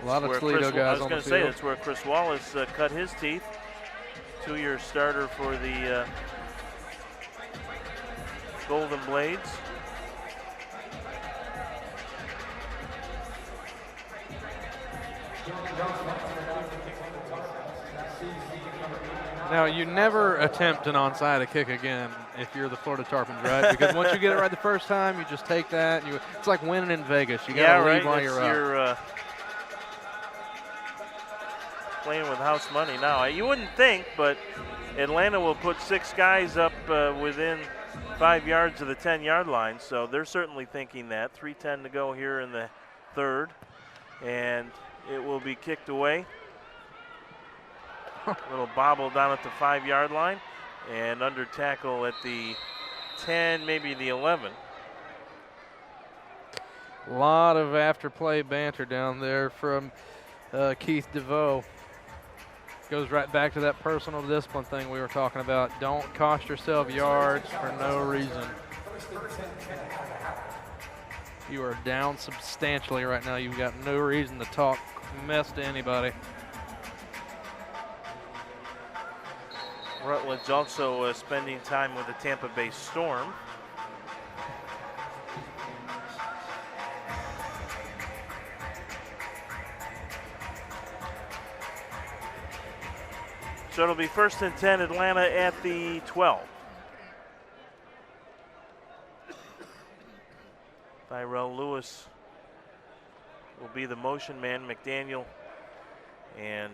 A lot of Toledo guys on the field. I was going to say, that's where Chris Wallace cut his teeth. 2-year starter for the Golden Blades. Now, you never attempt an onside kick again if you're the Florida Tarpons, right? Because once you get it right the first time, you just take that. And it's like winning in Vegas. You got to leave while you're up. You're playing with house money now. You wouldn't think, but Atlanta will put 6 guys up within 5 yards of the 10-yard line, so they're certainly thinking that. 3:10 to go here in the third, and it will be kicked away. A little bobble down at the 5-yard line, and under tackle at the 10, maybe the 11. A lot of after-play banter down there from Keith DeVoe. Goes right back to that personal discipline thing we were talking about. Don't cost yourself yards for no reason. You are down substantially right now. You've got no reason to talk mess to anybody. Rutledge also spending time with the Tampa Bay Storm. So it'll be 1st and 10, Atlanta at the 12. Tyrell Lewis will be the motion man. McDaniel and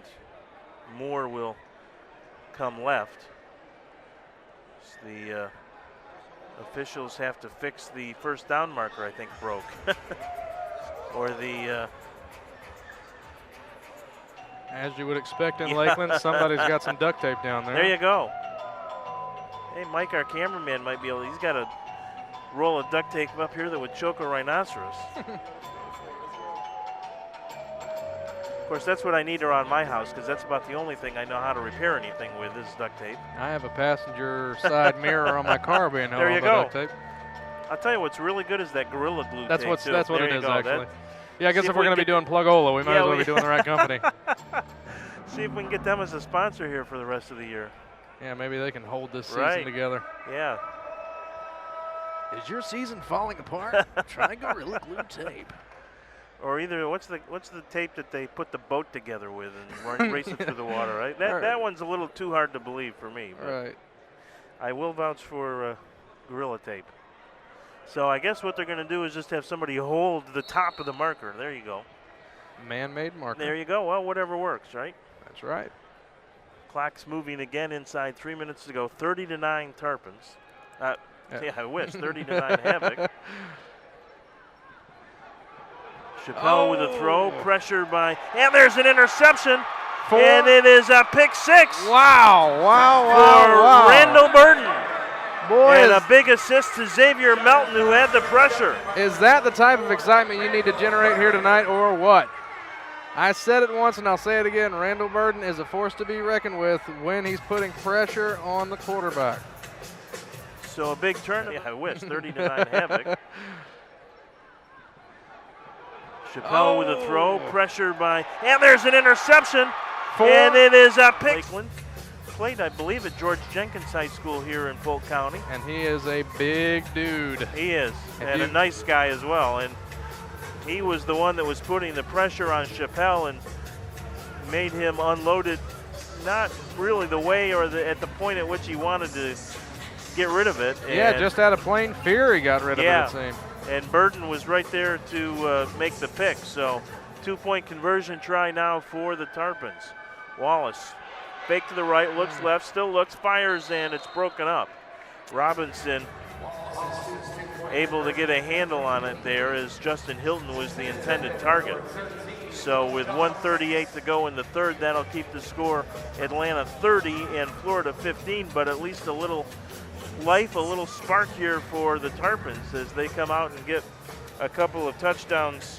Moore will come left. So the officials have to fix the first down marker, I think broke. Or the... As you would expect in Lakeland, somebody's got some duct tape down there. There you go. Hey, Mike, our cameraman might be able to, he's got a roll of duct tape up here that would choke a rhinoceros. Of course, that's what I need around my house, because that's about the only thing I know how to repair anything with is duct tape. I have a passenger side mirror on my car being held there you on by go. duct tape. I'll tell you what's really good is that Gorilla Glue That's tape, what's too. That's what there it you is, go. actually. That, Yeah, I guess if we're going to be doing Plug-Ola, we might as well be doing the right company. See if we can get them as a sponsor here for the rest of the year. Yeah, maybe they can hold this season together. Yeah. Is your season falling apart? Try Gorilla Glue tape. Or either what's the tape that they put the boat together with and race it through the water, right? That one's a little too hard to believe for me. But Right. I will vouch for Gorilla Tape. So I guess what they're going to do is just have somebody hold the top of the marker. There you go. man-made marker. There you go. Well, whatever works, right? That's right. Clock's moving again inside 3 minutes to go. 30-9 Tarpons. Yeah, I wish. 30-9 Havoc. Chappelle with a throw, pressured by, and there's an interception. And it is a pick six. Wow, for Randall Burton. Boy, and a big assist to Xavier Melton, who had the pressure. Is that the type of excitement you need to generate here tonight, or what? I said it once and I'll say it again. Randall Burton is a force to be reckoned with when he's putting pressure on the quarterback. So a big turn. Yeah, I wish. 30-9 Havoc. Chappelle with a throw, pressured by, and there's an interception. And it is a pick. Lakeland played, I believe, at George Jenkins High School here in Polk County. And he is a big dude. He is, and a nice guy as well. And he was the one that was putting the pressure on Chappelle and made him unload it, not really the way or at the point at which he wanted to get rid of it. Yeah, just out of plain fear he got rid of it, it seemed. And Burton was right there to make the pick. So 2-point conversion try now for the Tarpons. Wallace, fake to the right, looks left, still looks, fires, and it's broken up. Robinson able to get a handle on it there as Justin Hilton was the intended target. So with 1:38 to go in the third, that'll keep the score Atlanta 30 and Florida 15, but at least a little life, a little spark here for the Tarpons as they come out and get a couple of touchdowns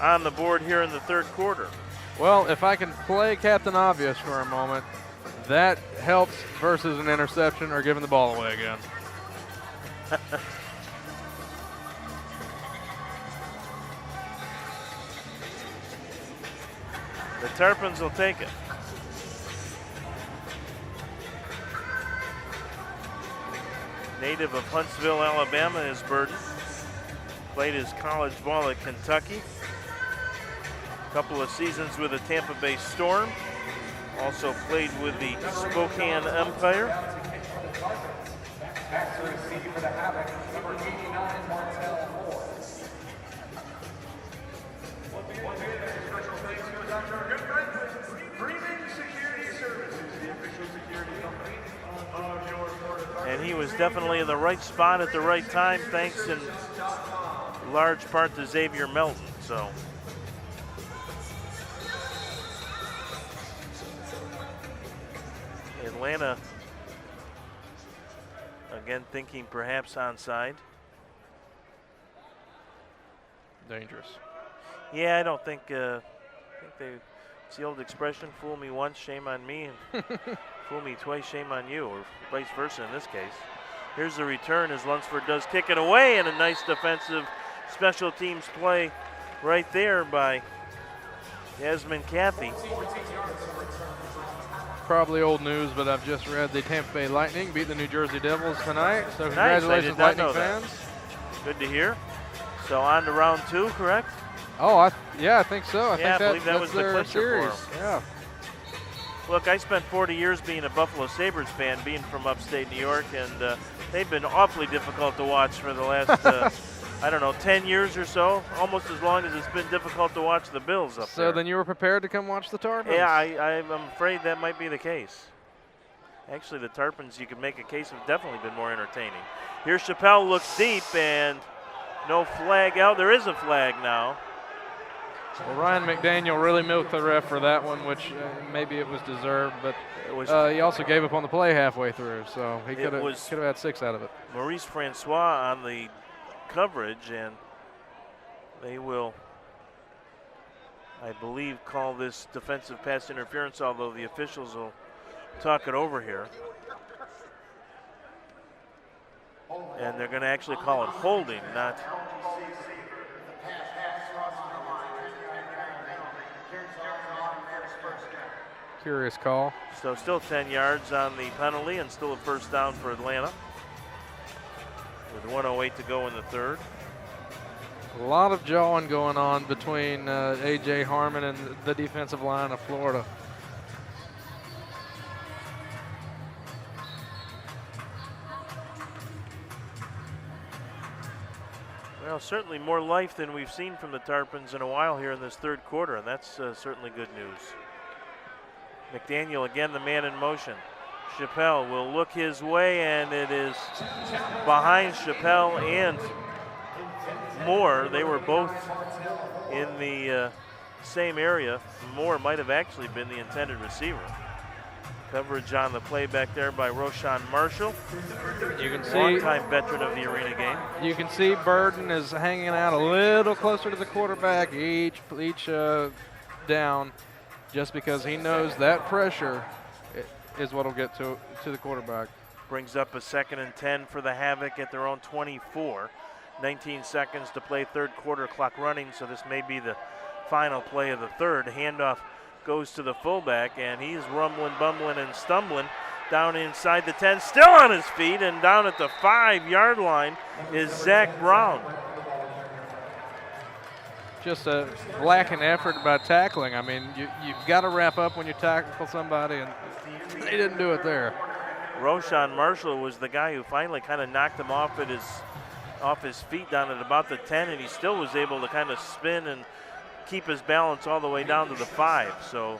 on the board here in the third quarter. Well, if I can play Captain Obvious for a moment, that helps versus an interception or giving the ball away again. The Tarpons will take it. Native of Huntsville, Alabama is Burton. Played his college ball at Kentucky. A couple of seasons with the Tampa Bay Storm. Also played with the Spokane Empire. Back to receive for the Havoc, number 89, Martell Moore. One special thanks goes out to our good friends, Breathing Security Services, the official security company of your Florida. And he was definitely in the right spot at the right time, thanks in large part to Xavier Melton. So Atlanta again thinking perhaps onside. Dangerous. Yeah, I don't think it's the old expression, fool me once, shame on me, and fool me twice, shame on you, or vice versa in this case. Here's the return as Lunsford does kick it away, and a nice defensive special teams play right there by Yasmin Cathy. Probably old news, but I've just read the Tampa Bay Lightning beat the New Jersey Devils tonight. So congratulations, Lightning fans. Good to hear. So on to round two, correct? Oh, I think so. I believe that was the their clincher series. for them. Yeah. Look, I spent 40 years being a Buffalo Sabres fan, being from upstate New York, and they've been awfully difficult to watch for the last, 10 years or so, almost as long as it's been difficult to watch the Bills up there. So then you were prepared to come watch the Tarpons? Yeah, I'm afraid that might be the case. Actually, the Tarpons, you could make a case, have definitely been more entertaining. Here's Chappelle, looks deep, and no flag out. There is a flag now. Well, Ryan McDaniel really milked the ref for that one, which maybe it was deserved, but he also gave up on the play halfway through, so he could have had 6 out of it. Maurice Francois on the coverage, and they will, I believe, call this defensive pass interference, although the officials will talk it over here. And they're going to actually call it holding, not... Curious call. So still 10 yards on the penalty and still a first down for Atlanta with 1:08 to go in the third. A lot of jawing going on between A.J. Harmon and the defensive line of Florida. Well, certainly more life than we've seen from the Tarpons in a while here in this third quarter, and that's certainly good news. McDaniel again, the man in motion. Chappelle will look his way, and it is behind Chappelle and Moore. They were both in the same area. Moore might have actually been the intended receiver. Coverage on the play back there by Roshan Marshall. You can see longtime veteran of the arena game. You can see Burden is hanging out a little closer to the quarterback each down, just because he knows that pressure is what will get to the quarterback. Brings up a 2nd and 10 for the Havoc at their own 24. 19 seconds to play, third quarter, clock running, so this may be the final play of the third. Handoff goes to the fullback, and he's rumbling, bumbling, and stumbling down inside the 10, still on his feet, and down at the 5-yard line is Zach Brown. Just a lacking effort by tackling. I mean, you've got to wrap up when you tackle somebody, and they didn't do it there. Roshan Marshall was the guy who finally kind of knocked him off his feet down at about the 10, and he still was able to kind of spin and keep his balance all the way down to the 5. So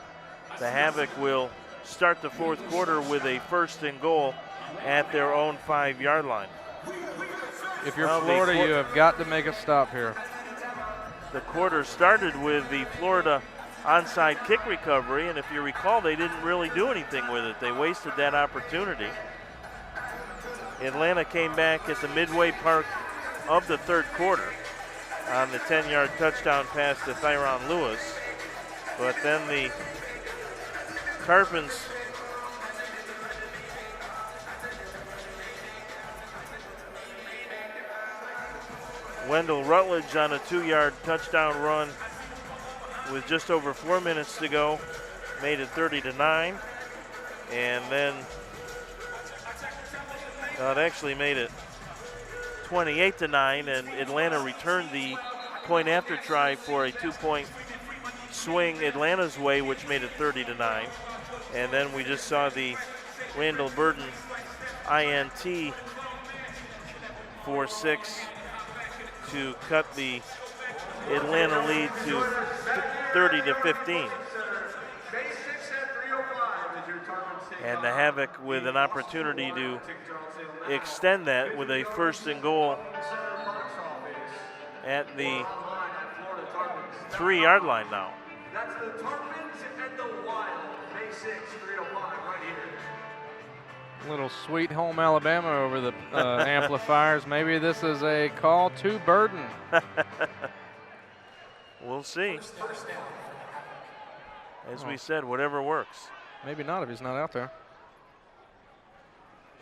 the Havoc will start the fourth quarter with a 1st and goal at their own 5-yard line. If you're Florida, you have got to make a stop here. The quarter started with the Florida onside kick recovery, and if you recall, they didn't really do anything with it. They wasted that opportunity. Atlanta came back at the midway mark of the third quarter on the 10-yard touchdown pass to Thyron Lewis. But then the Tarpons Wendell Rutledge on a 2-yard touchdown run with just over 4 minutes to go made it 30-9. And then it actually made it 28-9, and Atlanta returned the point after try for a 2-point swing Atlanta's way, which made it 30-9. And then we just saw the Randall Burden INT for 6 to cut the Atlanta lead to 30-15. And the Havoc with an opportunity to extend that with a 1st and goal at the 3-yard line now. That's the Tarpons and the Wild. May 6, 305 right here. Little Sweet Home Alabama over the amplifiers. Maybe this is a call to Burden. We'll see. As we said, whatever works. Maybe not if he's not out there.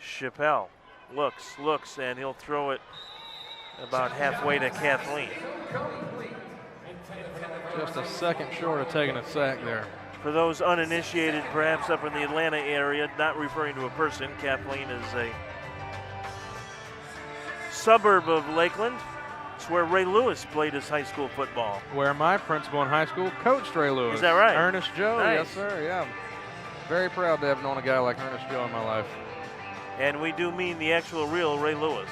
Chappelle looks, and he'll throw it about halfway to Kathleen. Just a second short of taking a sack there. For those uninitiated, perhaps up in the Atlanta area, not referring to a person, Kathleen is a suburb of Lakeland. It's where Ray Lewis played his high school football. Where my principal in high school coached Ray Lewis. Is that right? Ernest Joe, Nice. Yes sir, yeah. Very proud to have known a guy like Ernest Joe in my life. And we do mean the actual real Ray Lewis.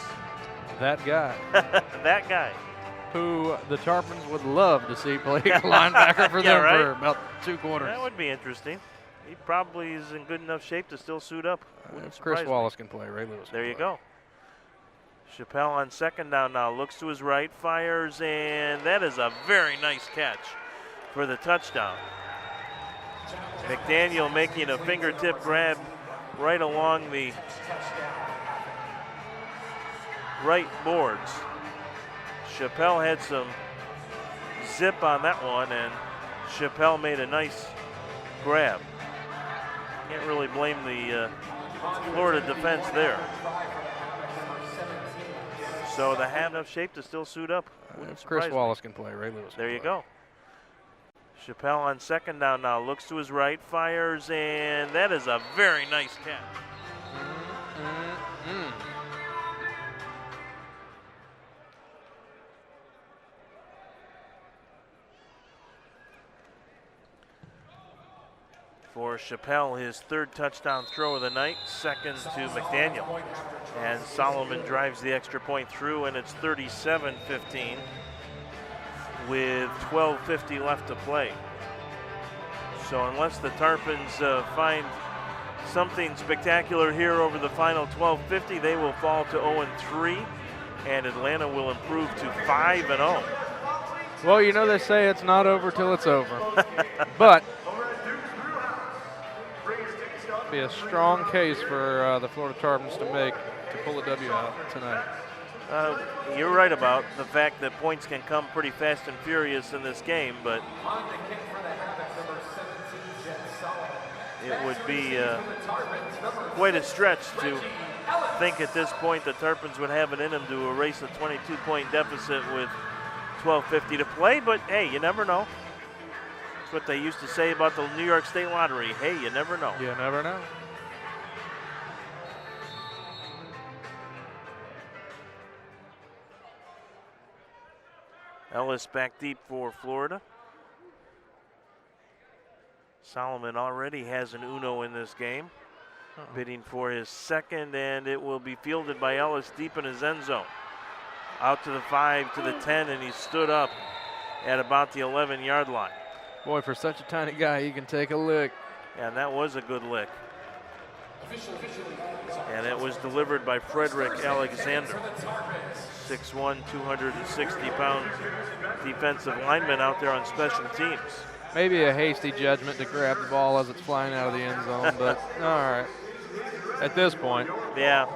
That guy. That guy. Who the Tarpons would love to see play linebacker for them right? for about 2 quarters. That would be interesting. He probably is in good enough shape to still suit up. If Chris Wallace can play, Ray Lewis There can you play. go. Chappelle on 2nd down now, looks to his right, fires, and that is a very nice catch for the touchdown. McDaniel making a fingertip grab right along the right boards. Chappelle had some zip on that one, and Chappelle made a nice grab. Can't really blame the Florida defense there. So the have enough shape to still suit up. If Chris Wallace can play, Ray Lewis There can you play. go. Chappelle on 2nd down now, looks to his right, fires, and that is a very nice catch. for Chappelle, his 3rd touchdown throw of the night, 2nd to McDaniel. And Solomon drives the extra point through, and it's 37-15 with 12:50 left to play. So unless the Tarpons find something spectacular here over the final 12:50, they will fall to 0-3, and Atlanta will improve to 5-0. Well, you know they say it's not over till it's over. But be a strong case for the Florida Tarpons to make to pull a W out tonight. You're right about the fact that points can come pretty fast and furious in this game, but it would be quite a stretch to think at this point the Tarpons would have it in them to erase a 22-point deficit with 12:50 to play, but hey, you never know. That's what they used to say about the New York State Lottery. Hey, you never know. You never know. Ellis back deep for Florida. Solomon already has an uno in this game, bidding for his 2nd, and it will be fielded by Ellis deep in his end zone. Out to the 5, to the 10, and he stood up at about the 11-yard line. Boy, for such a tiny guy, he can take a lick. And that was a good lick. And it was delivered by Frederick Alexander, 6'1", 260-pound defensive lineman out there on special teams. Maybe a hasty judgment to grab the ball as it's flying out of the end zone, but all right. At this point. Yeah.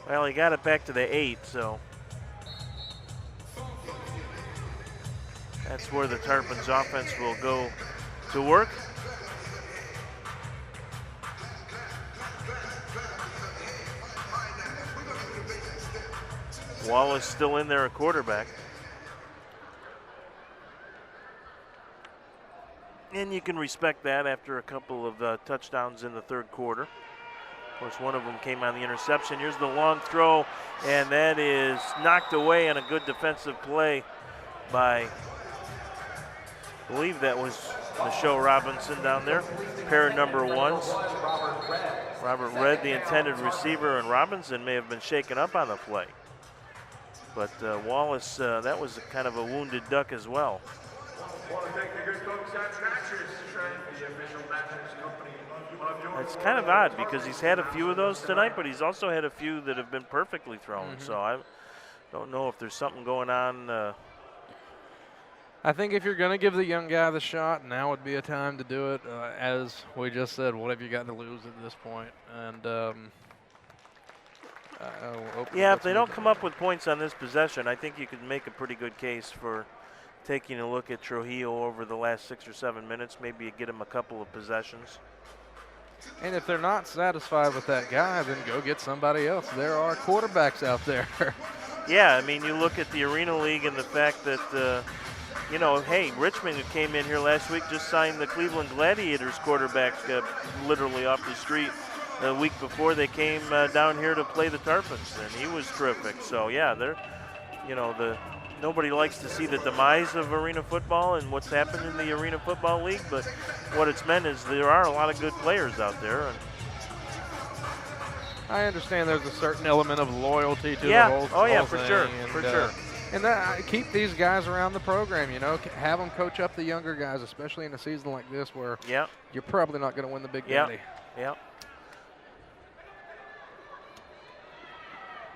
Well, he got it back to the 8, so that's where the Tarpons offense will go to work. Wallace still in there, a quarterback. And you can respect that after a couple of touchdowns in the 3rd quarter. Of course, one of them came on the interception. Here's the long throw, and that is knocked away on a good defensive play by, I believe that was Michelle Robinson down there, pair of number 1s. Robert Redd, the intended receiver, and Robinson may have been shaken up on the play. But Wallace, that was kind of a wounded duck as well. It's kind of odd because he's had a few of those tonight, but he's also had a few that have been perfectly thrown. So I don't know if there's something going on. I think if you're going to give the young guy the shot, now would be a time to do it. As we just said, what have you got to lose at this point? And yeah, if they don't come up with points on this possession, I think you could make a pretty good case for taking a look at Trujillo over the last 6 or 7 minutes. Maybe you get him a couple of possessions. And if they're not satisfied with that guy, then go get somebody else. There are quarterbacks out there. Yeah, I mean, you look at the Arena League and the fact that, you know, hey, Richmond, who came in here last week, just signed the Cleveland Gladiators quarterback literally off the street the week before they came down here to play the Tarpons, and he was terrific. So, yeah, they're, you know, nobody likes to see the demise of arena football and what's happened in the Arena Football League, but what it's meant is there are a lot of good players out there. And I understand there's a certain element of loyalty to yeah. the whole Oh, yeah, whole for thing, sure, and, for sure. And that, keep these guys around the program, you know, have them coach up the younger guys, especially in a season like this where you're probably not going to win the big daddy. Yeah.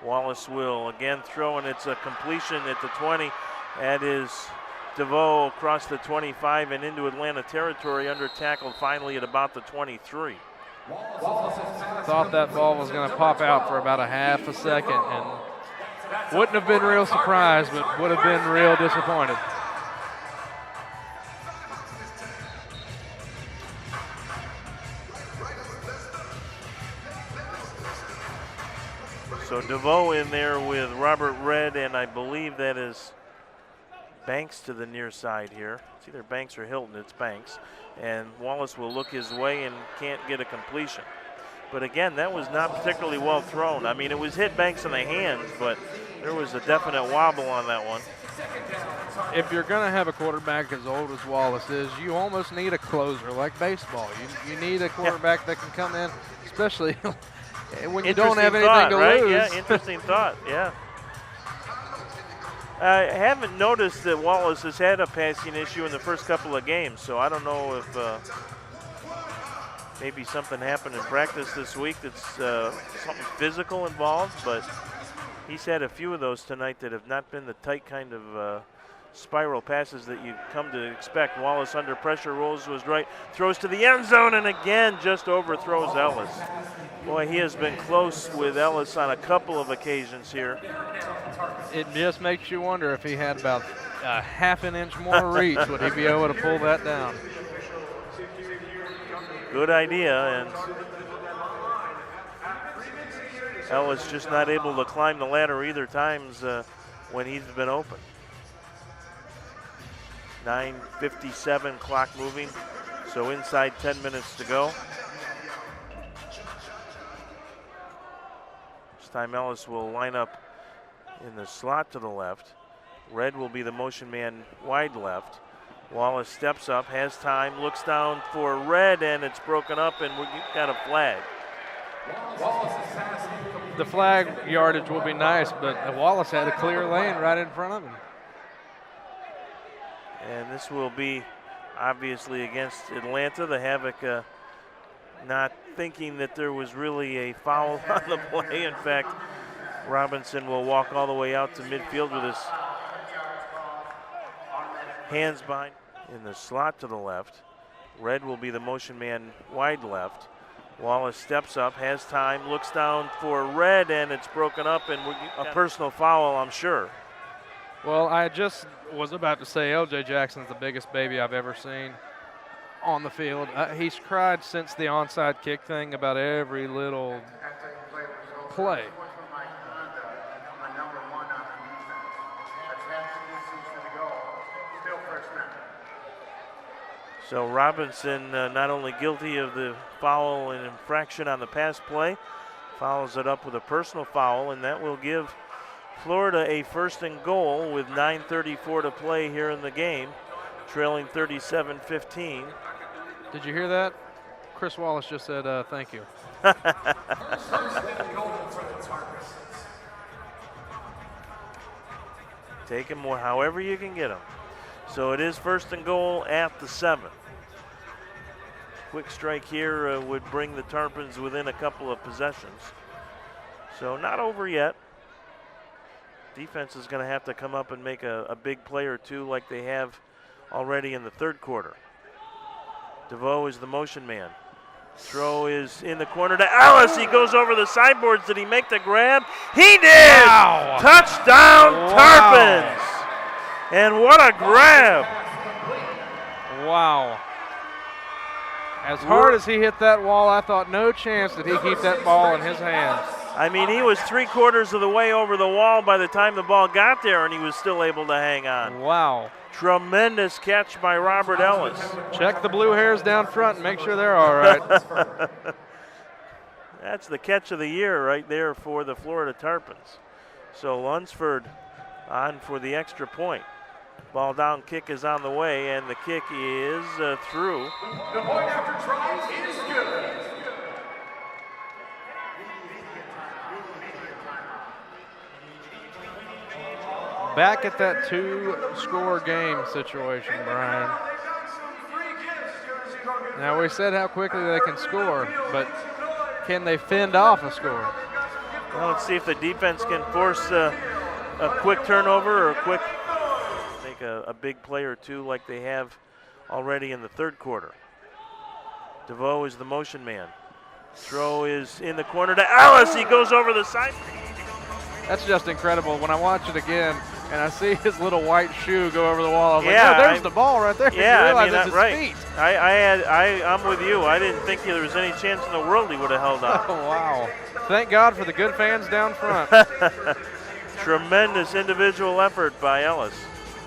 Wallace will again throw, and it's a completion at the 20. That is DeVoe across the 25 and into Atlanta territory, under tackled finally at about the 23. Thought that ball was going to pop out for about a half a second, and wouldn't have been real surprised, but would have been real disappointed. So DeVoe in there with Robert Redd, and I believe that is Banks to the near side here. It's either Banks or Hilton. It's Banks. And Wallace will look his way and can't get a completion. But again, that was not particularly well thrown. I mean, it was hit Banks in the hands, but there was a definite wobble on that one. if you're going to have a quarterback as old as Wallace is, you almost need a closer like baseball. You need a quarterback that can come in, especially when you don't have anything to right? lose. Yeah, interesting thought, yeah. I haven't noticed that Wallace has had a passing issue in the first couple of games, so I don't know if maybe something happened in practice this week that's something physical involved, but he's had a few of those tonight that have not been the tight kind of spiral passes that you come to expect. Wallace under pressure, rolls to his right, throws to the end zone, and again just overthrows Ellis. Boy, he has been close with Ellis on a couple of occasions here. It just makes you wonder if he had about a half an inch more reach, would he be able to pull that down? Good idea, and Ellis just not able to climb the ladder either times when he's been open. 9:57 clock moving, so inside 10 minutes to go. This time Ellis will line up in the slot to the left. Red will be the motion man wide left. Wallace steps up, has time, looks down for Red, and it's broken up, and we've got a flag. The flag yardage will be nice, but Wallace had a clear lane right in front of him. And this will be obviously against Atlanta. The Havoc not thinking that there was really a foul on the play. In fact, Robinson will walk all the way out to midfield with his hands behind. In the slot to the left. Red will be the motion man wide left. Wallace steps up, has time, looks down for Red, and it's broken up, and a personal foul, I'm sure. Well, I just was about to say L.J. Jackson's the biggest baby I've ever seen on the field. He's cried since the onside kick thing about every little play. So Robinson not only guilty of the foul and infraction on the pass play, follows it up with a personal foul, and that will give Florida a 1st and goal with 9:34 to play here in the game, trailing 37-15. Did you hear that? Chris Wallace just said thank you. Take him however you can get him. So it is 1st and goal at the 7. Quick strike here would bring the Tarpons within a couple of possessions. So not over yet. Defense is going to have to come up and make a big play or two like they have already in the 3rd quarter. DeVoe is the motion man. Throw is in the corner to Ellis. He goes over the sideboards. Did he make the grab? He did! Wow. Touchdown, Wow. Tarpons! And what a grab! Wow. As hard as he hit that wall, I thought no chance did he keep that ball in his hands. I mean, he was 3/4 of the way over the wall by the time the ball got there, and he was still able to hang on. Wow. Tremendous catch by Robert Ellis. Check the blue hairs down front and make sure they're all right. That's the catch of the year right there for the Florida Tarpons. So Lunsford on for the extra point. Ball down kick is on the way, and the kick is through. The point after try is good. Back at that 2-score game situation, Brian. Now, we said how quickly they can score, but can they fend off a score? Well, let's see if the defense can force a quick turnover or make a big play or two like they have already in the 3rd quarter. DeVoe is the motion man. Throw is in the corner to Ellis. He goes over the side. That's just incredible. When I watch it again and I see his little white shoe go over the wall, I was Yeah, like, no, there's the ball right there. Yeah, You I realize mean, it's that's his right. feet. I'm with you. I didn't think there was any chance in the world he would have held on. Oh, wow. Thank God for the good fans down front. Tremendous individual effort by Ellis.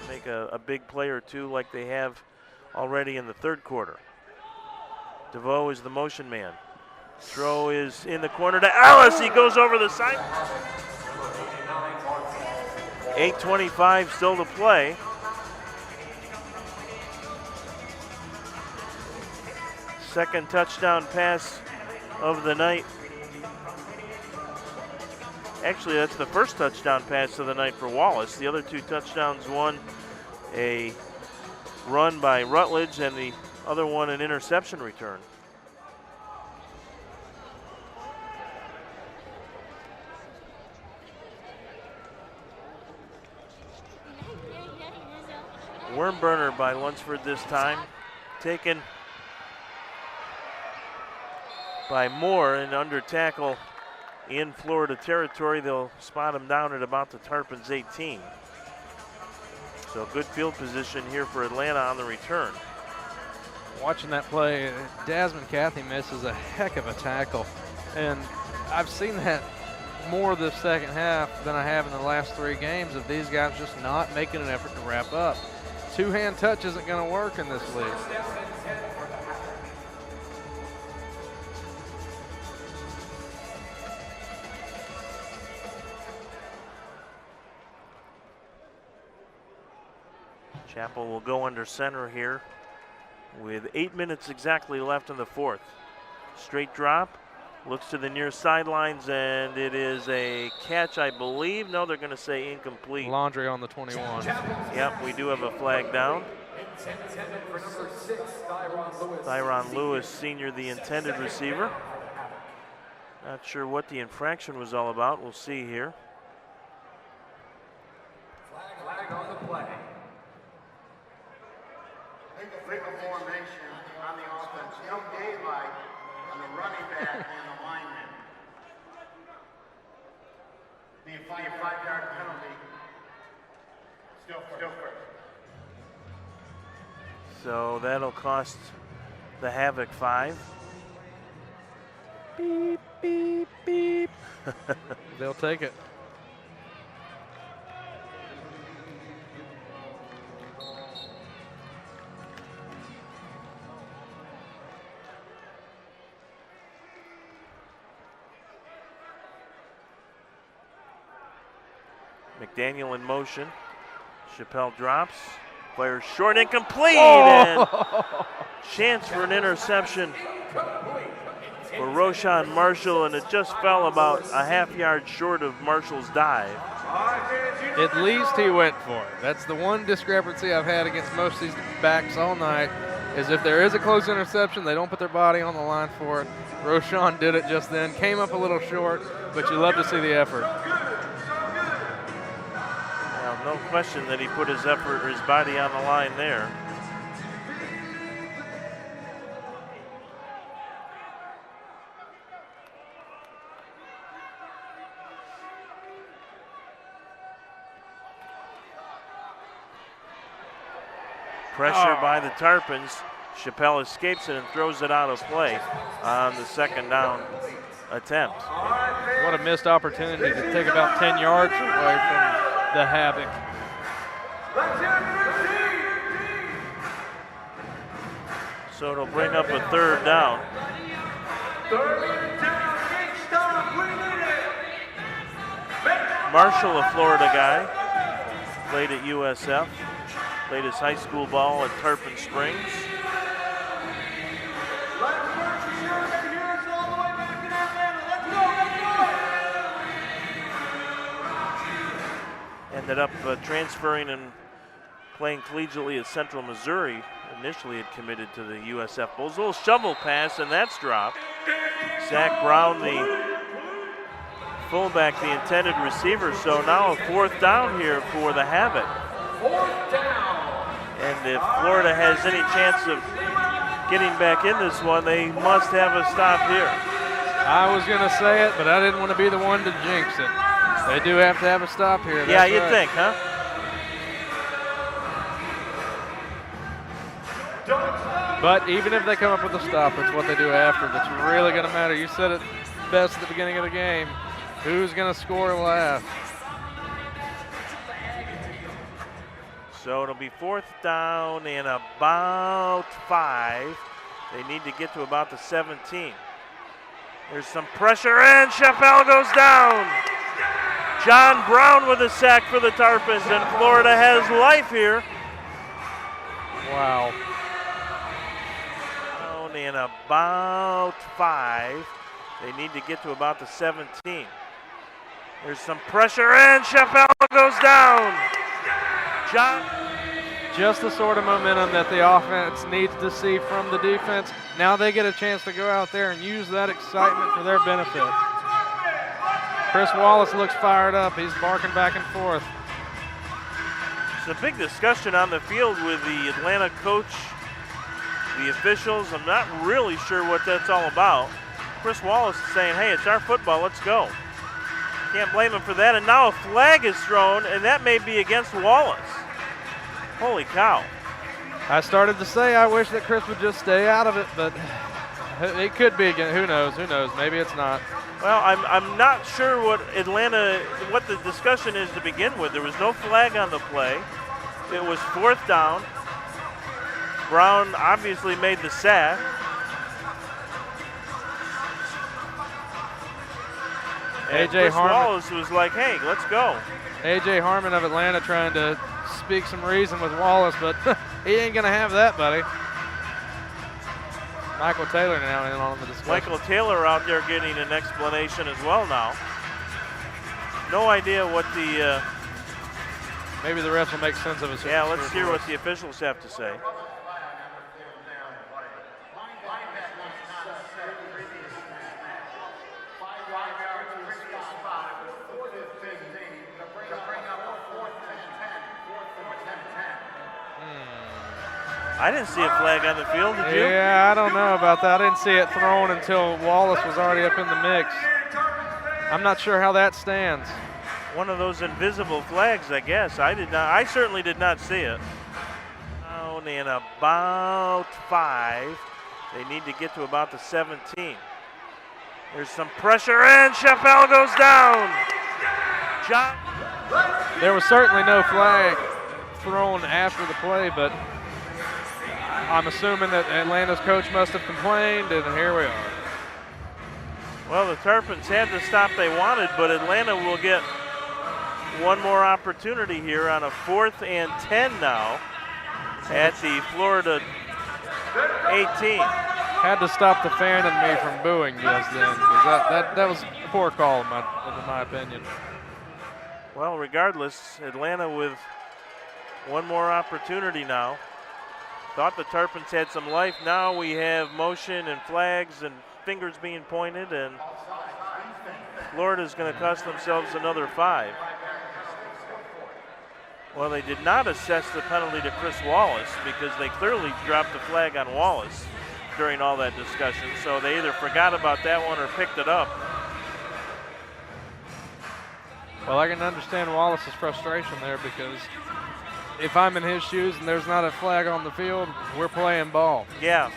Make a big play or two like they have already in the 3rd quarter. DeVoe is the motion man. Throw is in the corner to Ellis. He goes over the side. 8:25 still to play. Second touchdown pass of the night. Actually, that's the first touchdown pass of the night for Wallace. The other 2 touchdowns, one a run by Rutledge and the other one an interception return. Worm burner by Lunsford this time, taken by Moore and under tackle in Florida territory. They'll spot him down at about the Tarpons 18. So good field position here for Atlanta on the return. Watching that play, Desmond Cathy misses a heck of a tackle. And I've seen that more this second half than I have in the last 3 games of these guys just not making an effort to wrap up. 2-hand touch isn't going to work in this league. Chappell will go under center here with 8 minutes exactly left in the 4th. Straight drop, looks to the near sidelines, and it is a catch, I believe. No, they're going to say incomplete. Laundry on the 21. Yep, we do have a flag down. Thyron Lewis, senior, the intended receiver. Not sure what the infraction was all about. We'll see here. Flag on the play. Legal formation on the offense. No daylight on the running back and the lineman. Be a 5-yard penalty. Still first. So that'll cost the Havoc 5. Beep, beep, beep. They'll take it. McDaniel in motion. Chappell drops. Fires short, incomplete. And chance for an interception for Roshan Marshall, and it just fell about a half-yard short of Marshall's dive. At least he went for it. That's the one discrepancy I've had against most of these backs all night, is if there is a close interception, they don't put their body on the line for it. Roshan did it just then, came up a little short, but you love to see the effort. No question that he put his effort or his body on the line there. Pressure by the Tarpons. Chappell escapes it and throws it out of play on the second down attempt. What a missed opportunity to take about 10 yards away from the Havoc. So it'll bring up a 3rd down. Marshall, a Florida guy, played at USF, played his high school ball at Tarpon Springs. Ended up transferring and playing collegiately at Central Missouri. Initially had committed to the USF Bulls. A little shovel pass, and that's dropped. Zach Brown, the fullback, the intended receiver. So now a 4th down here for the Havoc. 4th down. And if Florida has any chance of getting back in this one, they must have a stop here. I was going to say it, but I didn't want to be the one to jinx it. They do have to have a stop here. Yeah, you'd think, huh? But even if they come up with a stop, it's what they do after that's really going to matter. You said it best at the beginning of the game. Who's going to score last? So it'll be 4th down and about 5. They need to get to about the 17. There's some pressure, and Chappell goes down. John Brown with a sack for the Tarpons, and Florida has life here. Wow. in about 5. They need to get to about the 17. There's some pressure, and Chappelle goes down. Just the sort of momentum that the offense needs to see from the defense. Now they get a chance to go out there and use that excitement for their benefit. Chris Wallace looks fired up. He's barking back and forth. It's a big discussion on the field with the Atlanta coach, the officials. I'm not really sure what that's all about. Chris Wallace is saying, hey, it's our football, let's go. Can't blame him for that. And now a flag is thrown, and that may be against Wallace. Holy cow. I started to say I wish that Chris would just stay out of it, but it could be again. Who knows? Who knows? Maybe it's not. Well, I'm not sure what the discussion is to begin with. There was no flag on the play. It was 4th down. Brown obviously made the sack. And Chris Wallace was like, hey, let's go. A.J. Harmon of Atlanta trying to speak some reason with Wallace, but he ain't going to have that, buddy. Michael Taylor now in on the discussion. Michael Taylor out there getting an explanation as well now. No idea what the... maybe the refs will make sense of it. Yeah, let's hear what the officials have to say. I didn't see a flag on the field, did you? Yeah, I don't know about that. I didn't see it thrown until Wallace was already up in the mix. I'm not sure how that stands. One of those invisible flags, I guess. I certainly did not see it. Down in about 5. They need to get to about the 17. There's some pressure, and Chappelle goes down. There was certainly no flag thrown after the play, but I'm assuming that Atlanta's coach must have complained, and here we are. Well, the Tarpons had the stop they wanted, but Atlanta will get one more opportunity here on a 4th and 10 now at the Florida 18. Had to stop the fan in me from booing just then, because that was a poor call in my opinion. Well, regardless, Atlanta with one more opportunity now. Thought the Tarpons had some life. Now we have motion and flags and fingers being pointed, and Florida's going to cost themselves another 5. Well, they did not assess the penalty to Chris Wallace because they clearly dropped the flag on Wallace during all that discussion. So they either forgot about that one or picked it up. Well, I can understand Wallace's frustration there, because if I'm in his shoes and there's not a flag on the field, we're playing ball. Yeah.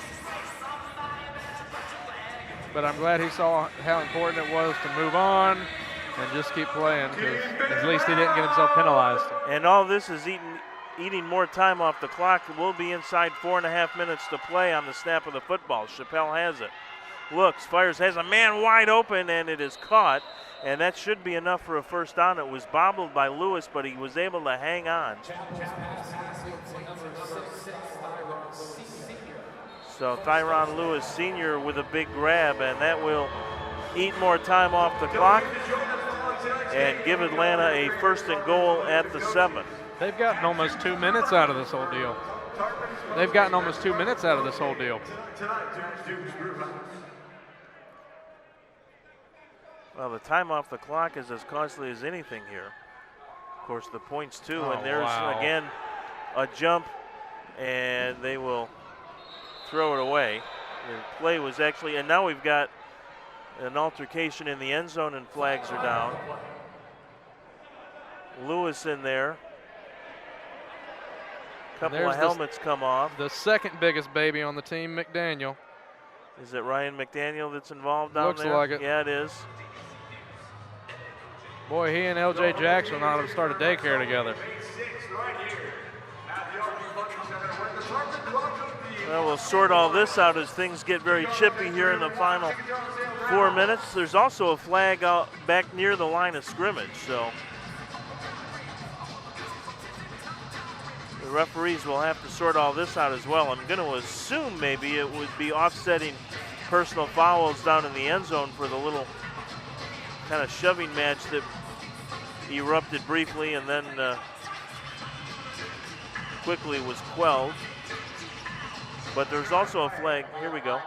But I'm glad he saw how important it was to move on and just keep playing, because at least he didn't get himself penalized. And all this is eating more time off the clock. We'll be inside 4.5 minutes to play on the snap of the football. Chappelle has it. Looks, fires, has a man wide open, and it is caught. And that should be enough for a first down. It was bobbled by Lewis, but he was able to hang on. So Thyron Lewis Sr. with a big grab, and that will eat more time off the clock and give Atlanta a 1st and goal at the 7. They've gotten almost 2 minutes out of this whole deal. Well, the time off the clock is as costly as anything here. Of course, the points too, and there's again a jump, and they will throw it away. The play was actually, and now we've got an altercation in the end zone, and flags are down. Lewis in there. Couple of helmets come off. The second biggest baby on the team, McDaniel. Is it Ryan McDaniel that's involved down there? Looks like it. Yeah, it is. Boy, he and L.J. Jackson ought to have started daycare together. Well, we'll sort all this out as things get very chippy here in the final 4 minutes. There's also a flag out back near the line of scrimmage, so The referees will have to sort all this out as well. I'm going to assume maybe it would be offsetting personal fouls down in the end zone for the little kind of shoving match that erupted briefly and then quickly was quelled. But there's also a flag. Here we go.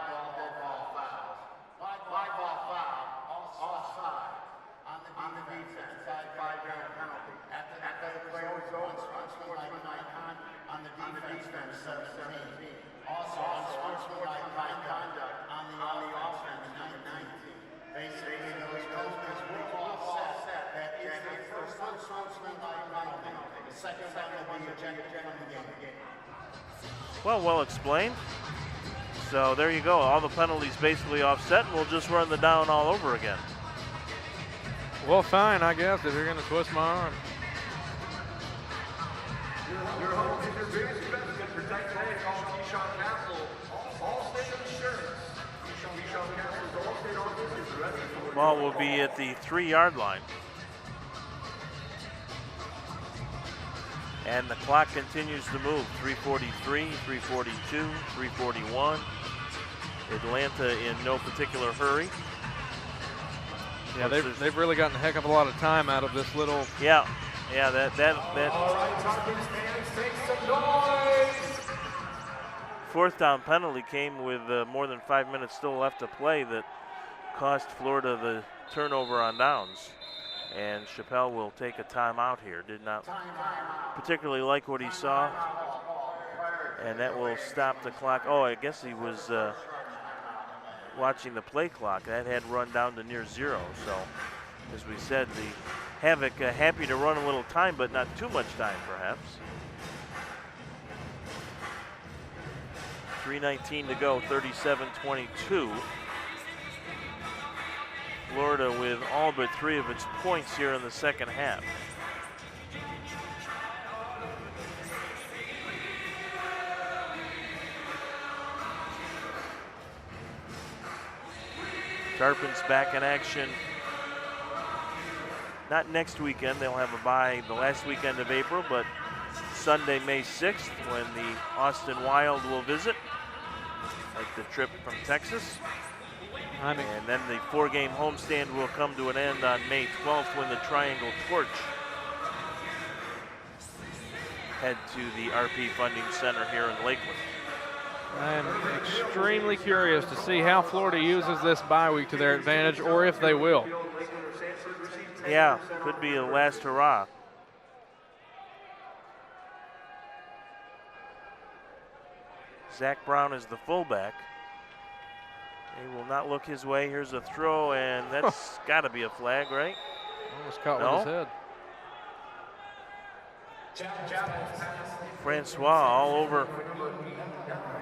Well explained. So there you go. All the penalties basically offset, and we'll just run the down all over again. Well, fine, I guess, if you're going to twist my arm. Your home is your biggest investment. Protect today. Call Keyshawn Castle. All-state insurance. Keyshawn Castle's all-state office is ready for Ball will be at the 3-yard line. And the clock continues to move. 3:43, 3:42, 3:41. Atlanta in no particular hurry. Yeah, they've really gotten a heck of a lot of time out of this little. Yeah, that. All right, Tarpons fans, make some noise. Fourth down penalty came with more than 5 minutes still left to play that cost Florida the turnover on downs. And Chappelle will take a timeout here. Did not particularly like what he saw. And that will stop the clock. Oh, I guess he was watching the play clock. That had run down to near 0. So, as we said, the Havoc happy to run a little time, but not too much time, perhaps. 3:19 to go, 37-22. Florida with all but 3 of its points here in the second half. Tarpons back in action. Not next weekend, they'll have a bye the last weekend of April, but Sunday, May 6th, when the Austin Wild will visit, like the trip from Texas. And then the 4-game homestand will come to an end on May 12th when the Triangle Torch head to the RP Funding Center here in Lakeland. I'm extremely curious to see how Florida uses this bye week to their advantage, or if they will. Yeah, could be a last hurrah. Zach Brown is the fullback. He will not look his way. Here's a throw, and that's got to be a flag, right? Almost caught with his head. Francois all over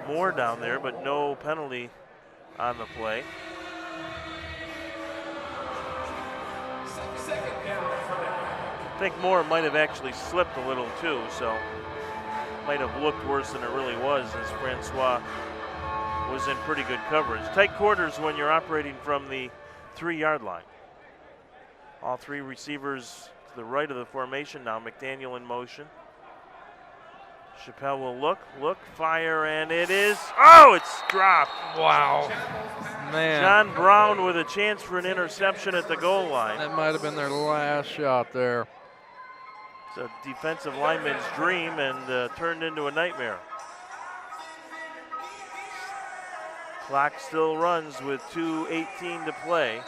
Moore down there, but no penalty on the play. I think Moore might have actually slipped a little too, so might have looked worse than it really was, as Francois was in pretty good coverage. Tight quarters when you're operating from the 3-yard line. All 3 receivers to the right of the formation now. McDaniel in motion. Chappelle will look, fire, and it is, oh, it's dropped. Wow, man. John Brown with a chance for an interception at the goal line. That might have been their last shot there. It's a defensive lineman's dream and turned into a nightmare. Clock still runs with 2:18 to play.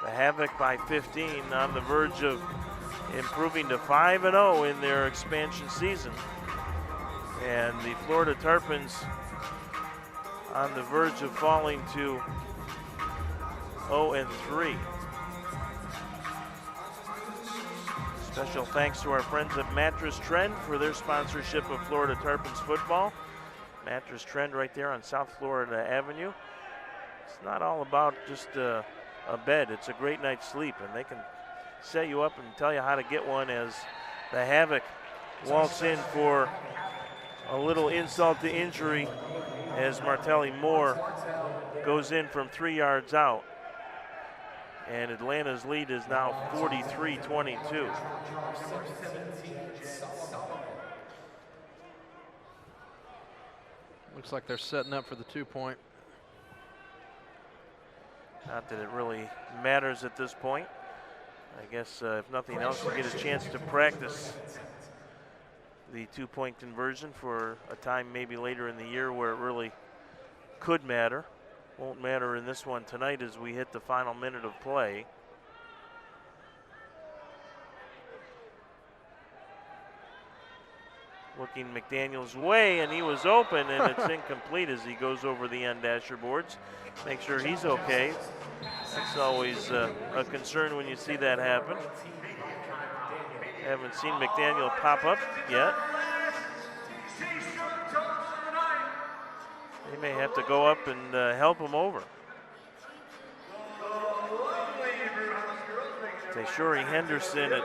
The Havoc by 15 on the verge of improving to 5-0 in their expansion season. And the Florida Tarpons on the verge of falling to 0-3. Special thanks to our friends at Mattress Trend for their sponsorship of Florida Tarpons football. Mattress Trend right there on South Florida Avenue. It's not all about just a bed. It's a great night's sleep, and they can set you up and tell you how to get one as the Havoc walks in for a little insult to injury as Martelli Moore goes in from 3 yards out. And Atlanta's lead is now 43-22. Looks like they're setting up for the 2-point. Not that it really matters at this point. I guess if nothing else, you get a chance to practice the 2-point conversion for a time maybe later in the year where it really could matter. Won't matter in this one tonight as we hit the final minute of play. Looking Mcdaniel's way, and he was open, and it's incomplete as he goes over the end dasher boards. Make sure he's okay. That's always a concern when you see that happen. Haven't seen McDaniel pop up yet. They may have to go up and help him over. Tashori Henderson at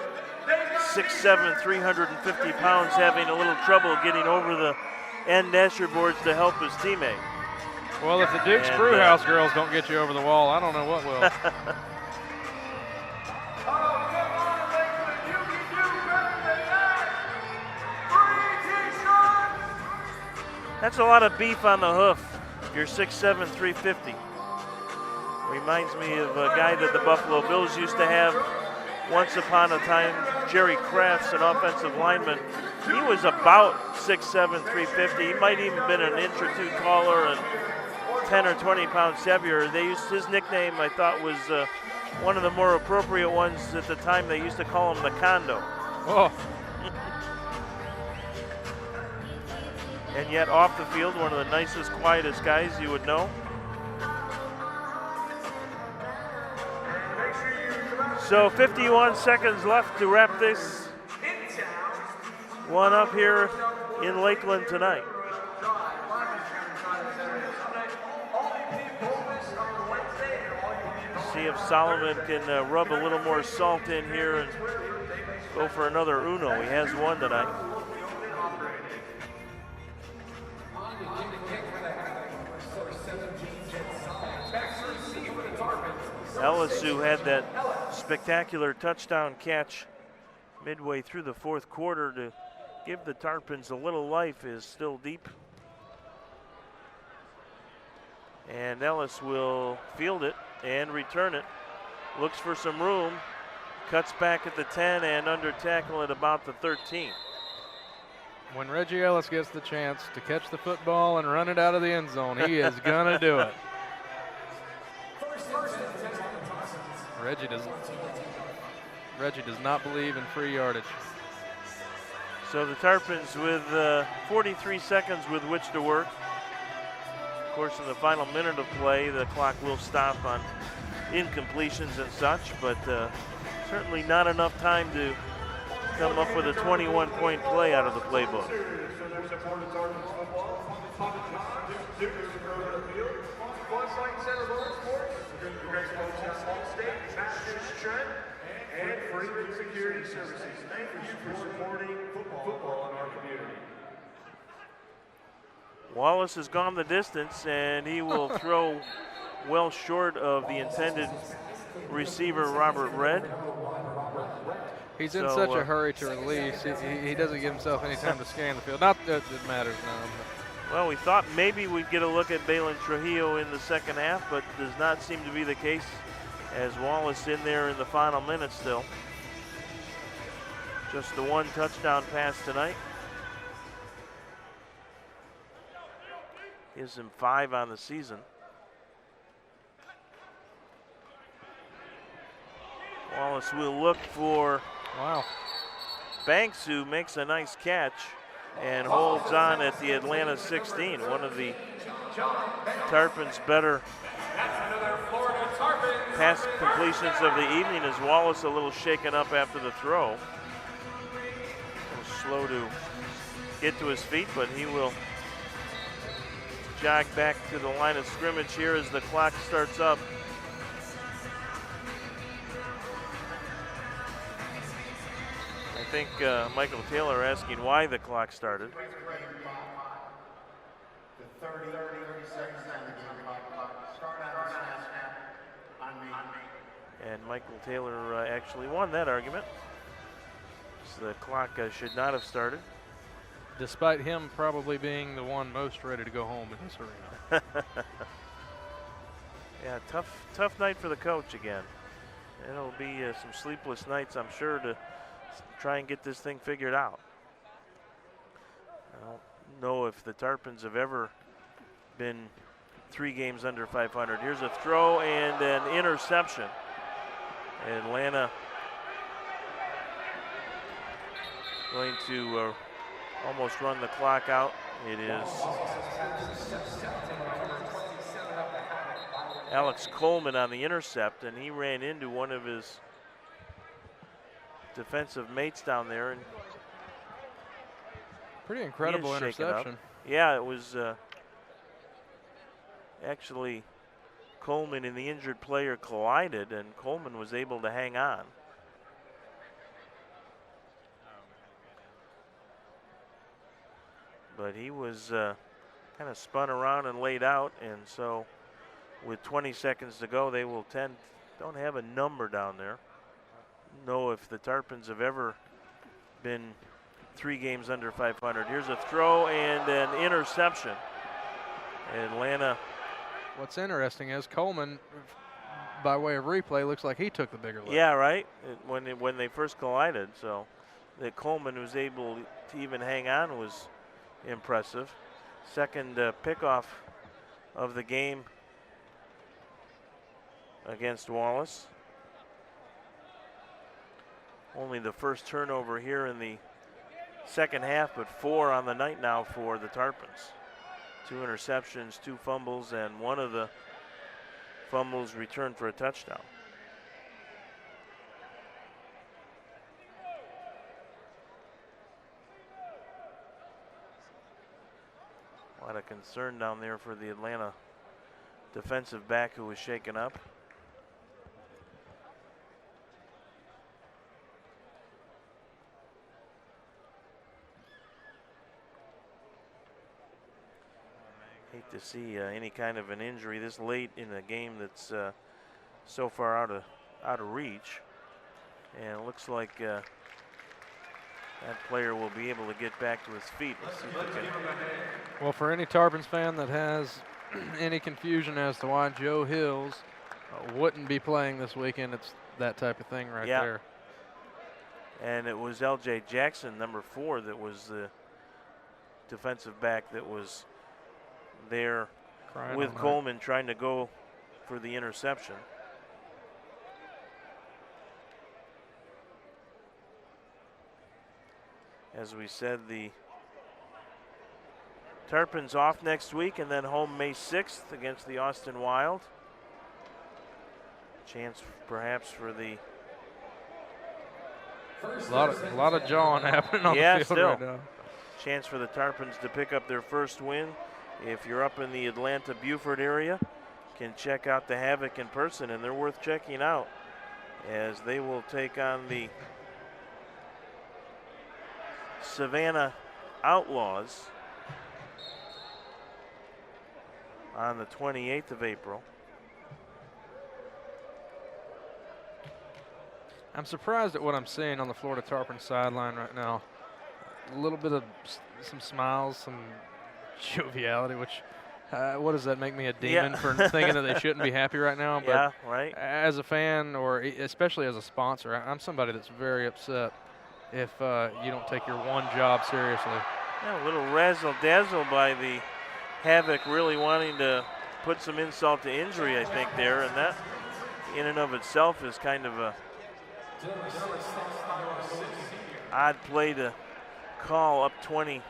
6'7", 350 pounds, having a little trouble getting over the end dasher boards to help his teammate. Well, if the Duke's Brewhouse girls don't get you over the wall, I don't know what will. That's a lot of beef on the hoof. You're 6'7", 350. Reminds me of a guy that the Buffalo Bills used to have once upon a time, Jerry Crafts, an offensive lineman. He was about 6'7", 350. He might even been an inch or two taller and 10 or 20 pounds heavier. They used his nickname, I thought, was one of the more appropriate ones at the time. They used to call him the Condo. Oh. And yet off the field, one of the nicest, quietest guys you would know. So 51 seconds left to wrap this one up here in Lakeland tonight. See if Solomon can rub a little more salt in here and go for another Uno. He has one tonight. Ellis, who had that spectacular touchdown catch midway through the fourth quarter to give the Tarpons a little life, is still deep. And Ellis will field it and return it. Looks for some room, cuts back at the 10 and under tackle at about the 13. When Reggie Ellis gets the chance to catch the football and run it out of the end zone, he is gonna do it. Reggie does not believe in free yardage. So the Tarpons with 43 seconds with which to work. Of course, in the final minute of play, the clock will stop on incompletions and such, but certainly not enough time to come up with a 21-point play out of the playbook. And Freedom Security Services. Thank you for supporting football in our community. Wallace has gone the distance, and he will throw well short of the intended receiver, Robert Red. He's in such a hurry to release. He doesn't give himself any time to scan the field. Not that it matters now. Well, we thought maybe we'd get a look at Balin Trujillo in the second half, but does not seem to be the case, as Wallace in there in the final minutes still. Just the one touchdown pass tonight. Gives him 5 on the season. Wallace will look for Banks, who makes a nice catch and holds on at the Atlanta 16. One of the Tarpons' better pass completions of the evening, as Wallace a little shaken up after the throw. A little slow to get to his feet, but he will jog back to the line of scrimmage here as the clock starts up. I think Michael Taylor asking why the clock started. And Michael Taylor actually won that argument. So the clock should not have started. despite him probably being the one most ready to go home in this arena. Yeah, tough night for the coach again. It'll be some sleepless nights, I'm sure, to try and get this thing figured out. I don't know if the Tarpons have ever been 3 games under 500. Here's a throw and an interception. Atlanta going to almost run the clock out. It is Alex Coleman on the intercept, and he ran into one of his defensive mates down there. And pretty incredible interception. Yeah, it was actually Coleman and the injured player collided, and Coleman was able to hang on. But he was kind of spun around and laid out, and so with 20 seconds to go, they will don't have a number down there. Know if the Tarpons have ever been 3 games under 500. Here's a throw and an interception. Atlanta. What's interesting is Coleman, by way of replay, looks like he took the bigger lift. Yeah, right. When they first collided, so that Coleman was able to even hang on was impressive. Second pickoff of the game against Wallace. Only the first turnover here in the second half, but 4 on the night now for the Tarpons. 2 interceptions, 2 fumbles, and one of the fumbles returned for a touchdown. A lot of concern down there for the Atlanta defensive back who was shaken up. Hate to see any kind of an injury this late in a game that's so far out of reach. And it looks like that player will be able to get back to his feet. Let's see if we can. Well, for any Tarpons fan that has any confusion as to why Joe Hills wouldn't be playing this weekend, it's that type of thing right there. And it was L.J. Jackson, number 4, that was the defensive back that was there with Coleman trying to go for the interception. As we said, the Tarpons off next week and then home May 6th against the Austin Wild. Chance perhaps for the a lot of jawing happening on the field right now. Chance for the Tarpons to pick up their first win. If you're up in the Atlanta Buford area, can check out the Havoc in person, and they're worth checking out as they will take on the Savannah Outlaws on the 28th of April. I'm surprised at what I'm seeing on the Florida Tarpons sideline right now. A little bit of some smiles, some joviality, which what does that make me, a demon for thinking that they shouldn't be happy right now? But yeah, right. As a fan, or especially as a sponsor, I'm somebody that's very upset if you don't take your one job seriously. Yeah, a little razzle-dazzle by the Havoc, really wanting to put some insult to injury, I think, there, and that in and of itself is kind of a odd play to call up 20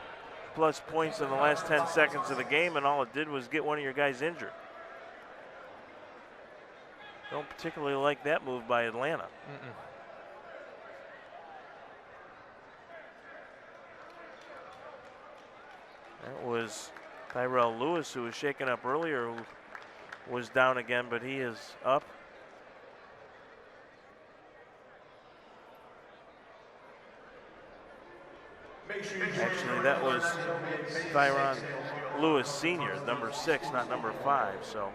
plus points in the last 10 seconds of the game, and all it did was get one of your guys injured. Don't particularly like that move by Atlanta. That was Tyrell Lewis, who was shaken up earlier, who was down again, but he is up. Actually, that was Tyron Lewis Sr., number 6, not number 5. So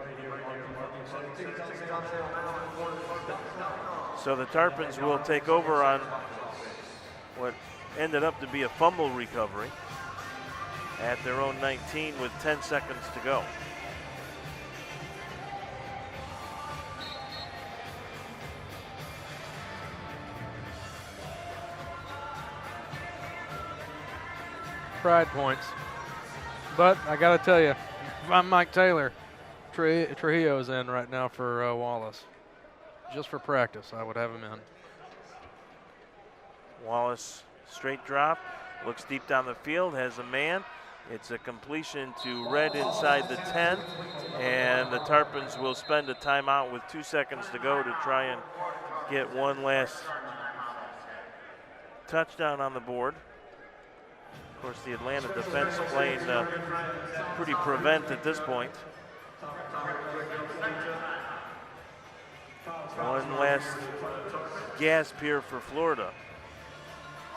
the Tarpons will take over on what ended up to be a fumble recovery. at their own 19 with 10 seconds to go. Pride points. But I got to tell you, if I'm Mike Taylor, Trujillo's in right now for Wallace. Just for practice, I would have him in. Wallace, straight drop, looks deep down the field, has a man. It's a completion to Red inside the 10, and the Tarpons will spend a timeout with 2 seconds to go to try and get one last touchdown on the board. Of course, the Atlanta defense playing pretty prevent at this point. One last gasp here for Florida.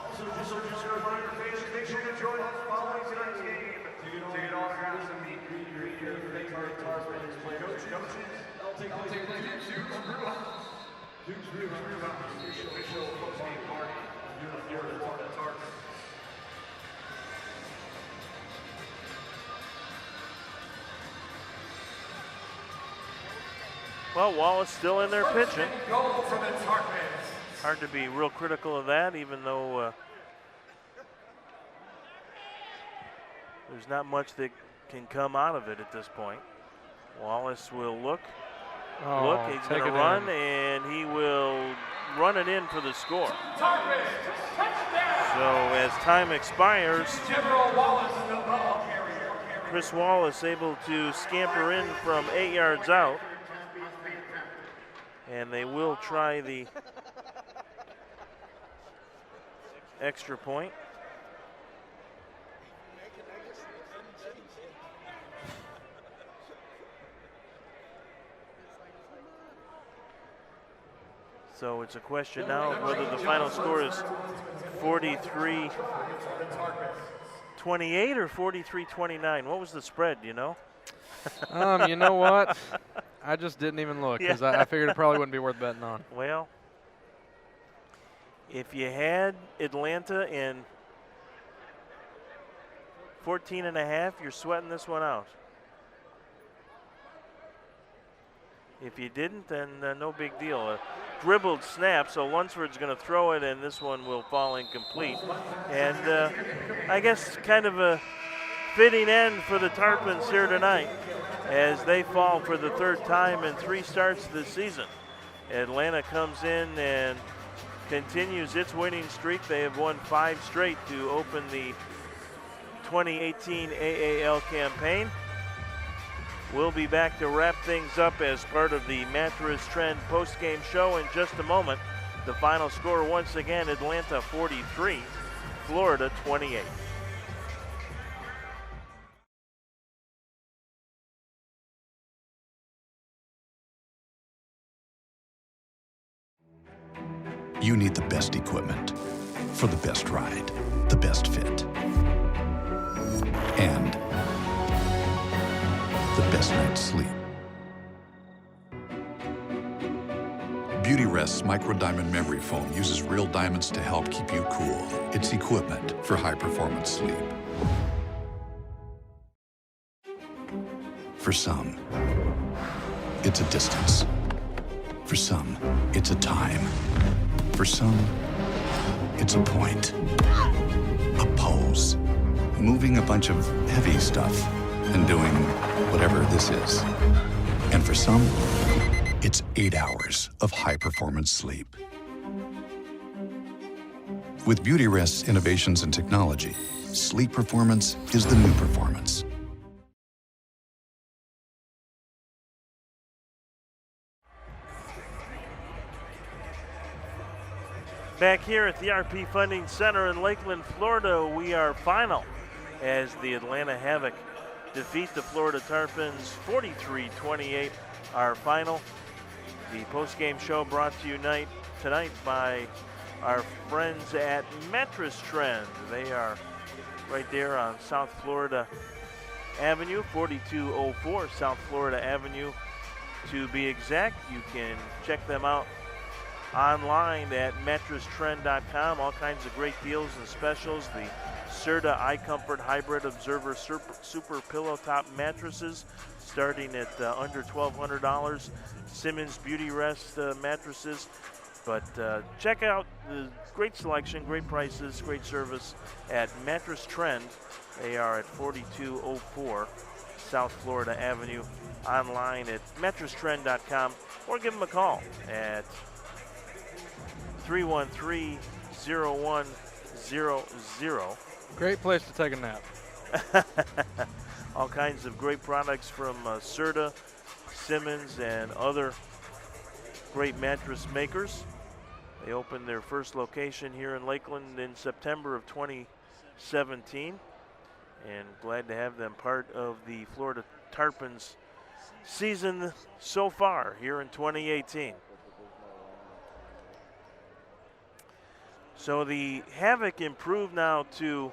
Also, just a reminder, fans, make sure to join us following tonight's game to get autographs and meet and greet here for the Tarpons players, coaches. I'll take place at Duke's Brewhouse, official post-game party here at the Tarpons. Well, Wallace still in there pitching. Goal for the Tarpons. Hard to be real critical of that, even though there's not much that can come out of it at this point. Wallace will look. He's going to run, and he will run it in for the score. Tarpons, touchdown! So as time expires, General Wallace, the ball carrier. Chris Wallace able to scamper in from 8 yards out. And they will try the extra point. So it's a question now of whether the final score is 43-28 or 43-29. What was the spread, do you know? You know what? I just didn't even look because I figured it probably wouldn't be worth betting on. Well, if you had Atlanta in 14.5, you're sweating this one out. If you didn't, then no big deal. A dribbled snap, so Lunsford's going to throw it, and this one will fall incomplete. And I guess kind of a fitting end for the Tarpons here tonight as they fall for the third time in 3 starts this season. Atlanta comes in and continues its winning streak. They have won 5 straight to open the 2018 AAL campaign. We'll be back to wrap things up as part of the Mattress Trend postgame show in just a moment. The final score once again, Atlanta 43, Florida 28. You need the best equipment for the best ride, the best fit, and the best night's sleep. Beauty Rest's Micro Diamond Memory Foam uses real diamonds to help keep you cool. It's equipment for high-performance sleep. For some, it's a distance. For some, it's a time. For some, it's a point, a pose, moving a bunch of heavy stuff and doing whatever this is. And for some, it's 8 hours of high-performance sleep. With Beauty Rest's innovations and technology, sleep performance is the new performance. Back here at the RP Funding Center in Lakeland, Florida, we are final as the Atlanta Havoc defeat the Florida Tarpons 43-28, our final. The postgame show brought to you tonight by our friends at Mattress Trend. They are right there on South Florida Avenue, 4204 South Florida Avenue to be exact. You can check them out online at mattresstrend.com. All kinds of great deals and specials. The Serta iComfort Hybrid Observer Super Pillow Top mattresses starting at under $1,200. Simmons Beauty Rest mattresses. But check out the great selection, great prices, great service at Mattress Trend. They are at 4204 South Florida Avenue. Online at mattresstrend.com or give them a call at 313-0100. Great place to take a nap. All kinds of great products from Serta, Simmons, and other great mattress makers. They opened their first location here in Lakeland in September of 2017. And glad to have them part of the Florida Tarpons season so far here in 2018. So the Havoc improved now to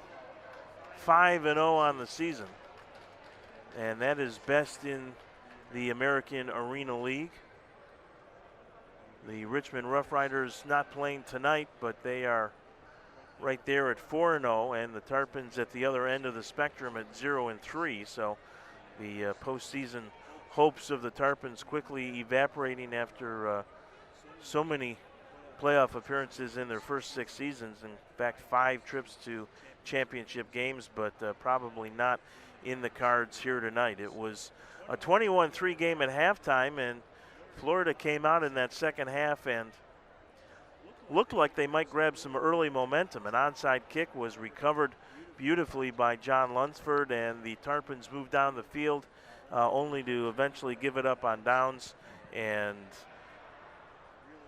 5-0 on the season. And that is best in the American Arena League. The Richmond Rough Riders not playing tonight, but they are right there at 4-0, and the Tarpons at the other end of the spectrum at 0-3. So the postseason hopes of the Tarpons quickly evaporating after so many playoff appearances in their first 6 seasons. In fact, 5 trips to championship games, but probably not in the cards here tonight. It was a 21-3 game at halftime, and Florida came out in that second half and looked like they might grab some early momentum. An onside kick was recovered beautifully by John Lunsford, and the Tarpons moved down the field only to eventually give it up on downs. And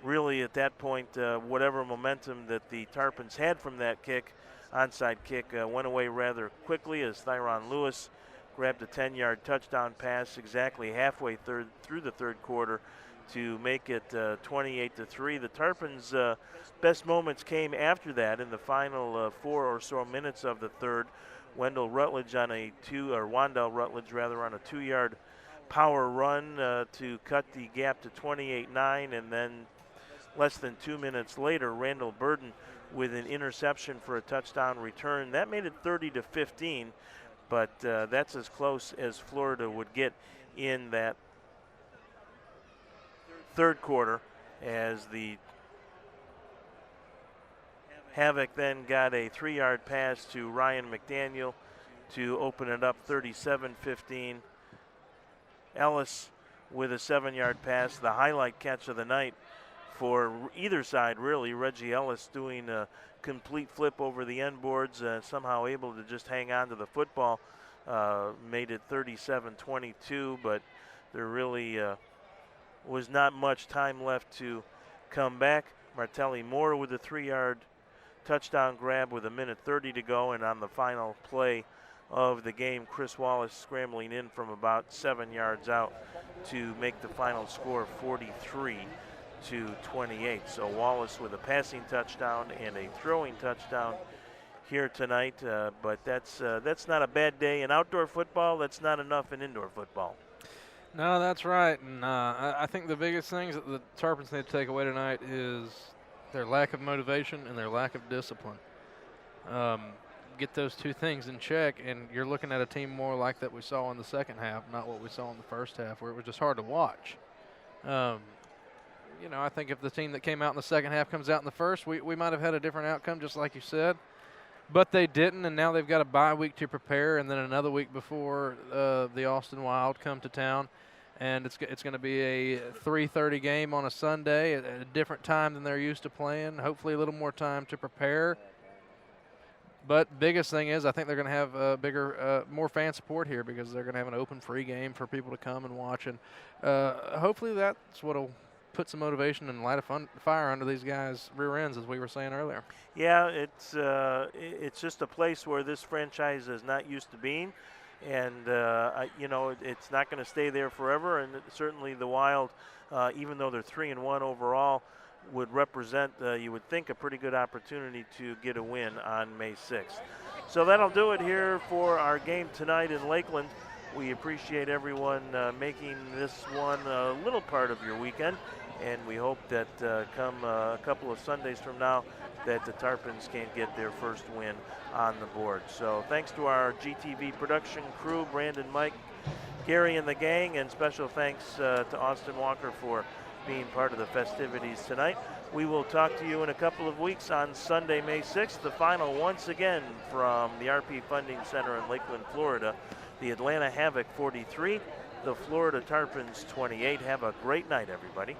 really at that point, whatever momentum that the Tarpons had from that kick, onside kick, went away rather quickly as Thyron Lewis grabbed a 10-yard touchdown pass exactly halfway through the third quarter to make it 28-3. The Tarpons' best moments came after that in the final 4 or so minutes of the third. Wandell Rutledge on a 2-yard power run to cut the gap to 28-9, and then less than 2 minutes later, Randall Burden with an interception for a touchdown return. That made it 30-15, but that's as close as Florida would get in that third quarter, as the Havoc then got a 3-yard pass to Ryan McDaniel to open it up 37-15. Ellis with a 7-yard pass, the highlight catch of the night for either side, really. Reggie Ellis doing a complete flip over the end boards, somehow able to just hang on to the football, made it 37-22, but there really was not much time left to come back. Martelli Moore with a 3-yard touchdown grab with 1:30 to go, and on the final play of the game, Chris Wallace scrambling in from about 7 yards out to make the final score 43-28. So Wallace with a passing touchdown and a throwing touchdown here tonight, but that's not a bad day in outdoor football. That's not enough in indoor football. No, that's right. And I think the biggest things that the Tarpons need to take away tonight is their lack of motivation and their lack of discipline. Get those two things in check, and you're looking at a team more like that we saw in the second half, not what we saw in the first half, where it was just hard to watch. I think if the team that came out in the second half comes out in the first, we might have had a different outcome, just like you said. But they didn't, and now they've got a bye week to prepare, and then another week before the Austin Wild come to town. And it's going to be a 3:30 game on a Sunday at a different time than they're used to playing. Hopefully a little more time to prepare. But biggest thing is I think they're going to have more fan support here, because they're going to have an open free game for people to come and watch. And hopefully that's what will put some motivation and light a fire under these guys' rear ends, as we were saying earlier. Yeah, it's just a place where this franchise is not used to being. And, it's not going to stay there forever. And certainly the Wild, even though they're 3-1 overall, would represent, you would think, a pretty good opportunity to get a win on May 6th. So that'll do it here for our game tonight in Lakeland. We appreciate everyone making this one a little part of your weekend. and we hope that come a couple of Sundays from now that the Tarpons can get their first win on the board. So thanks to our GTV production crew, Brandon, Mike, Gary, and the gang, and special thanks to Austin Walker for being part of the festivities tonight. We will talk to you in a couple of weeks on Sunday, May 6th, the final once again from the RP Funding Center in Lakeland, Florida. The Atlanta Havoc 43, the Florida Tarpons 28. Have a great night, everybody.